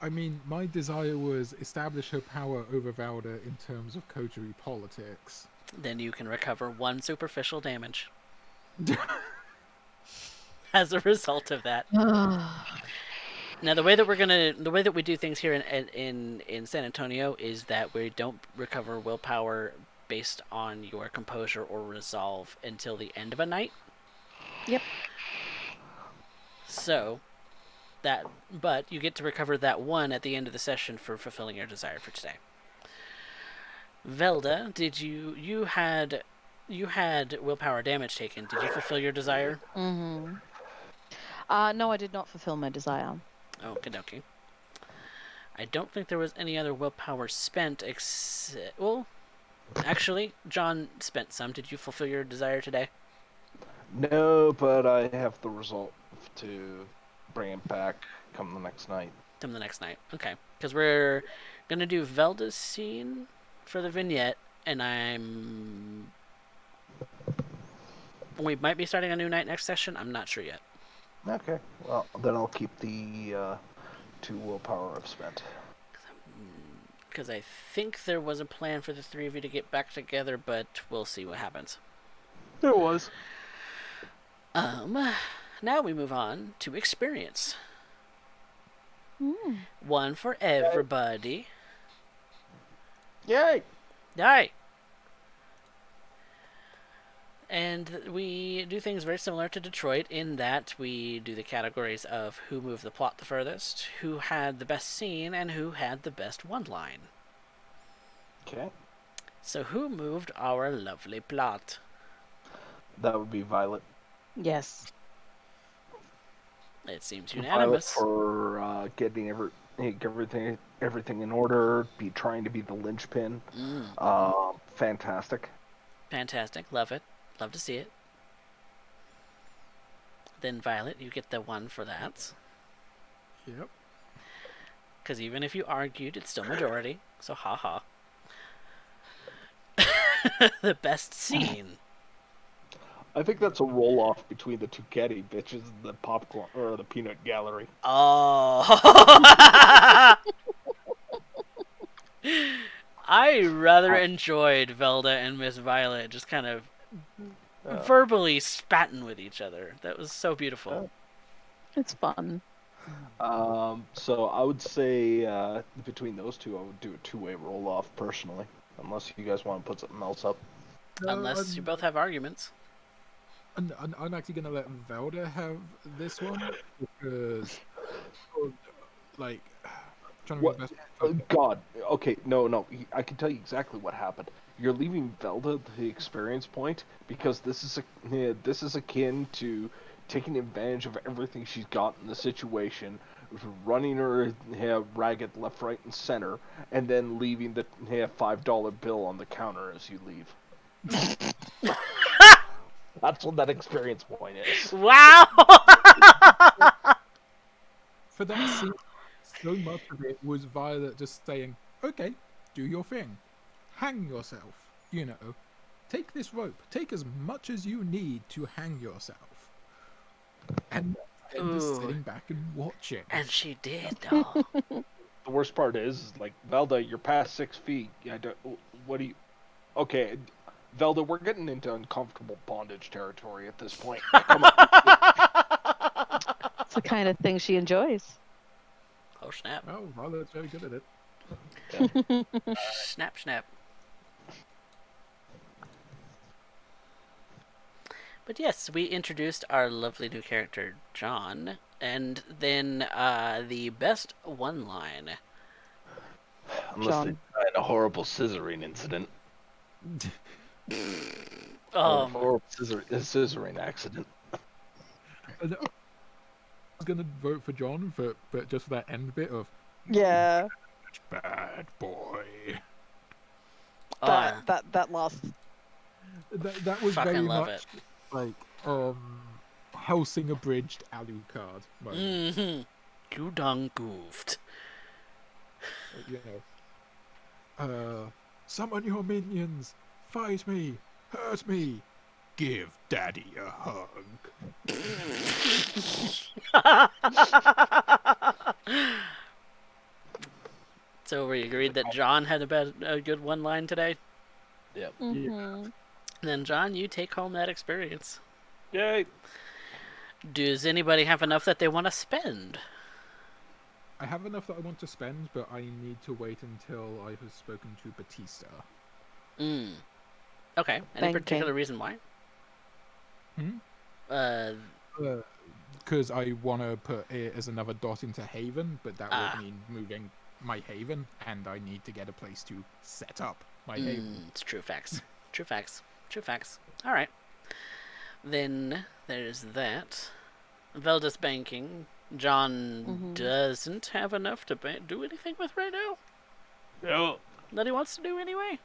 I mean, my desire was establish her power over Velda in terms of coterie politics. Then you can recover 1 superficial damage as a result of that. Now, the way that we do things here in San Antonio is that we don't recover willpower based on your composure or resolve until the end of a night. Yep. So, but you get to recover that 1 at the end of the session for fulfilling your desire for today. Velda, did you had willpower damage taken? Did you fulfill your desire? Mm-hmm. No, I did not fulfill my desire. Okie dokie. I don't think there was any other willpower spent except... Well, actually, John spent some. Did you fulfill your desire today? No, but I have the result to bring it back come the next night. Come the next night. Okay. Because we're going to do Velda's scene for the vignette, and we might be starting a new night next session. I'm not sure yet. Okay, well, then I'll keep the 2 willpower I've spent. Because I think there was a plan for the 3 of you to get back together, but we'll see what happens. There was. Now we move on to experience. 1 for everybody. Yay! Yay! And we do things very similar to Detroit in that we do the categories of who moved the plot the furthest, who had the best scene, and who had the best one-line. Okay. So who moved our lovely plot? That would be Violet. Yes. It seems Violet unanimous. for getting everything in order, trying to be the linchpin. Fantastic. Fantastic. Love it. Love to see it. Then Violet, you get the 1 for that. Yep. Because even if you argued, it's still majority. So ha. The best scene. I think that's a roll-off between the 2 catty bitches and the popcorn or the peanut gallery. Oh. I rather enjoyed Velda and Miss Violet just kind of verbally spatting with each other. That was so beautiful. It's fun. So I would say between those 2, I would do a 2-way roll-off personally, unless you guys want to put something else up. No, Unless you both have arguments. I'm actually gonna let Velda have this one because, like, trying to What? be best. God. Okay. No. I can tell you exactly what happened. You're leaving Velda the experience point because this is akin to taking advantage of everything she's got in the situation, running her hair ragged left, right, and center, and then leaving the $5 bill on the counter as you leave. That's what that experience point is. Wow! For that scene, so much of it was Violet just saying, "Okay, do your thing, hang yourself. You know, take this rope. Take as much as you need to hang yourself." And then just Ooh. sitting back and watching. And she did, though. The worst part is like, Velda, you're past 6 feet. What do you? Okay, Velda, we're getting into uncomfortable bondage territory at this point. Come on. It's the kind of thing she enjoys. Oh, snap. Oh, Violet's very good at it. Snap, snap. But yes, we introduced our lovely new character, John, and then the best one line. Unless they die in a horrible scissoring incident. Or a horrible scissoring accident. I was gonna vote for John, but just for that end bit of Yeah, bad boy. that last. That was Fucking very love much it. like Helsing abridged Alucard moment. Mm-hmm. You done goofed. You know, summon your minions, fight me, hurt me, give Daddy a hug. So we agreed that John had a good one line today. Yep. Mm-hmm. Then John, you take home that experience. Yay. Does anybody have enough that they want to spend? I have enough that I want to spend, but I need to wait until I have spoken to Batista. Okay. Any Bang, particular bang. reason why? Hmm? Because I want to put it as another dot into Haven, but that would mean moving my Haven, and I need to get a place to set up my Haven. It's true facts. True facts. True facts. All right. Then there's that. Velda's banking. John doesn't have enough to do anything with right now. No. That he wants to do anyway.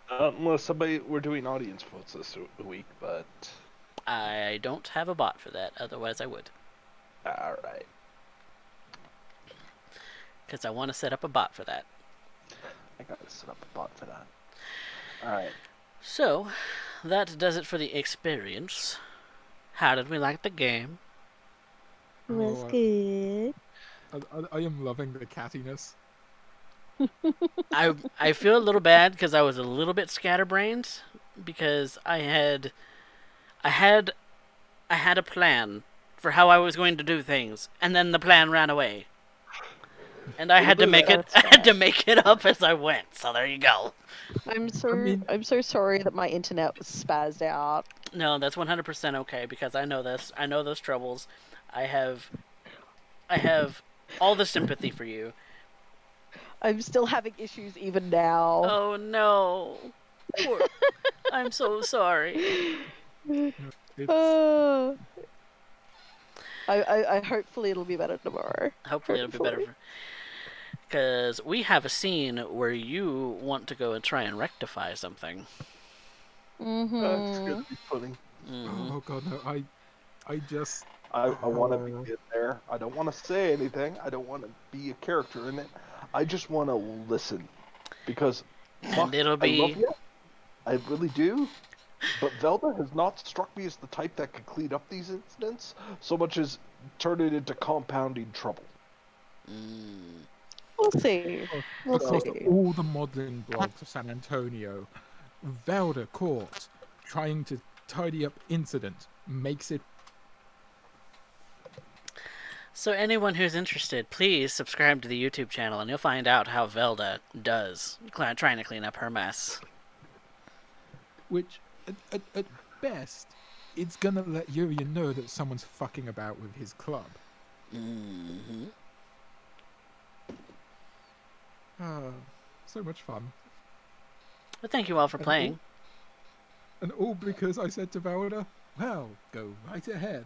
Unless we're doing audience votes this week, but I don't have a bot for that. Otherwise, I would. all right. Because I want to set up a bot for that. I gotta set up a bot for that. All right. So, that does it for the experience. How did we like the game? Was good. I am loving the cattiness. I feel a little bad because I was a little bit scatterbrained because I had a plan for how I was going to do things, and then the plan ran away. And I had to make it up as I went. So there you go. I'm so sorry that my internet was spazzed out. No, that's 100% okay because I know this. I know those troubles. I have all the sympathy for you. I'm still having issues even now. Oh no. I'm so sorry. I hopefully it'll be better tomorrow. Hopefully it'll be better. Because we have a scene where you want to go and try and rectify something. That's gonna be funny. Oh god, no! I want to be in there. I don't want to say anything. I don't want to be a character in it. I just want to listen, because And it'll be. I love you. I really do. But Velda has not struck me as the type that could clean up these incidents so much as turn it into compounding trouble. We'll see. Across all the modeling blogs of San Antonio, Velda caught trying to tidy up incident makes it. So anyone who's interested, please subscribe to the YouTube channel and you'll find out how Velda does trying to clean up her mess. Which, at best, it's gonna let Yurian know that someone's fucking about with his club. So much fun. But thank you all for playing. And all because I said to Velda, well, go right ahead.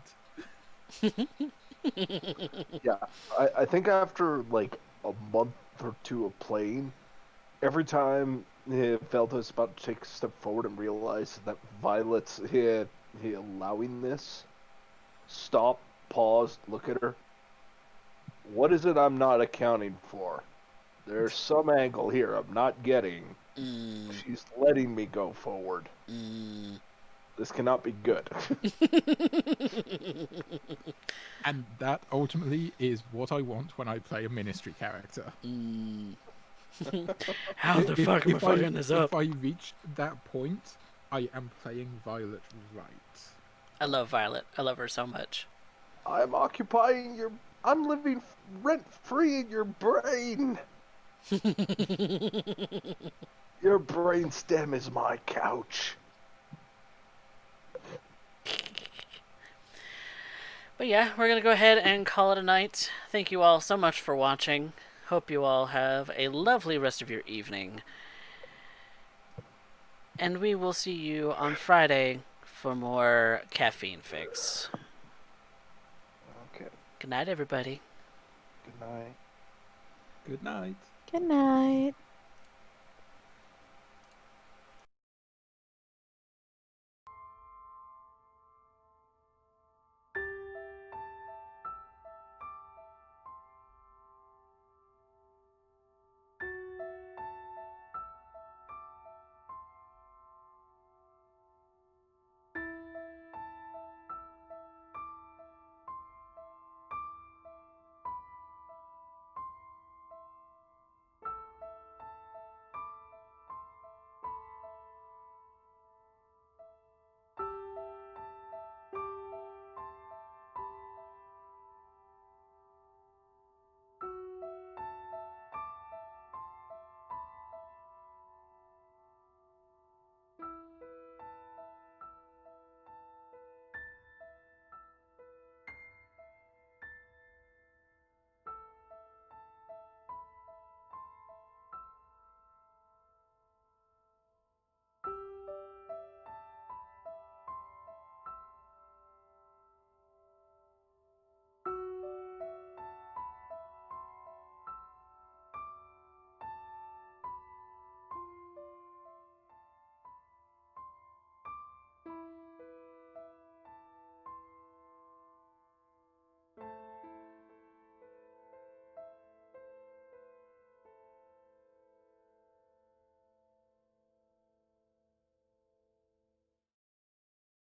Yeah, I think after like a month or two of playing, every time Velda's about to take a step forward and realize that Violet's allowing this, stop, pause, look at her. What is it I'm not accounting for? There's some angle here I'm not getting. She's letting me go forward. This cannot be good. And that ultimately is what I want when I play a ministry character. How the fuck am I fucking this up? If I reach that point, I am playing Violet right. I love Violet. I love her so much. I'm occupying your. I'm living rent free in your brain. Your brain stem is my couch. But yeah, we're going to go ahead and call it a night. Thank you all so much for watching. Hope you all have a lovely rest of your evening. And we will see you on Friday for more Caffeine Fix. Okay. Good night, everybody. Good night. Good night. Good night.